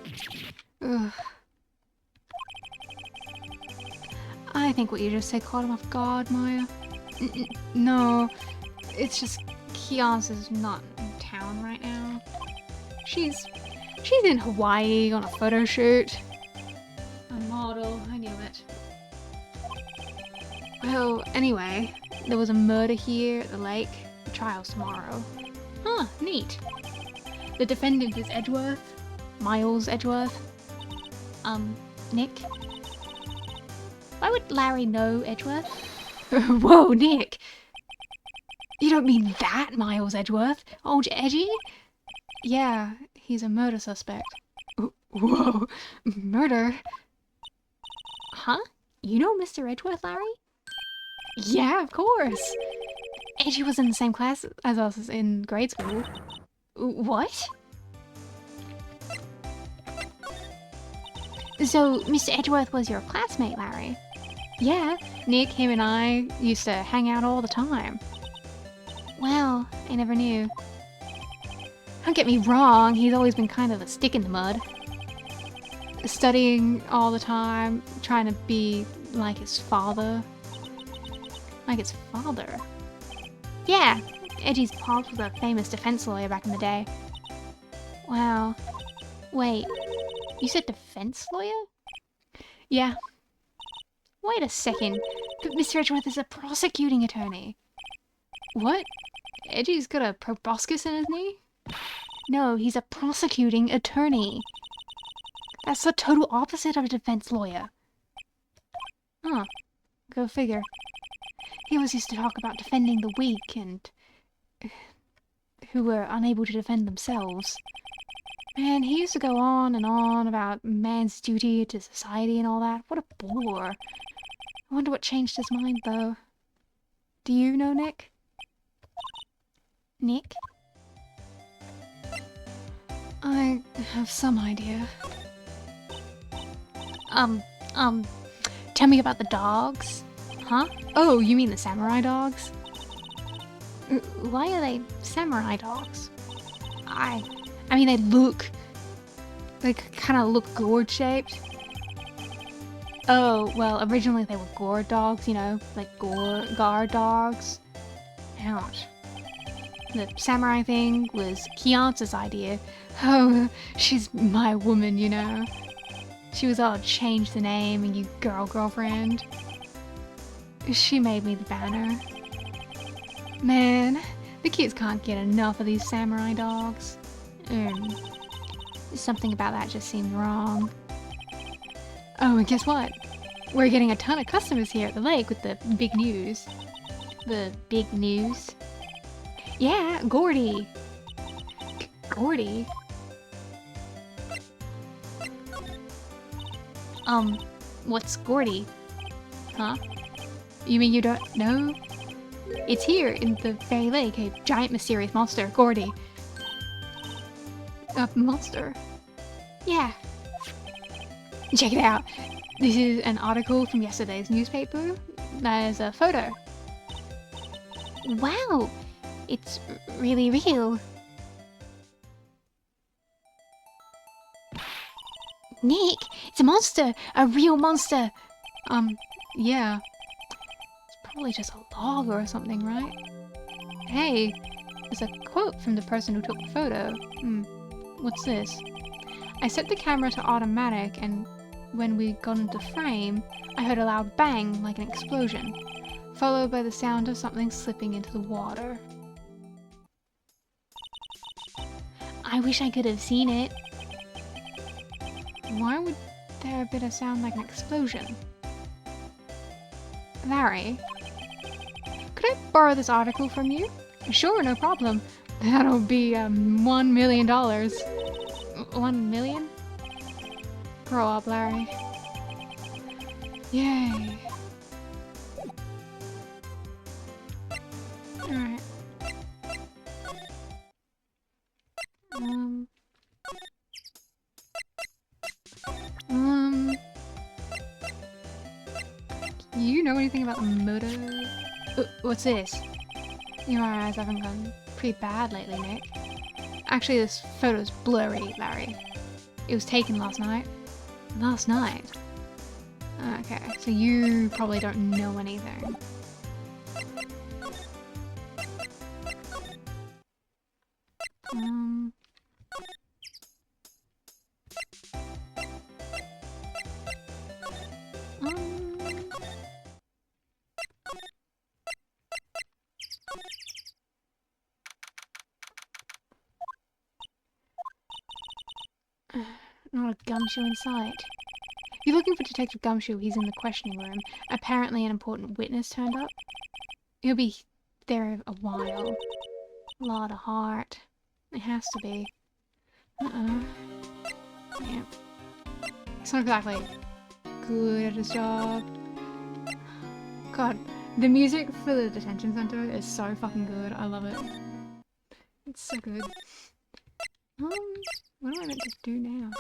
Ugh. I think what you just said caught him off guard, Maya. No, it's just Kiance is not in town right now. She's in Hawaii on a photo shoot. A model, I knew it. Well, anyway, there was a murder here at the lake. The trial's tomorrow. Huh, neat. The defendant is Edgeworth. Miles Edgeworth. Nick? Why would Larry know Edgeworth? Whoa, Nick! You don't mean that Miles Edgeworth? Old Edgy? Yeah, he's a murder suspect. Whoa, murder? Huh? You know Mr. Edgeworth, Larry? Yeah, of course! Edgy was in the same class as us in grade school. What? So, Mr. Edgeworth was your classmate, Larry? Yeah, Nick, him and I used to hang out all the time. Wow, I never knew. Don't get me wrong, he's always been kind of a stick in the mud. Studying all the time, trying to be like his father. Like his father? Yeah, Edgy's pop was a famous defense lawyer back in the day. Wow. Wait, you said defense lawyer? Yeah. Wait a second, but Mr. Edgeworth is a prosecuting attorney. What? Edgy's got a proboscis in his knee? No, he's a prosecuting attorney. That's the total opposite of a defense lawyer. Huh. Go figure. He always used to talk about defending the weak and who were unable to defend themselves. Man, he used to go on and on about man's duty to society and all that. What a bore. I wonder what changed his mind, though. Do you know, Nick? Nick? I have some idea. Tell me about the dogs. Huh? Oh, you mean the samurai dogs? Why are they samurai dogs? I mean, they kind of look gourd-shaped. Oh, well, originally they were gourd dogs, you know, like guard dogs. Ouch. The samurai thing was Kiance's idea. Oh, she's my woman, you know. She was all change the name and you girlfriend. She made me the banner. Man, the kids can't get enough of these samurai dogs. Something about that just seemed wrong. Oh, and guess what? We're getting a ton of customers here at the lake with the big news. The big news? Yeah, Gordy. Gordy? What's Gordy? Huh? You mean you don't know? It's here in the Fairy Lake, a giant mysterious monster, Gordy. A monster? Yeah. Check it out. This is an article from yesterday's newspaper. There's a photo. Wow! It's really real. Nick, it's a monster! A real monster! Yeah. It's probably just a log or something, right? Hey, there's a quote from the person who took the photo. What's this? I set the camera to automatic and when we got into frame, I heard a loud bang like an explosion, followed by the sound of something slipping into the water. I wish I could have seen it. Why would there have been a sound like an explosion? Larry, could I borrow this article from you? Sure, no problem. That'll be $1 million. 1 million? Grow up, Larry. Yay. Alright. You know anything about the motor? What's this? Your eyes haven't gone pretty bad lately, Nick. Actually, this photo's blurry, Larry. It was taken last night. Last night? Okay, so you probably don't know anything. Not a gumshoe in sight. If you're looking for Detective Gumshoe, he's in the questioning room. Apparently an important witness turned up. He'll be there a while. A lot of heart. It has to be. Yeah. He's not exactly good at his job. God, the music for the detention center is so fucking good. I love it. It's so good. What am I meant to do now?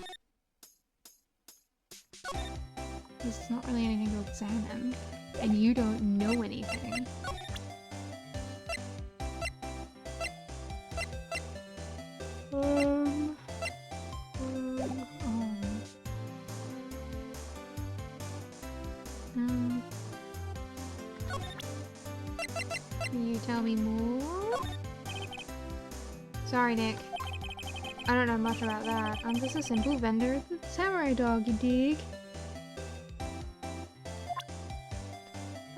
There's not really anything to examine, and you don't know anything. Can you tell me more? Sorry, Nick. I don't know much about that. I'm just a simple vendor at the samurai dog, you dig?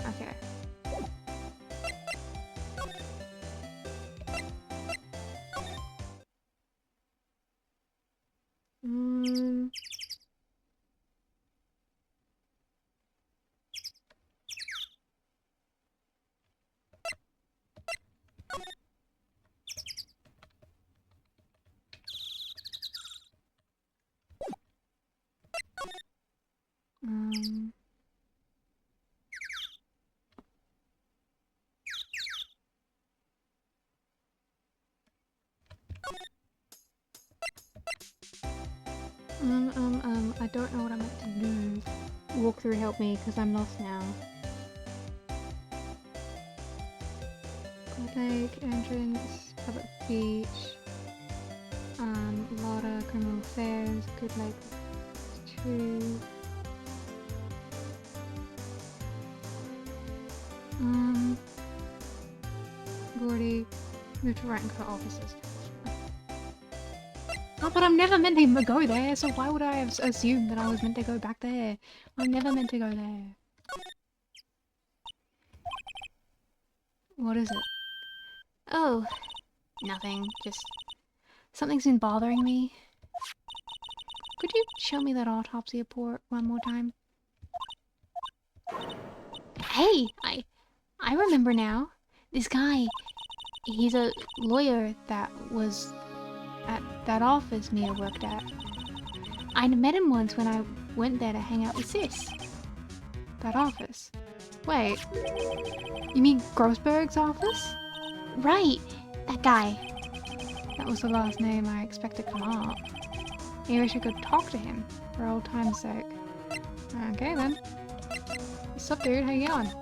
Okay. I don't know what I'm meant to do. Walkthrough help me, because I'm lost now. Good Lake, entrance, public beach, Lauder, criminal affairs, Good Lake 2. Gordy, move to right and cut officers. Oh, but I'm never meant to go there, so why would I have assumed that I was meant to go back there? I'm never meant to go there. What is it? Oh, nothing. Just something's been bothering me. Could you show me that autopsy report one more time? Hey, I remember now. This guy, he's a lawyer that was at that office Mia worked at. I met him once when I went there to hang out with Sis. That office. Wait, you mean Grossberg's office? Right, that guy. That was the last name I expected to come up. Maybe I should go talk to him, for old time's sake. Okay then. What's up, dude? How you going?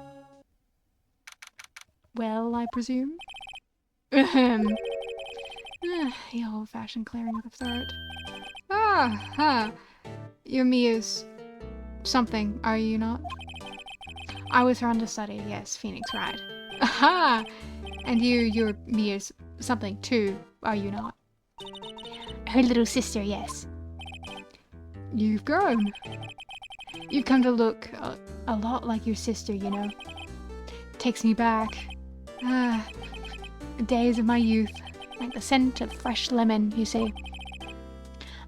Well, I presume? Ahem. The old-fashioned clearing of the throat. Ah, ha. You're Mia's something, are you not? I was her understudy, yes, Phoenix Wright. Aha! And you're Mia's something too, are you not? Her little sister, yes. You've grown. You've come to look a lot like your sister, you know. Takes me back. Ah, the days of my youth. Like the scent of fresh lemon, you see.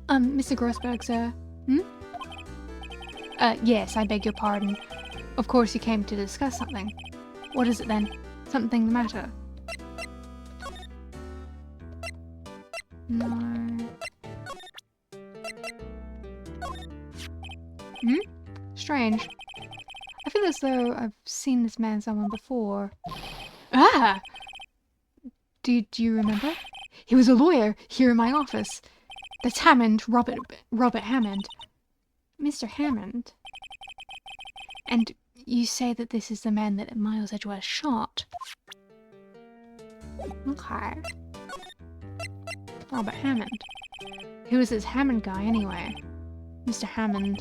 Mr. Grossberg, sir. Yes, I beg your pardon. Of course you came to discuss something. What is it then? Something the matter? No. Strange. I feel as though I've seen this man somewhere before. Ah! Do you remember? He was a lawyer here in my office. That's Hammond, Robert Hammond. Mr. Hammond? And you say that this is the man that Miles Edgeworth shot? Okay. Robert Hammond. Who was this Hammond guy anyway? Mr. Hammond.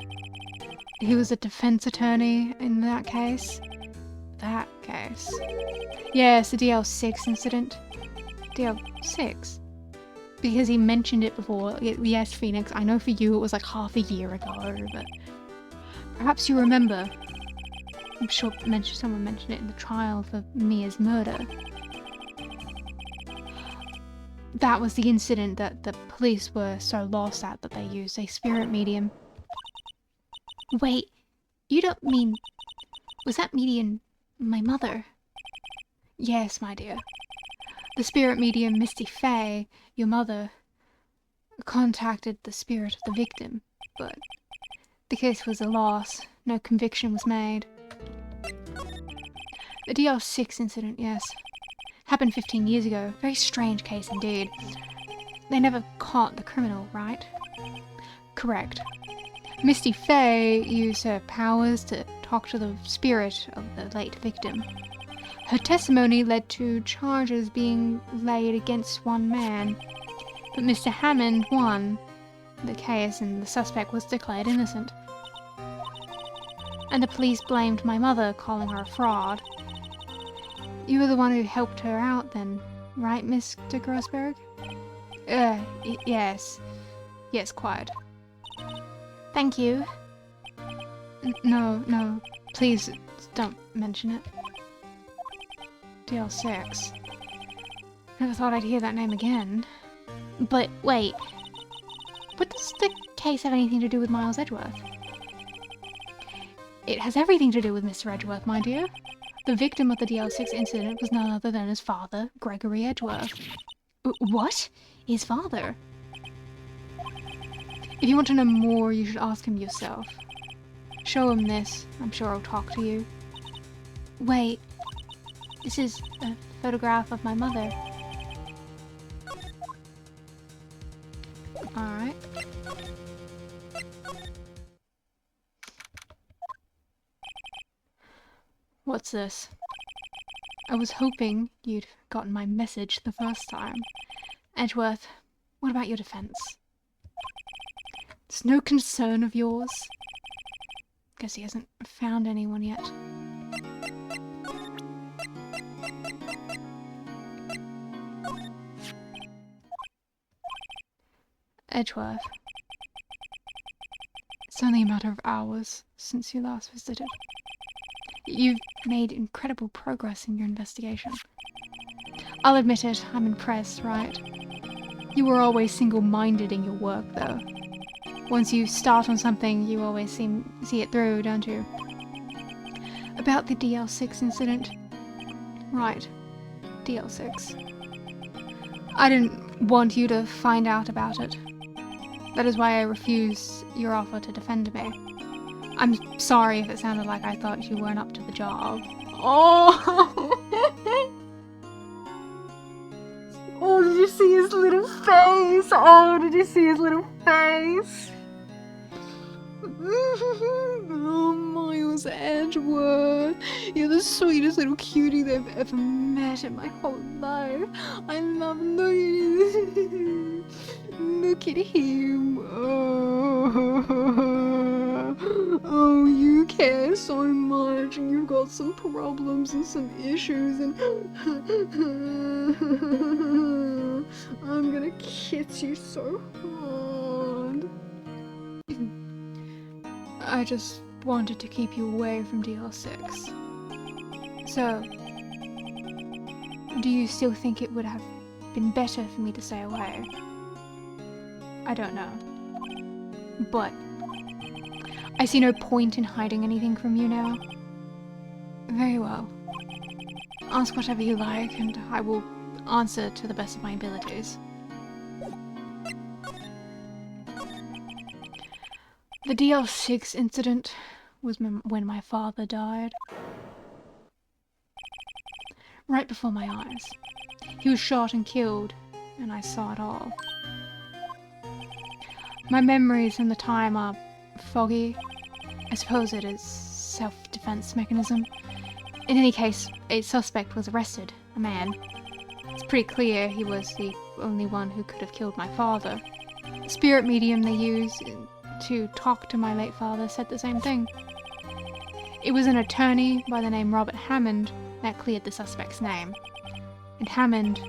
He was a defense attorney in that case? That case. Yes, the DL6 incident. DL6? Because he mentioned it before. Yes, Phoenix, I know for you it was like half a year ago, but perhaps you remember. I'm sure someone mentioned it in the trial for Mia's murder. That was the incident that the police were so lost at that they used a spirit medium. Wait, you don't mean... Was that medium my mother? Yes, my dear. The spirit medium Misty Fey, your mother, contacted the spirit of the victim, but the case was a loss. No conviction was made. The DL6 incident, yes. Happened 15 years ago. Very strange case indeed. They never caught the criminal, right? Correct. Misty Fey used her powers to talk to the spirit of the late victim. Her testimony led to charges being laid against one man, but Mr. Hammond won the case and the suspect was declared innocent. And the police blamed my mother, calling her a fraud. You were the one who helped her out then, right, Mr. Grossberg? Yes. Yes, quite. Thank you. No, please don't mention it. DL6. Never thought I'd hear that name again. But wait, what does the case have anything to do with Miles Edgeworth? It has everything to do with Mr. Edgeworth, my dear. The victim of the DL6 incident was none other than his father, Gregory Edgeworth. What? His father? If you want to know more, you should ask him yourself. Show him this. I'm sure he'll talk to you. Wait. This is a photograph of my mother. Alright. What's this? I was hoping you'd gotten my message the first time. Edgeworth, what about your defense? It's no concern of yours. Guess he hasn't found anyone yet. Edgeworth. It's only a matter of hours since you last visited. You've made incredible progress in your investigation. I'll admit it, I'm impressed, right? You were always single-minded in your work, though. Once you start on something, you always see it through, don't you? About the DL6 incident. Right, DL6. I didn't want you to find out about it. That is why I refused your offer to defend me. I'm sorry if it sounded like I thought you weren't up to the job. Oh! Oh, did you see his little face? Oh, did you see his little face? Oh, Miles Edgeworth. You're the sweetest little cutie they've ever met in my whole life. I love looking look at him. Oh, you care so much, and you've got some problems and some issues, and I'm gonna kiss you so hard. I just wanted to keep you away from DL6. So, do you still think it would have been better for me to stay away? I don't know. But I see no point in hiding anything from you now. Very well. Ask whatever you like, and I will answer to the best of my abilities. The DL6 incident was when my father died. Right before my eyes. He was shot and killed, and I saw it all. My memories from the time are foggy. I suppose it is self-defense mechanism. In any case, a suspect was arrested, a man. It's pretty clear he was the only one who could have killed my father. The spirit medium they used to talk to my late father said the same thing. It was an attorney by the name Robert Hammond that cleared the suspect's name. And Hammond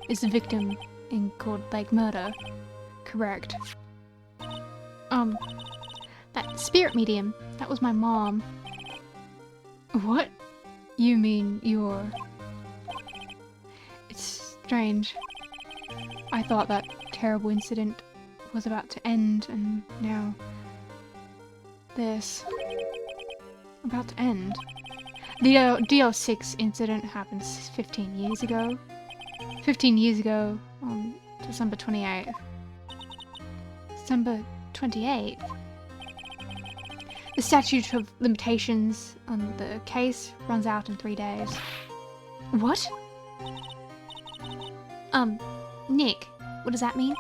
is the victim in Cold Lake murder. Correct. That spirit medium, that was my mom. What? You mean your... It's strange. I thought that terrible incident was about to end, and now... this... about to end. The DL6 incident happened 15 years ago. 15 years ago, on December 28th. December 28th? The statute of limitations on the case runs out in 3 days. What? Nick, what does that mean?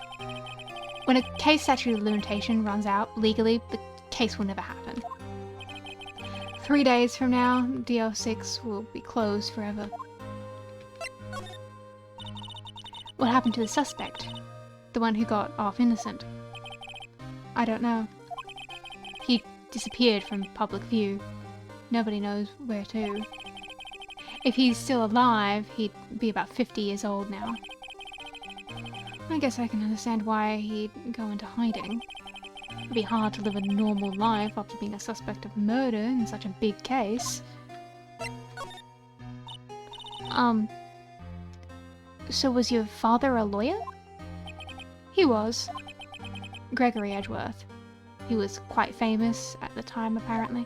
When a case statute of limitation runs out, legally, the case will never happen. 3 days from now, DL6 will be closed forever. What happened to the suspect? The one who got off innocent? I don't know. He disappeared from public view. Nobody knows where to. If he's still alive, he'd be about 50 years old now. I guess I can understand why he'd go into hiding. It'd be hard to live a normal life after being a suspect of murder in such a big case. So was your father a lawyer? He was. Gregory Edgeworth. He was quite famous at the time, apparently.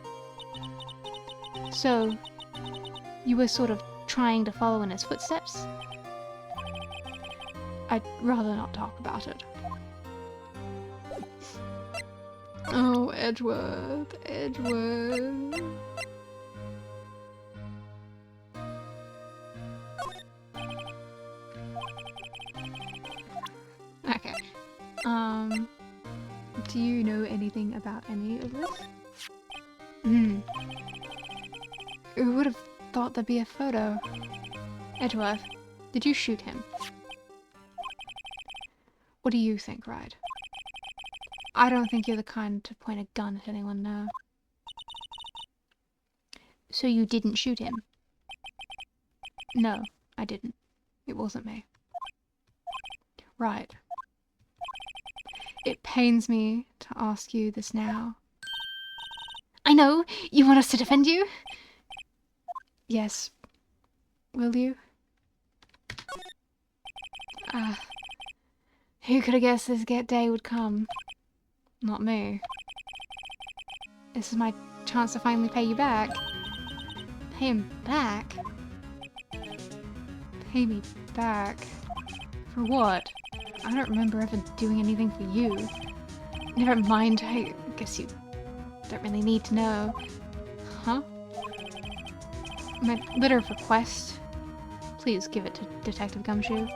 So, you were sort of trying to follow in his footsteps? I'd rather not talk about it. Oh, Edgeworth, Edgeworth. Okay. Do you know anything about any of this? Who would have thought there'd be a photo? Edgeworth, did you shoot him? What do you think, Wright? I don't think you're the kind to point a gun at anyone now. So you didn't shoot him? No, I didn't. It wasn't me. Right. It pains me to ask you this now. I know! You want us to defend you? Yes. Will you? Who could have guessed this day would come? Not me. This is my chance to finally pay you back. Pay him back? Pay me back? For what? I don't remember ever doing anything for you. Never mind, I guess you don't really need to know. Huh? My letter of request. Please give it to Detective Gumshoe.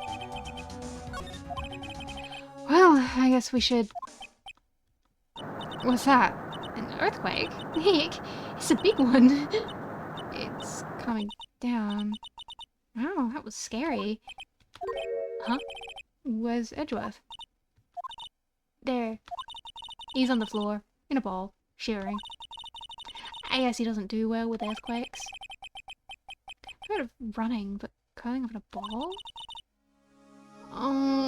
Well, I guess we should... What's that? An earthquake? Nick, it's a big one. It's coming down. Wow, that was scary. Huh? Where's Edgeworth? There. He's on the floor, in a ball, shivering. I guess he doesn't do well with earthquakes. I've heard of running, but curling up in a ball? Oh.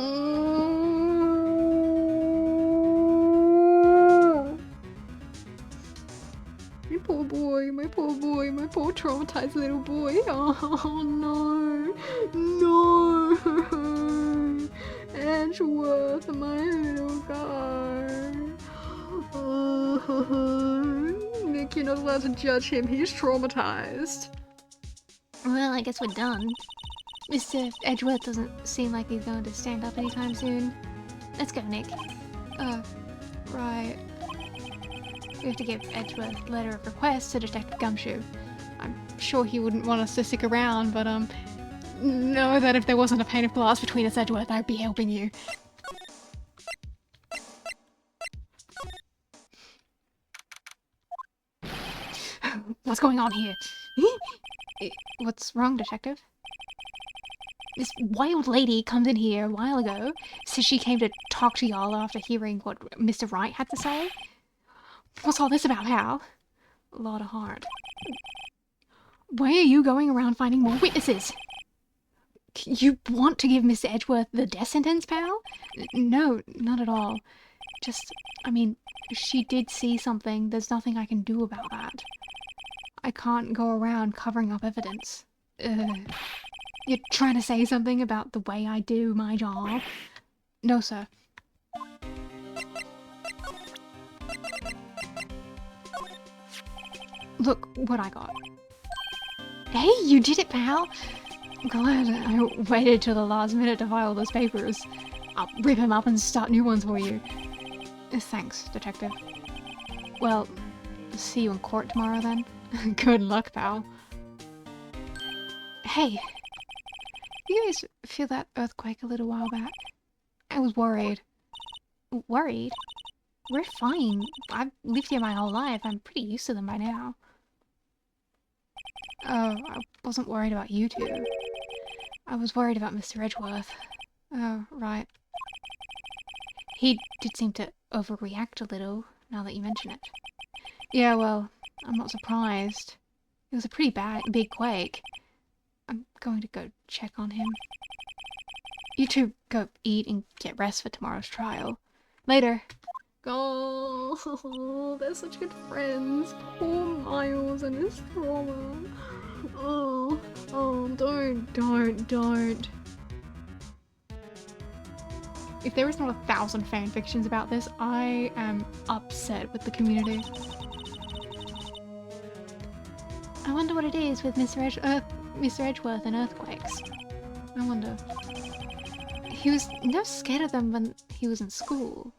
My poor boy, my poor boy, my poor traumatized little boy. Oh no, no, Edgeworth, my little guy. Nick, you're not allowed to judge him, he's traumatized. Well, I guess we're done. Mr. Edgeworth doesn't seem like he's going to stand up anytime soon. Let's go, Nick. Right. We have to give Edgeworth a letter of request to Detective Gumshoe. I'm sure he wouldn't want us to stick around, but, know that if there wasn't a pane of glass between us, Edgeworth, I'd be helping you. What's going on here? What's wrong, Detective? This wild lady comes in here a while ago, says she came to talk to y'all after hearing what Mr. Wright had to say. What's all this about, pal? A lot of heart. Why are you going around finding more witnesses? You want to give Mr. Edgeworth the death sentence, pal? No, not at all. Just, I mean, she did see something. There's nothing I can do about that. I can't go around covering up evidence. You're trying to say something about the way I do my job? No, sir. Look what I got. Hey, you did it, pal! Glad I waited till the last minute to file those papers. I'll rip them up and start new ones for you. Thanks, Detective. Well, see you in court tomorrow then. Good luck, pal. Hey, you guys feel that earthquake a little while back? I was worried. Worried? We're fine. I've lived here my whole life. I'm pretty used to them by now. Oh, I wasn't worried about you two. I was worried about Mr. Edgeworth. Oh, right. He did seem to overreact a little, now that you mention it. Yeah, well, I'm not surprised. It was a pretty big quake. I'm going to go check on him. You two go eat and get rest for tomorrow's trial. Later. Oh, they're such good friends. Poor Miles and his trauma. Oh, don't. If there is not 1,000 fanfictions about this, I am upset with the community. I wonder what it is with Mr. Edgeworth and earthquakes. I wonder. He was never scared of them when he was in school.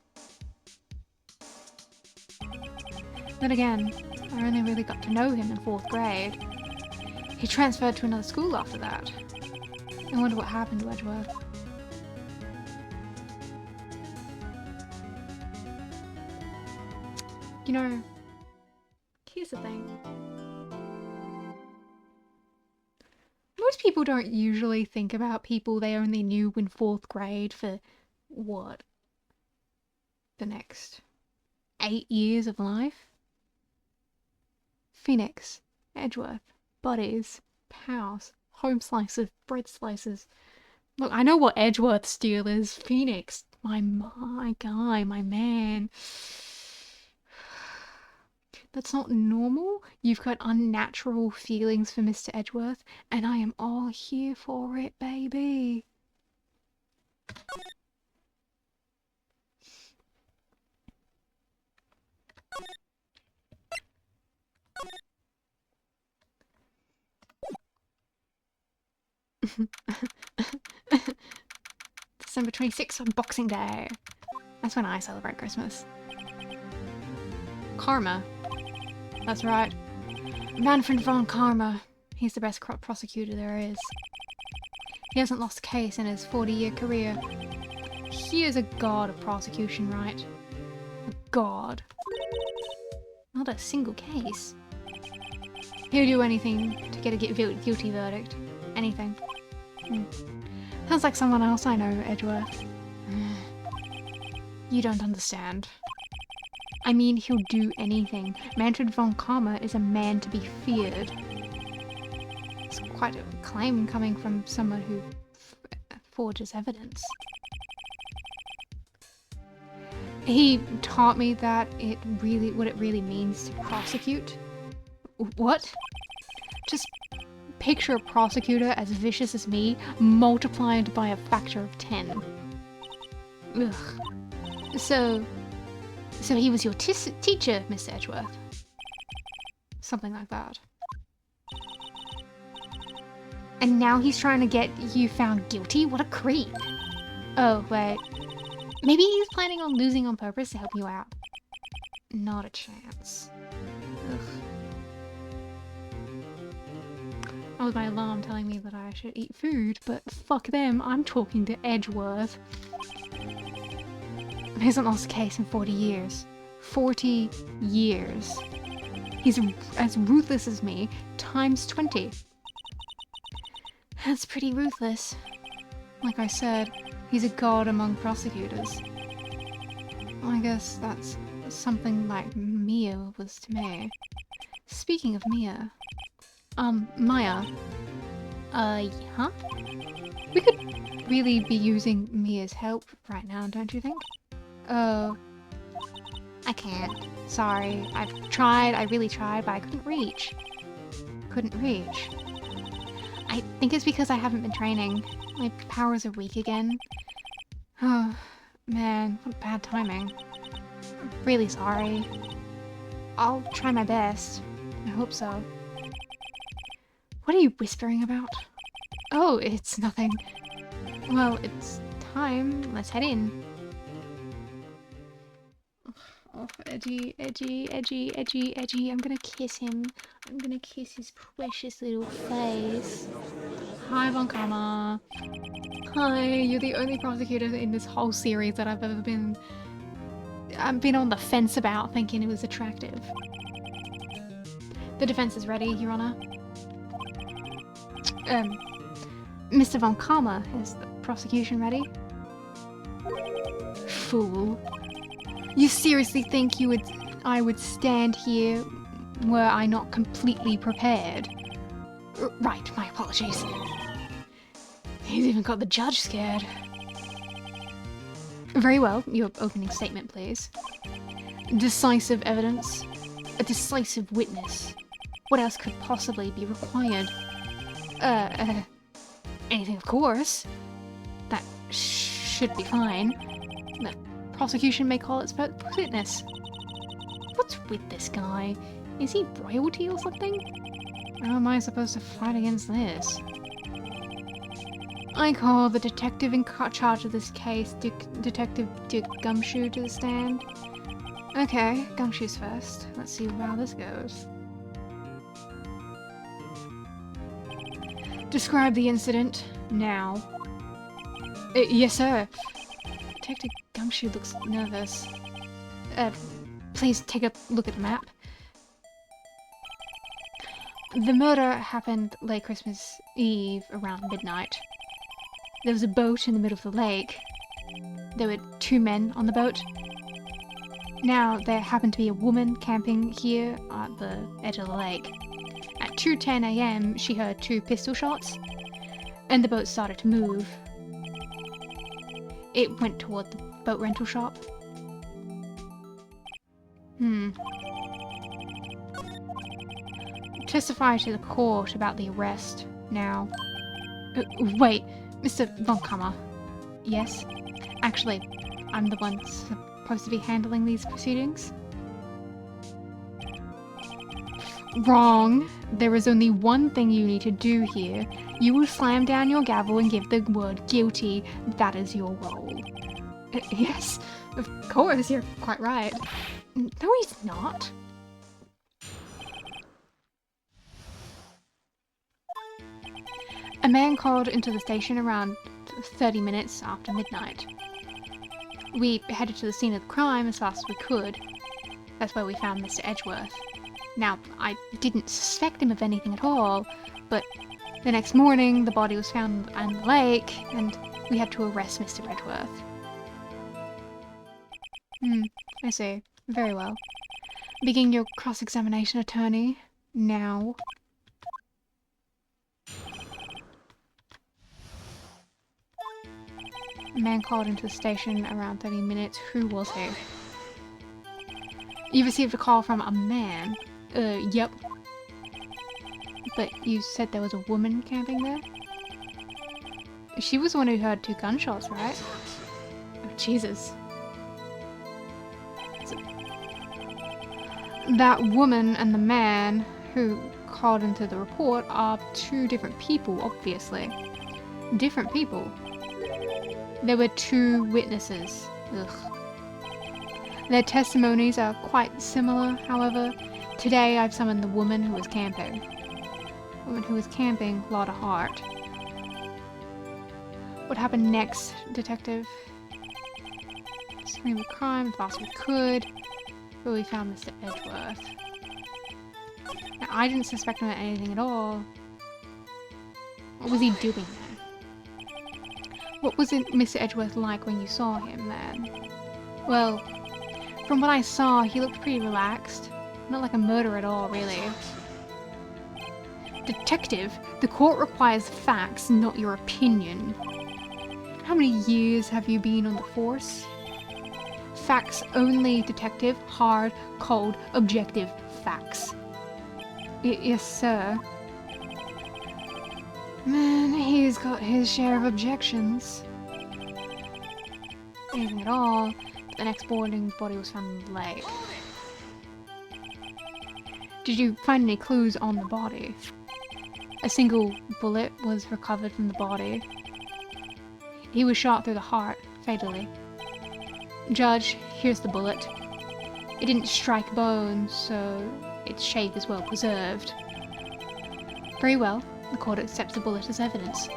Then again, I only really got to know him in 4th grade. He transferred to another school after that. I wonder what happened to Edgeworth. You know, here's the thing. Most people don't usually think about people they only knew in 4th grade for, what? The next 8 years of life? Phoenix, Edgeworth, buddies, pals, home slices, bread slices. Look, I know what Edgeworth's deal is. Phoenix, my guy, my man. That's not normal. You've got unnatural feelings for Mr. Edgeworth, and I am all here for it, baby. December 26th on Boxing Day. That's when I celebrate Christmas. Karma. That's right. Manfred von Karma. He's the best prosecutor there is. He hasn't lost a case in his 40-year career. He is a god of prosecution, right? A god. Not a single case. He'll do anything to get a guilty verdict. Anything. Sounds like someone else I know, Edgeworth. You don't understand. I mean, he'll do anything. Manfred von Karma is a man to be feared. It's quite a claim coming from someone who forges evidence. He taught me that what it really means to prosecute. What? Just picture a prosecutor as vicious as me, multiplied by a factor of 10. Ugh. So he was your teacher, Mr. Edgeworth? Something like that. And now he's trying to get you found guilty? What a creep. Oh, wait. Maybe he's planning on losing on purpose to help you out. Not a chance. Ugh. That was my alarm telling me that I should eat food, but fuck them, I'm talking to Edgeworth. He hasn't lost a case in 40 years. 40 years. He's as ruthless as me, times 20. That's pretty ruthless. Like I said, he's a god among prosecutors. I guess that's something like Mia was to me. Speaking of Mia... Maya. Huh? We could really be using Mia's help right now, don't you think? Oh. I can't. Sorry. I've tried, I really tried, but I couldn't reach. Couldn't reach. I think it's because I haven't been training. My powers are weak again. Oh, man, what bad timing. I'm really sorry. I'll try my best. I hope so. What are you whispering about? Oh, it's nothing. Well, it's time. Let's head in. Oh, Edgy, Edgy, Edgy, Edgy, Edgy. I'm gonna kiss him. I'm gonna kiss his precious little face. Hi, Von Karma. Hi, you're the only prosecutor in this whole series that I've ever been... I've been on the fence about, thinking it was attractive. The defense is ready, Your Honor. Mr. Von Karma, is the prosecution ready? Fool. You seriously think I would stand here were I not completely prepared? Right, my apologies. He's even got the judge scared. Very well, your opening statement, please. Decisive evidence. A decisive witness. What else could possibly be required? Anything, of course. That should be fine. The prosecution may call its witness. What's with this guy? Is he royalty or something? How am I supposed to fight against this? I call the detective in charge of this case, Detective Dick Gumshoe, to the stand. Okay, Gumshoe's first. Let's see how this goes. Describe the incident now. Yes, sir. Detective Gumshoe looks nervous. Please take a look at the map. The murder happened late Christmas Eve around midnight. There was a boat in the middle of the lake. There were 2 men on the boat. Now, there happened to be a woman camping here at the edge of the lake. At 2:10 AM, she heard 2 pistol shots, and the boat started to move. It went toward boat rental shop. Testify to the court about the arrest now. Wait, Mr. Vonkammer. Yes? Actually, I'm the one supposed to be handling these proceedings. Wrong. There is only one thing you need to do here. You will slam down your gavel and give the word guilty. That is your role. Yes, of course, you're quite right. No, he's not. A man called into the station around 30 minutes after midnight. We headed to the scene of the crime as fast as we could. That's where we found Mr. Edgeworth. Now, I didn't suspect him of anything at all, but the next morning the body was found in the lake, and we had to arrest Mr. Edgeworth. I see. Very well. Begin your cross-examination, attorney. Now. A man called into the station around 30 minutes. Who was he? You received a call from a man? Yep. But you said there was a woman camping there? She was the one who heard 2 gunshots, right? Oh, Jesus. So, that woman and the man who called into the report are 2 different people, obviously. Different people. There were 2 witnesses. Ugh. Their testimonies are quite similar, however. Today I've summoned the woman who was camping. Woman who was camping, lot of heart. What happened next, detective? Scene of crime as fast as we could, but we found Mr. Edgeworth. Now, I didn't suspect him of anything at all. What was he doing there? What was Mr. Edgeworth like when you saw him then? Well, from what I saw, he looked pretty relaxed. Not like a murderer at all, really. Detective, the court requires facts, not your opinion. How many years have you been on the force? Facts only, detective. Hard, cold, objective facts. Yes, sir. Man, he's got his share of objections. Anything at all. The next morning, the body was found in the lake. Did you find any clues on the body? A single bullet was recovered from the body. He was shot through the heart, fatally. Judge, here's the bullet. It didn't strike bone, so its shape is well preserved. Very well. The court accepts the bullet as evidence.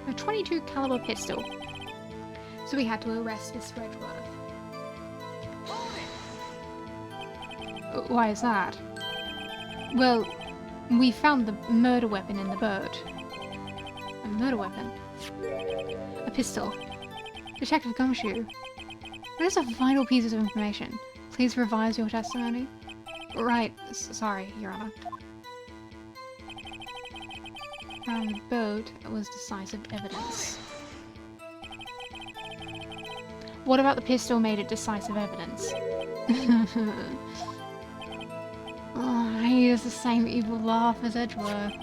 A .22 caliber pistol. So we had to arrest Mr. Edgeworth. Why is that? Well, we found the murder weapon in the boat. A murder weapon? A pistol. Detective Gumshoe. That is a vital piece of information. Please revise your testimony. Right. Sorry, Your Honor. Found the boat was decisive evidence. What about the pistol made it decisive evidence? Oh, he has the same evil laugh as Edgeworth.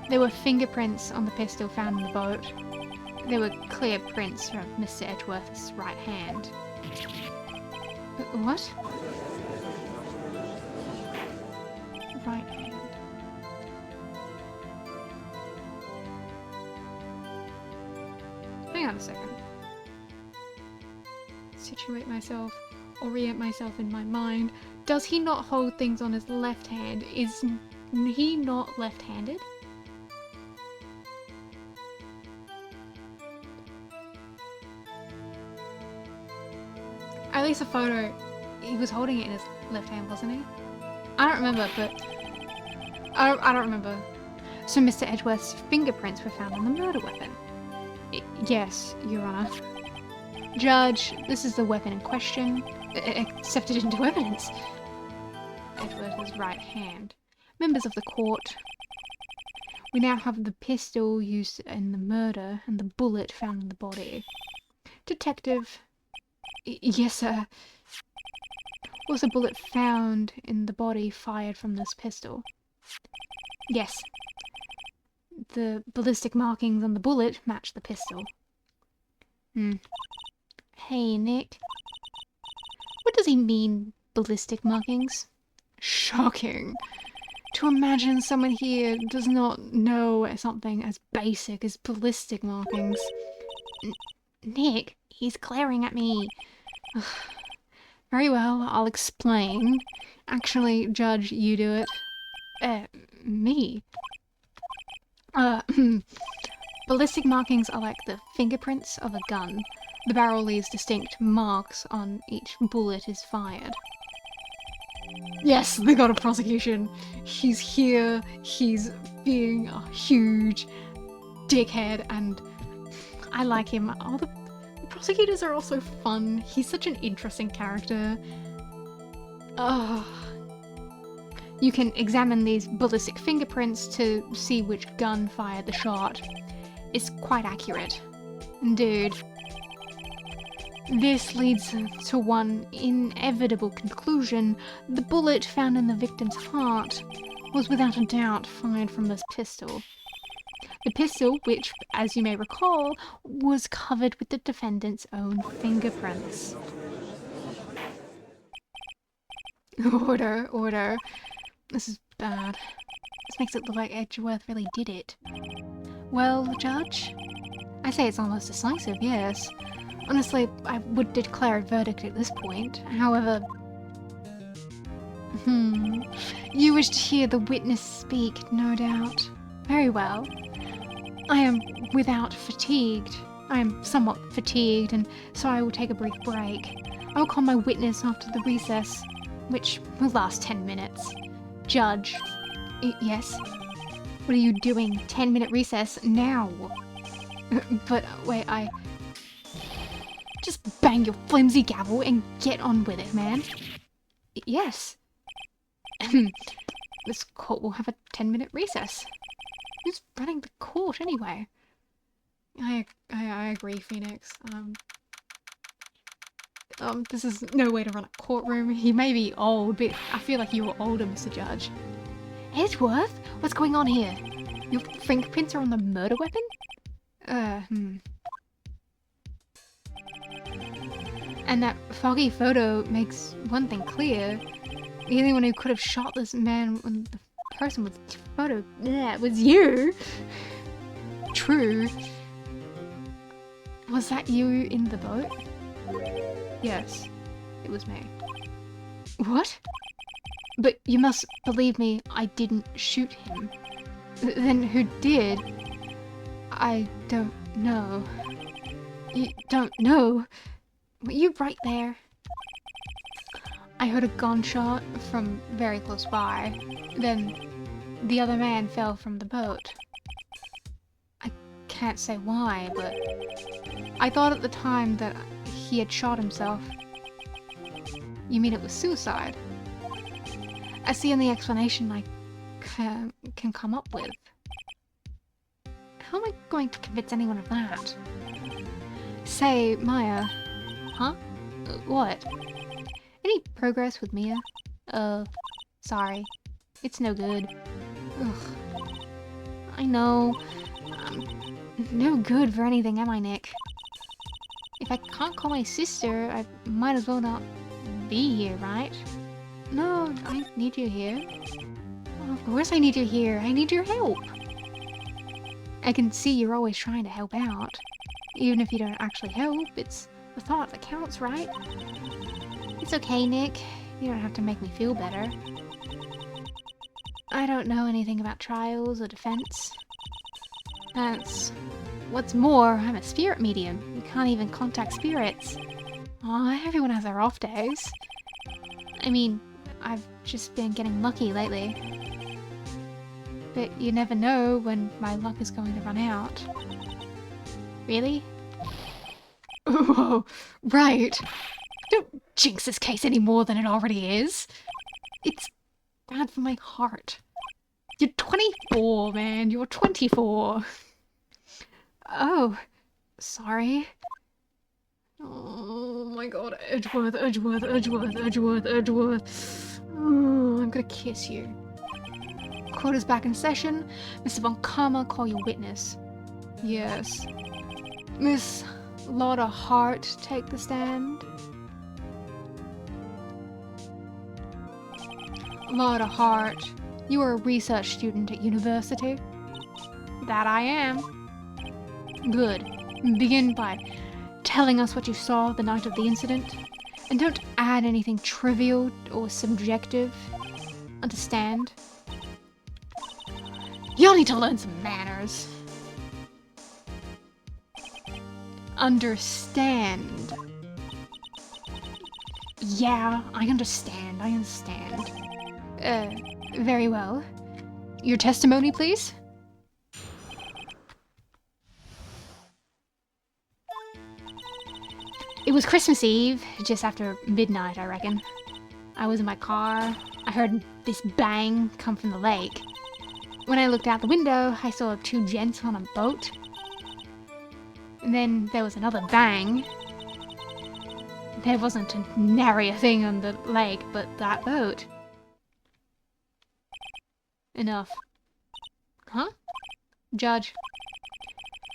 There were fingerprints on the pistol found in the boat. There were clear prints from Mr. Edgeworth's right hand. What? Right hand. Hang on a second. Situate myself, orient myself in my mind. Does he not hold things on his left hand? Is he not left-handed? At least a photo, he was holding it in his left hand, wasn't he? I don't remember, but I don't remember. So Mr. Edgeworth's fingerprints were found on the murder weapon. Yes, Your Honor. Judge, this is the weapon in question. Accepted into evidence. Edgeworth's right hand. Members of the court. We now have the pistol used in the murder and the bullet found in the body. Detective. Yes, sir. Was a bullet found in the body fired from this pistol? Yes. The ballistic markings on the bullet match the pistol. Hey, Nick. What does he mean, ballistic markings? Shocking. To imagine someone here does not know something as basic as ballistic markings. Nick, he's glaring at me. Very well, I'll explain. Actually, Judge, you do it. Me? Ballistic markings are like the fingerprints of a gun. The barrel leaves distinct marks on each bullet is fired. Yes, they got a prosecution. He's here, he's being a huge dickhead, and I like him. Oh, the prosecutors are also fun. He's such an interesting character. You can examine these ballistic fingerprints to see which gun fired the shot. It's quite accurate. Dude. This leads to one inevitable conclusion. The bullet found in the victim's heart was without a doubt fired from this pistol. The pistol, which, as you may recall, was covered with the defendant's own fingerprints. Order, order. This is bad. This makes it look like Edgeworth really did it. Well, Judge? I say it's almost decisive, yes. Honestly, I would declare a verdict at this point. However... You wish to hear the witness speak, no doubt. Very well. I am somewhat fatigued, and so I will take a brief break. I will call my witness after the recess, which will last 10 minutes. Judge. Yes? What are you doing? 10-minute recess now. But wait, Just bang your flimsy gavel and get on with it, man. Yes. This court will have a 10-minute recess. Who's running the court anyway? I agree, Phoenix. This is no way to run a courtroom. He may be old, but I feel like you were older, Mr. Judge. Edgeworth? What's going on here? Your fingerprints are on the murder weapon? And that foggy photo makes one thing clear. The only one who could have shot this man when the person with the photo was you. True. Was that you in the boat? Yes, it was me. What? But you must believe me, I didn't shoot him. Then who did? I don't know. You don't know? Were you right there? I heard a gunshot from very close by. Then the other man fell from the boat. I can't say why, but I thought at the time that he had shot himself. You mean it was suicide? That's the only explanation I can come up with. How am I going to convince anyone of that? Say, Maya. Huh? What? Any progress with Mia? Sorry. It's no good. Ugh. I know. I'm no good for anything, am I, Nick? If I can't call my sister, I might as well not be here, right? No, I need you here. Well, of course I need you here. I need your help. I can see you're always trying to help out. Even if you don't actually help, it's the thought that counts, right? It's okay, Nick. You don't have to make me feel better. I don't know anything about trials or defense. What's more, I'm a spirit medium. You can't even contact spirits. Aw, everyone has their off days. I mean, I've just been getting lucky lately. But you never know when my luck is going to run out. Really? Oh, right. Don't jinx this case any more than it already is. It's bad for my heart. You're 24, man. You're 24. Oh, sorry. Oh my god, Edgeworth. Oh, I'm gonna kiss you. Court is back in session. Mr. Von Karma, call your witness. Yes. Miss Lotta Hart, take the stand. Lotta Hart, you are a research student at university? That I am. Good. Begin by telling us what you saw the night of the incident, and don't add anything trivial or subjective. Understand? Y'all need to learn some manners. Understand. Yeah, I understand. Very well. Your testimony, please? It was Christmas Eve, just after midnight, I reckon. I was in my car. I heard this bang come from the lake. When I looked out the window, I saw two gents on a boat. And then there was another bang. There wasn't a nary a thing on the lake but that boat. Enough. Huh? Judge.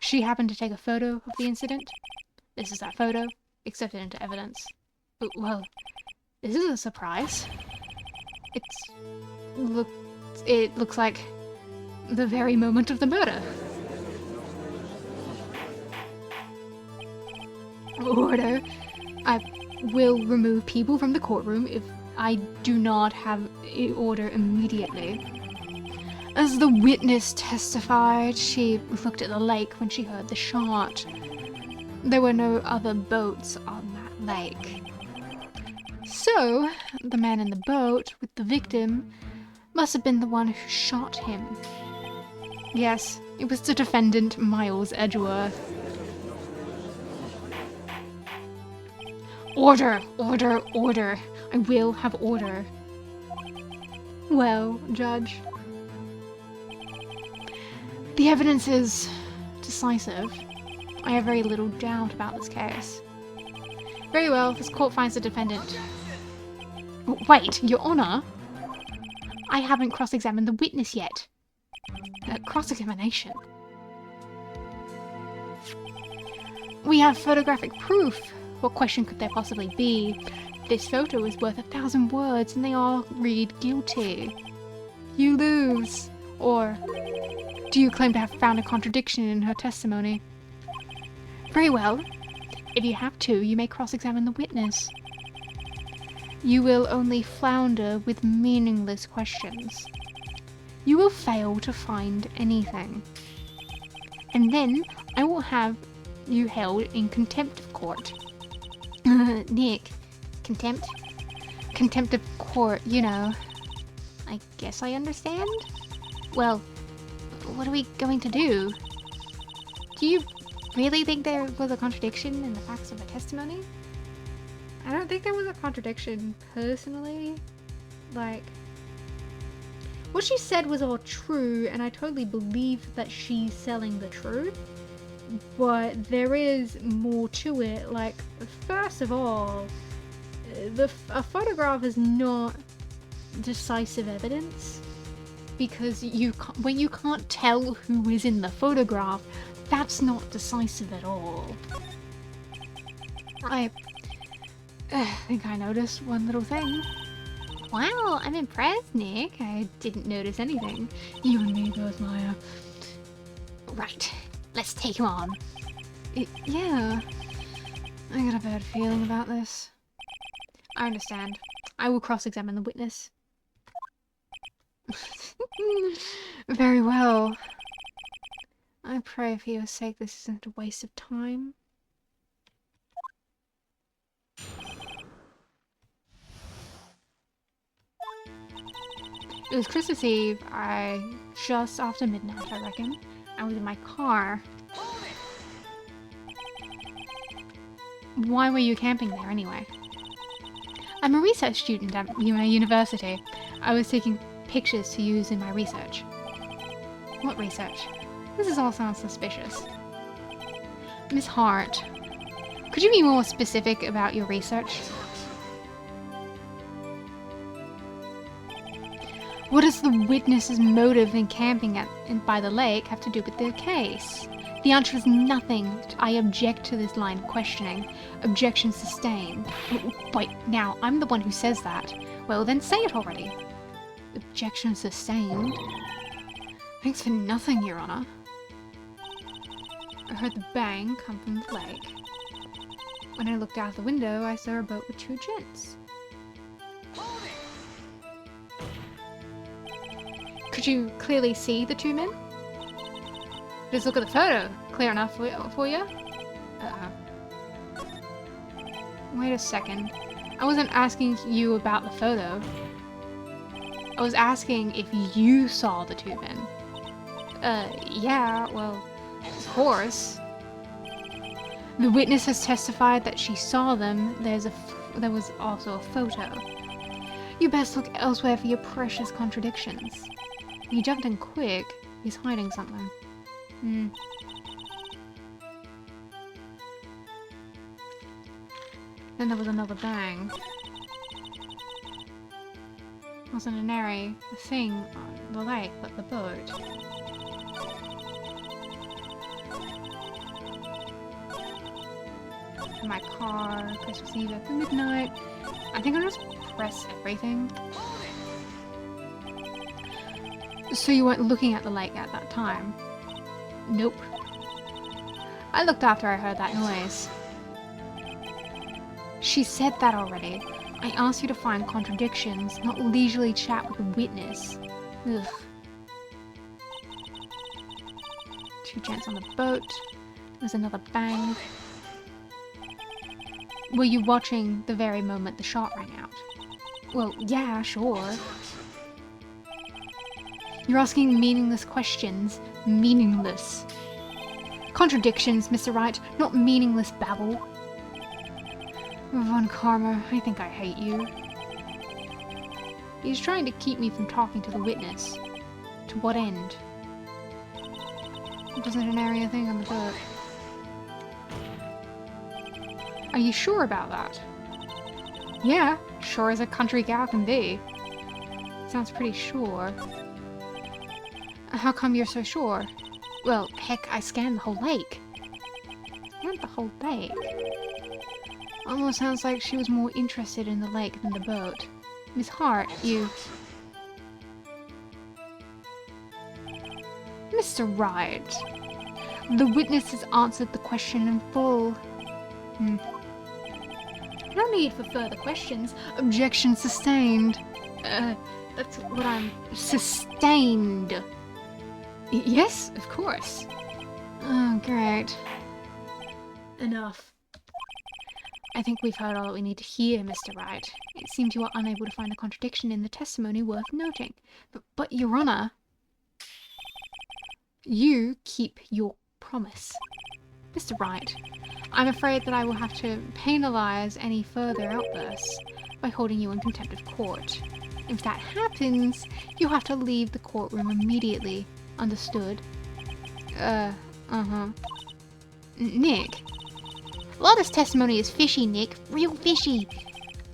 She happened to take a photo of the incident. This is that photo. Accepted into evidence. Well, this is a surprise. It looks like the very moment of the murder. Order. I will remove people from the courtroom if I do not have an order immediately. As the witness testified, she looked at the lake when she heard the shot. There were no other boats on that lake. So, the man in the boat with the victim must have been the one who shot him. Yes, it was the defendant, Miles Edgeworth. Order! Order! Order! I will have order. Well, Judge, the evidence is decisive. I have very little doubt about this case. Very well, this court finds the defendant. Wait, Your Honor! I haven't cross-examined the witness yet. Cross-examination? We have photographic proof. What question could there possibly be? This photo is worth 1,000 words and they all read guilty. You lose. Or do you claim to have found a contradiction in her testimony? Very well. If you have to, you may cross-examine the witness. You will only flounder with meaningless questions. You will fail to find anything. And then I will have you held in contempt of court. Nick, contempt? Contempt of court, you know. I guess I understand? Well, what are we going to do? Do you really think there was a contradiction in the facts of her testimony? I don't think there was a contradiction, personally. Like, what she said was all true, and I totally believe that she's telling the truth. But there is more to it. Like, first of all, a photograph is not decisive evidence. Because when you can't tell who is in the photograph, that's not decisive at all. I think I noticed one little thing. Wow, I'm impressed, Nick. I didn't notice anything. You and me both, Maya. Right, let's take him on. Yeah, I got a bad feeling about this. I understand. I will cross-examine the witness. Very well. I pray for your sake this isn't a waste of time. It was Christmas Eve, just after midnight, I reckon. I was in my car. Why were you camping there anyway? I'm a research student at my university. I was taking pictures to use in my research. What research? This all sounds suspicious. Miss Hart, could you be more specific about your research? What does the witness's motive in camping by the lake have to do with the case? The answer is nothing. I object to this line of questioning. Objection sustained. Wait, now, I'm the one who says that. Well, then say it already. Objection sustained? Thanks for nothing, Your Honor. I heard the bang come from the lake. When I looked out the window, I saw a boat with two gents. Could you clearly see the two men? Let's look at the photo. Clear enough for you? Wait a second. I wasn't asking you about the photo. I was asking if you saw the two men. Yeah, well, of course. The witness has testified that she saw them. There was also a photo. You best look elsewhere for your precious contradictions. He jumped in quick. He's hiding something. Then there was another bang. It wasn't an area, a thing on the lake, but the boat. My car, Christmas Eve after midnight. I think I'll just press everything. So you weren't looking at the lake at that time? Nope. I looked after I heard that noise. She said that already. I asked you to find contradictions, not leisurely chat with the witness. Ugh. Two gents on the boat. There's another bang. Were you watching the very moment the shot rang out? Well, yeah, sure. You're asking meaningless questions. Meaningless. Contradictions, Mr. Wright, not meaningless babble. Von Karma, I think I hate you. He's trying to keep me from talking to the witness. To what end? It wasn't an area thing on the boat. Are you sure about that? Yeah, sure as a country gal can be. Sounds pretty sure. How come you're so sure? Well, heck, I scanned the whole lake. Scanned the whole lake? Almost sounds like she was more interested in the lake than the boat. Miss Hart, you... Mr. Wright. The witness has answered the question in full. No need for further questions. Objection sustained. That's what I'm... Sustained. Yes, of course. Oh, great. Enough. I think we've heard all that we need to hear, Mr. Wright. It seems you are unable to find a contradiction in the testimony worth noting. But Your Honor, you keep your promise. Mr. Wright, I'm afraid that I will have to penalize any further outbursts by holding you in contempt of court. If that happens, you'll have to leave the courtroom immediately. Understood? Nick? Lotta's testimony is fishy, Nick. Real fishy.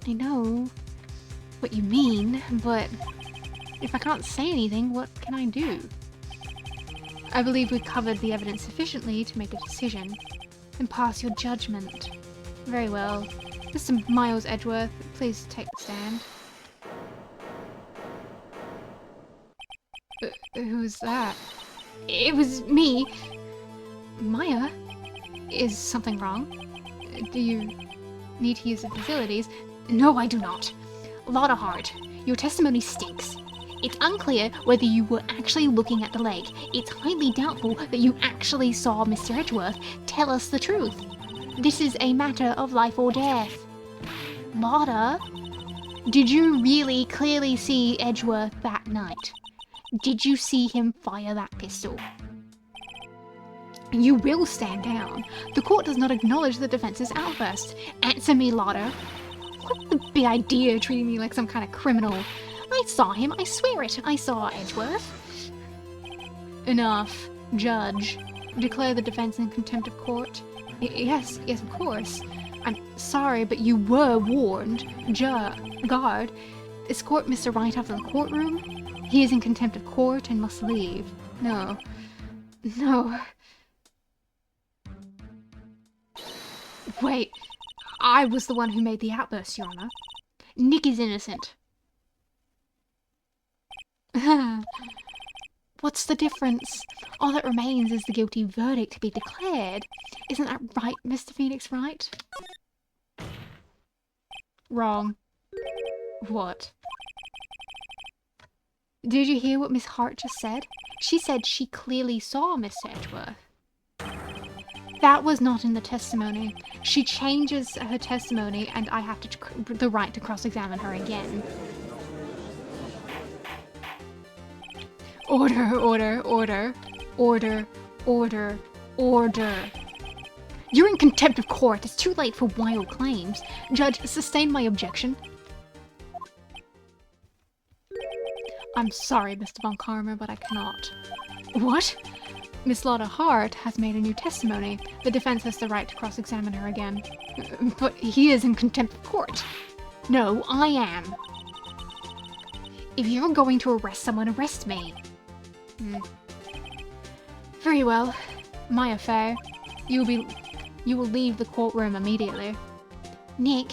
I know what you mean, but if I can't say anything, what can I do? I believe we've covered the evidence sufficiently to make a decision and pass your judgment. Very well. Mr. Miles Edgeworth, please take the stand. Who's that? It was me. Maya? Is something wrong? Do you need to use the facilities? No, I do not. Lotta Hart, your testimony stinks. It's unclear whether you were actually looking at the lake. It's highly doubtful that you actually saw Mr. Edgeworth. Tell us the truth. This is a matter of life or death. Lotta, did you really clearly see Edgeworth that night? Did you see him fire that pistol? You will stand down. The court does not acknowledge the defense's outburst. Answer me, Lotta. What's the big idea treating me like some kind of criminal? I saw him, I swear it. I saw Edgeworth. Enough. Judge. Declare the defense in contempt of court. Yes, of course. I'm sorry, but you were warned. Guard, escort Mr. Wright out of the courtroom. He is in contempt of court and must leave. No. Wait, I was the one who made the outburst, Your Honor. Nick is innocent. What's the difference? All that remains is the guilty verdict to be declared. Isn't that right, Mr. Phoenix Wright? Wrong. What? Did you hear what Miss Hart just said? She said she clearly saw Mr. Edgeworth. That was not in the testimony. She changes her testimony and I have the right to cross-examine her again. Order, order, order, order, order, order. You're in contempt of court. It's too late for wild claims. Judge, sustain my objection. I'm sorry, Mr. Von Karma, but I cannot. What? Miss Lotta Hart has made a new testimony. The defense has the right to cross-examine her again. But he is in contempt of court. No, I am. If you're going to arrest someone, arrest me. Very well. My affair. You will leave the courtroom immediately. Nick,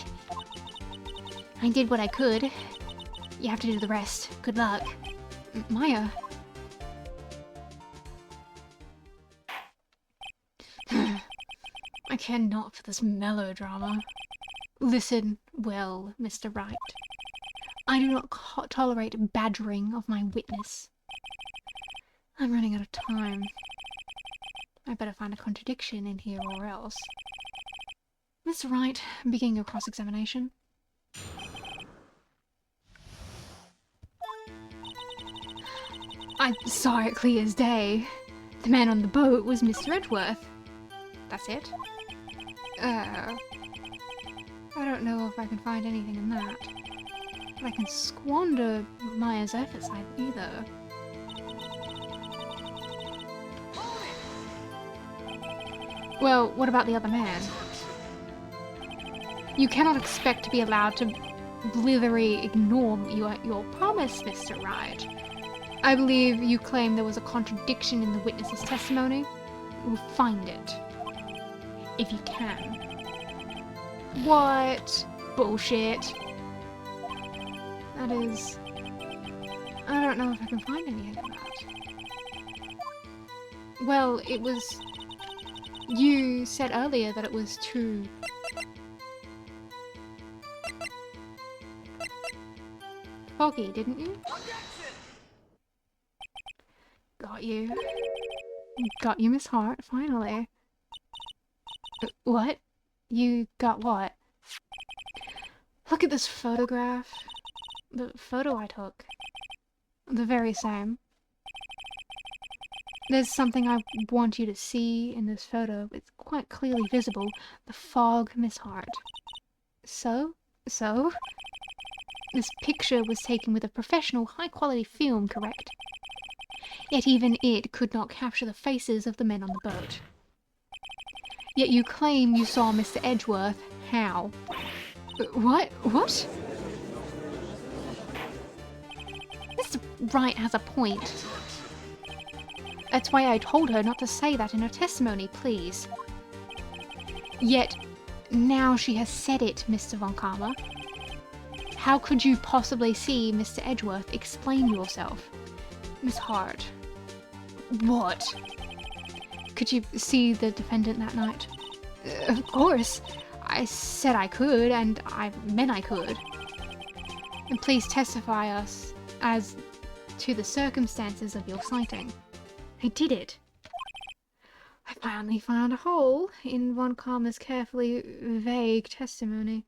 I did what I could. You have to do the rest. Good luck. Maya. I care not for this melodrama. Listen well, Mr. Wright. I do not tolerate badgering of my witness. I'm running out of time. I better find a contradiction in here or else. Mr. Wright, begin your cross-examination. I saw it clear as day. The man on the boat was Mr. Edgeworth. That's it? I don't know if I can find anything in that. But I can squander Maya's efforts either. Well, what about the other man? You cannot expect to be allowed to blithely ignore your promise, Mr. Wright. I believe you claim there was a contradiction in the witness's testimony. We'll find it. If you can. What? Bullshit. That is... I don't know if I can find anything of that. Well, it was... You said earlier that it was too... foggy, didn't you? Got you. Got you, Miss Hart, finally. What? You got what? Look at this photograph. The photo I took. The very same. There's something I want you to see in this photo. It's quite clearly visible. The fog, Miss Hart. So? This picture was taken with a professional, high-quality film, correct? Yet even it could not capture the faces of the men on the boat. Yet you claim you saw Mr. Edgeworth. How? What? What? Mr. Wright has a point. That's why I told her not to say that in her testimony, please. Yet, now she has said it, Mr. Von Karma. How could you possibly see Mr. Edgeworth? Explain yourself. Miss Hart. What? Could you see the defendant that night? Of course. I said I could, and I meant I could. And please testify us as to the circumstances of your sighting. I did it. I finally found a hole in Von Karma's carefully vague testimony.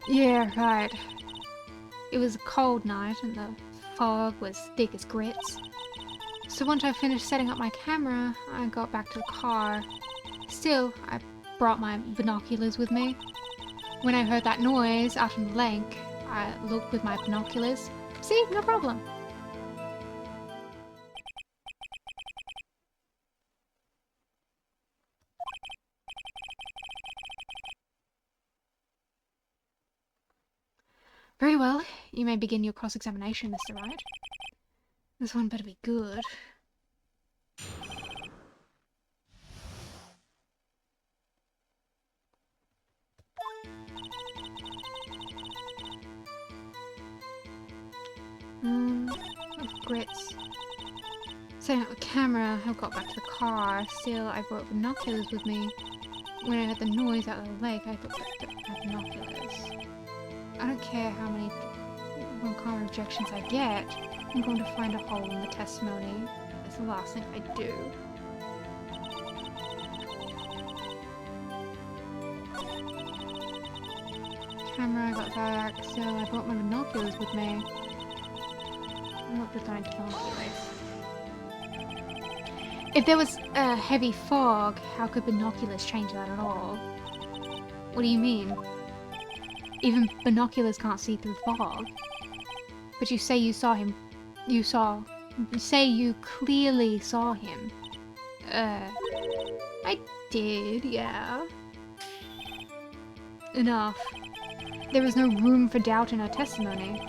Yeah, right. It was a cold night and the fog was thick as grits. So once I finished setting up my camera, I got back to the car. Still, I brought my binoculars with me. When I heard that noise out on the lake, I looked with my binoculars. See, no problem. Very well, you may begin your cross-examination, Mr. Wright. This one better be good. Grits. Setting up the camera, I got back to the car. Still, I brought binoculars with me. When I heard the noise out of the lake, I brought the binoculars. I don't care how many camera objections I get. I'm going to find a hole in the testimony. It's the last thing I do. Camera, I got back. Still, I brought my binoculars with me. I'm not designed to binoculars. If there was a heavy fog, how could binoculars change that at all? What do you mean? Even binoculars can't see through fog. But you say you saw him. You say you clearly saw him. I did, yeah. Enough. There was no room for doubt in her testimony.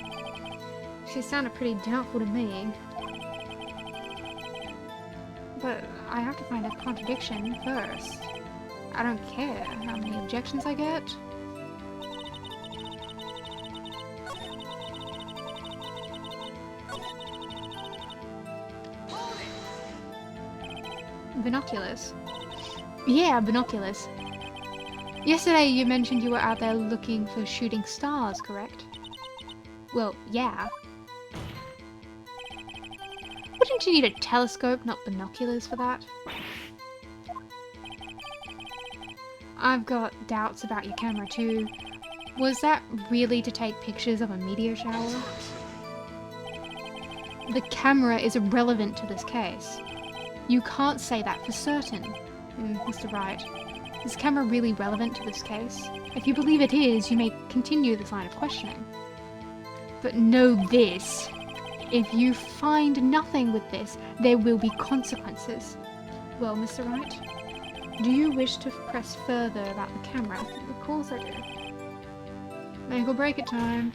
She sounded pretty doubtful to me. But I have to find a contradiction first. I don't care how many objections I get. Binoculars? Yeah, binoculars. Yesterday you mentioned you were out there looking for shooting stars, correct? Well, yeah. Wouldn't you need a telescope, not binoculars, for that? I've got doubts about your camera too. Was that really to take pictures of a meteor shower? The camera is irrelevant to this case. You can't say that for certain, Mr. Wright. Is the camera really relevant to this case? If you believe it is, you may continue this line of questioning. But know this. If you find nothing with this, there will be consequences. Well, Mr. Wright, do you wish to press further about the camera? Of course I do. Make or break it time.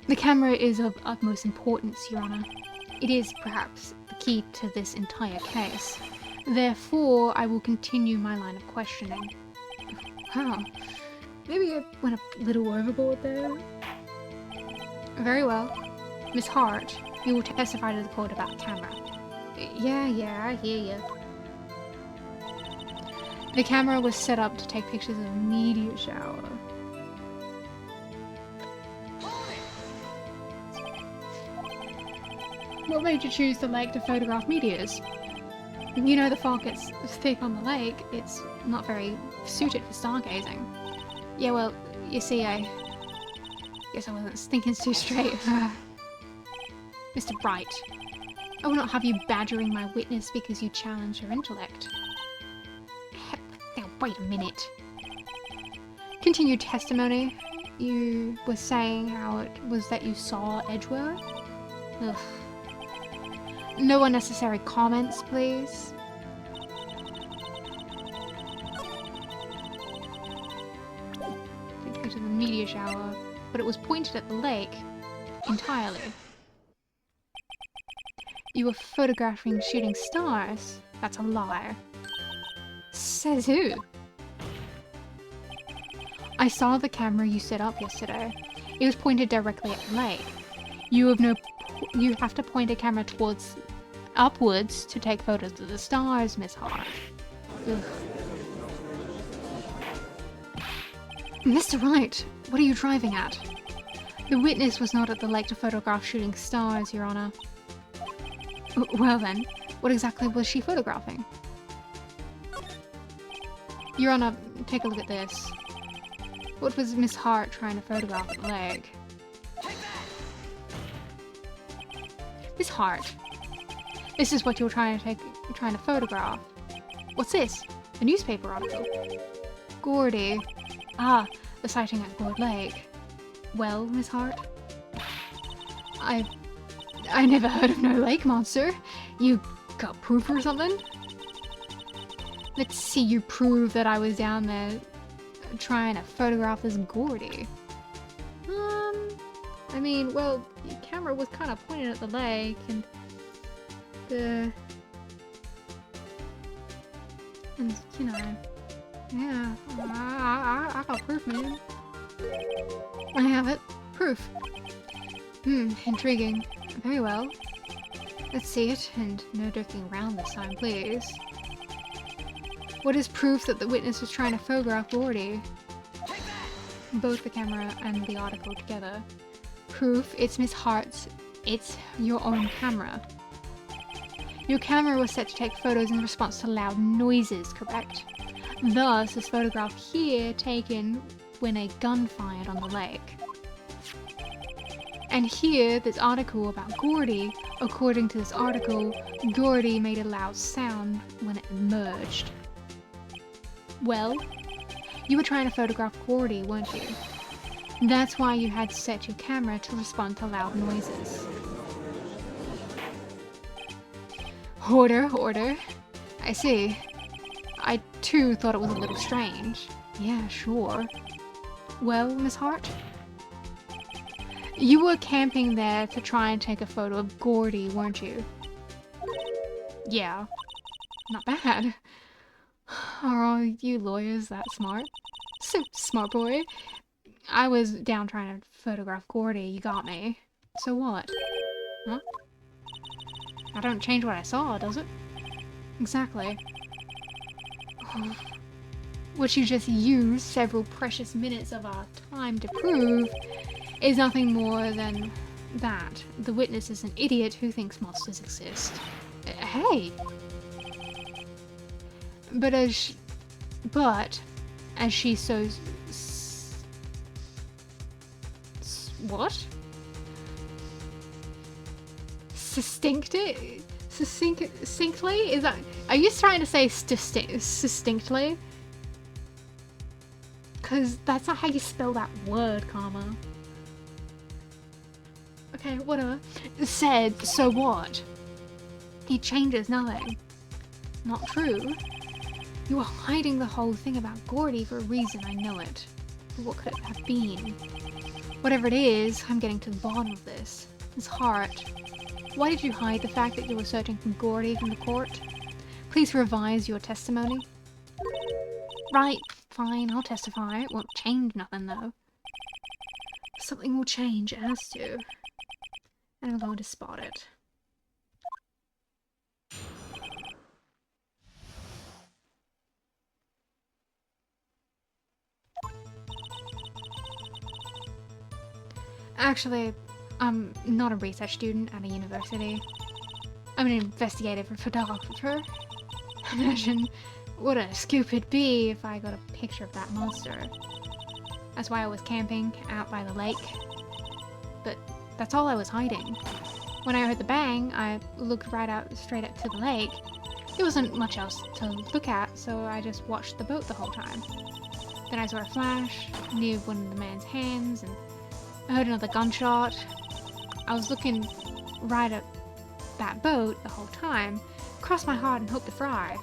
The camera is of utmost importance, Your Honor. It is, perhaps, the key to this entire case. Therefore, I will continue my line of questioning. Wow. Maybe I went a little overboard there. Very well. Miss Hart, you will testify to the court about the camera. Yeah, I hear you. The camera was set up to take pictures of a meteor shower. What made you choose the lake to photograph meteors? You know the fog gets thick on the lake. It's not very suited for stargazing. Yeah, well, you see, I guess I wasn't thinking too straight. Mr. Wright, I will not have you badgering my witness because you challenge her intellect. Now, wait a minute. Continued testimony. You were saying how it was that you saw Edgeworth? Ugh. No unnecessary comments, please. Take to the meteor shower, but it was pointed at the lake entirely. You were photographing shooting stars? That's a lie. Says who? I saw the camera you set up yesterday. It was pointed directly at the lake. You have to point a camera towards upwards to take photos of the stars, Miss Hart. Ugh. Mr. Wright, what are you driving at? The witness was not at the lake to photograph shooting stars, Your Honor. Well then, what exactly was she photographing? Your Honor, take a look at this. What was Miss Hart trying to photograph at the lake? Miss Hart, this is what you're trying to photograph. What's this? A newspaper article. Gordy. Ah, the sighting at Gourd Lake. Well, Miss Hart? I never heard of no lake monster. You got proof or something? Let's see you prove that I was down there trying to photograph this Gordy. I mean, well, the camera was kind of pointed at the lake, and you know, yeah, I got proof, man. I have it. Proof. Intriguing. Very well. Let's see it, and no joking around this time, please. What is proof that the witness was trying to photograph Gordy? Both the camera and the article together. Proof, it's Miss Hart's. It's your own camera. Your camera was set to take photos in response to loud noises, correct? Thus, this photograph here taken when a gun fired on the lake. And here, this article about Gordy, according to this article, Gordy made a loud sound when it emerged. Well, you were trying to photograph Gordy, weren't you? That's why you had set your camera to respond to loud noises. Order. I see. I too thought it was a little strange. Yeah, sure. Well, Miss Hart? You were camping there to try and take a photo of Gordy, weren't you? Yeah. Not bad. Are all you lawyers that smart? So smart, boy. I was down trying to photograph Gordy, you got me. So what? Huh? I don't change what I saw, does it? Exactly. What you just used several precious minutes of our time to prove is nothing more than that. The witness is an idiot who thinks monsters exist. Hey! But as she so what? Succinctly? Is that? Are you trying to say succinctly? Cause that's not how you spell that word, Karma. Okay, whatever. Said, so what? He changes nothing. Not true. You are hiding the whole thing about Gordy for a reason, I know it. But what could it have been? Whatever it is, I'm getting to the bottom of this. Miss Hart, why did you hide the fact that you were searching for Gordy from the court? Please revise your testimony. Right, fine, I'll testify. It won't change nothing, though. Something will change, it has to. And I'm going to spot it. Actually, I'm not a research student at a university. I'm an investigative photographer. Imagine what a scoop it'd be if I got a picture of that monster. That's why I was camping out by the lake. But that's all I was hiding. When I heard the bang, I looked right out straight up to the lake. There wasn't much else to look at, so I just watched the boat the whole time. Then I saw a flash near one of the man's hands, and I heard another gunshot. I was looking right at that boat the whole time, crossed my heart and hoped to fry.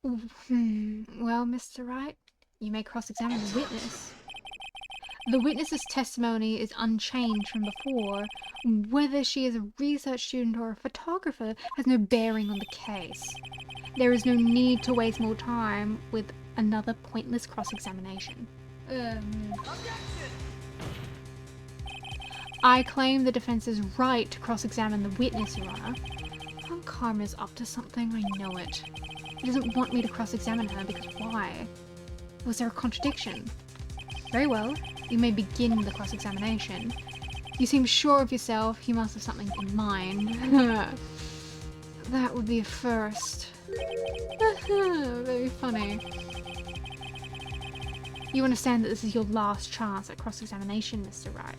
Well, Mr. Wright, you may cross-examine the witness. The witness's testimony is unchanged from before. Whether she is a research student or a photographer has no bearing on the case. There is no need to waste more time with another pointless cross-examination. I claim the defense's right to cross-examine the witness, Your Honor. Oh, Karma's up to something, I know it. He doesn't want me to cross-examine her because why? Was there a contradiction? Very well, you may begin the cross-examination. You seem sure of yourself, you must have something in mind. That would be a first. Very funny. You understand that this is your last chance at cross-examination, Mr. Wright.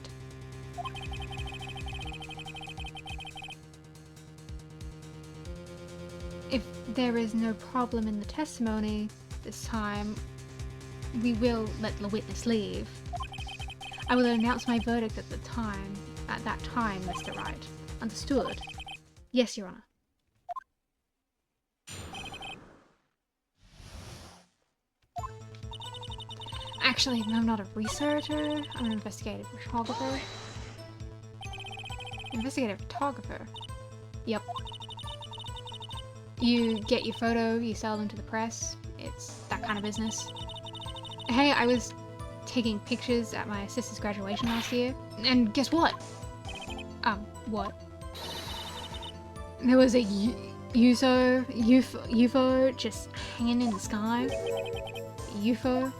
there is no problem in the testimony this time, we will let the witness leave. I will announce my verdict at that time, Mr. Wright. Understood? Yes, Your Honor. Actually, I'm not a researcher. I'm an investigative photographer. Investigative photographer? Yep. You get your photo, you sell them to the press. It's that kind of business. Hey, I was taking pictures at my sister's graduation last year, and guess what? What? There was a UFO just hanging in the sky. UFO?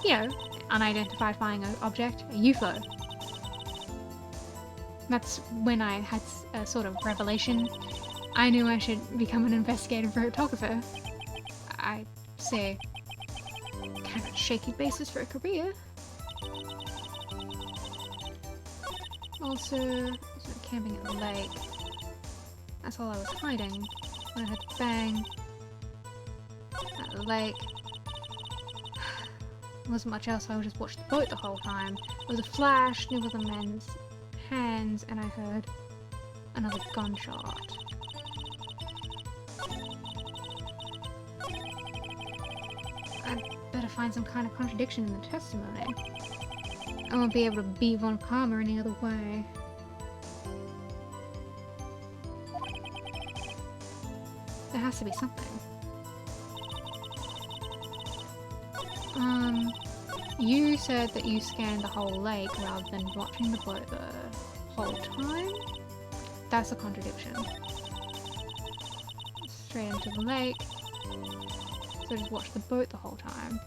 You know, unidentified flying object. A UFO. That's when I had a sort of revelation. I knew I should become an investigative photographer. I say, kind of shaky basis for a career. Also, I was camping at the lake. That's all I was hiding. When I heard the bang at the lake. There wasn't much else, I just watched the boat the whole time. There was a flash near the men's hands, and I heard another gunshot. I'd better find some kind of contradiction in the testimony. I won't be able to beat Von Palmer any other way. There has to be something. You said that you scanned the whole lake rather than watching the boat the whole time? That's a contradiction. Straight into the lake. So just watch the boat the whole time.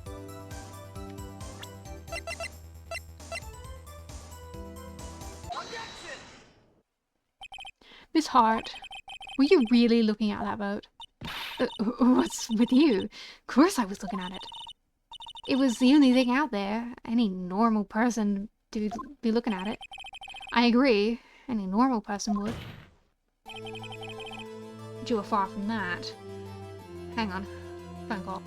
Miss Hart, were you really looking at that boat? What's with you? Of course I was looking at it. It was the only thing out there. Any normal person would be looking at it. I agree. Any normal person would. But you were far from that. Hang on. Phone call.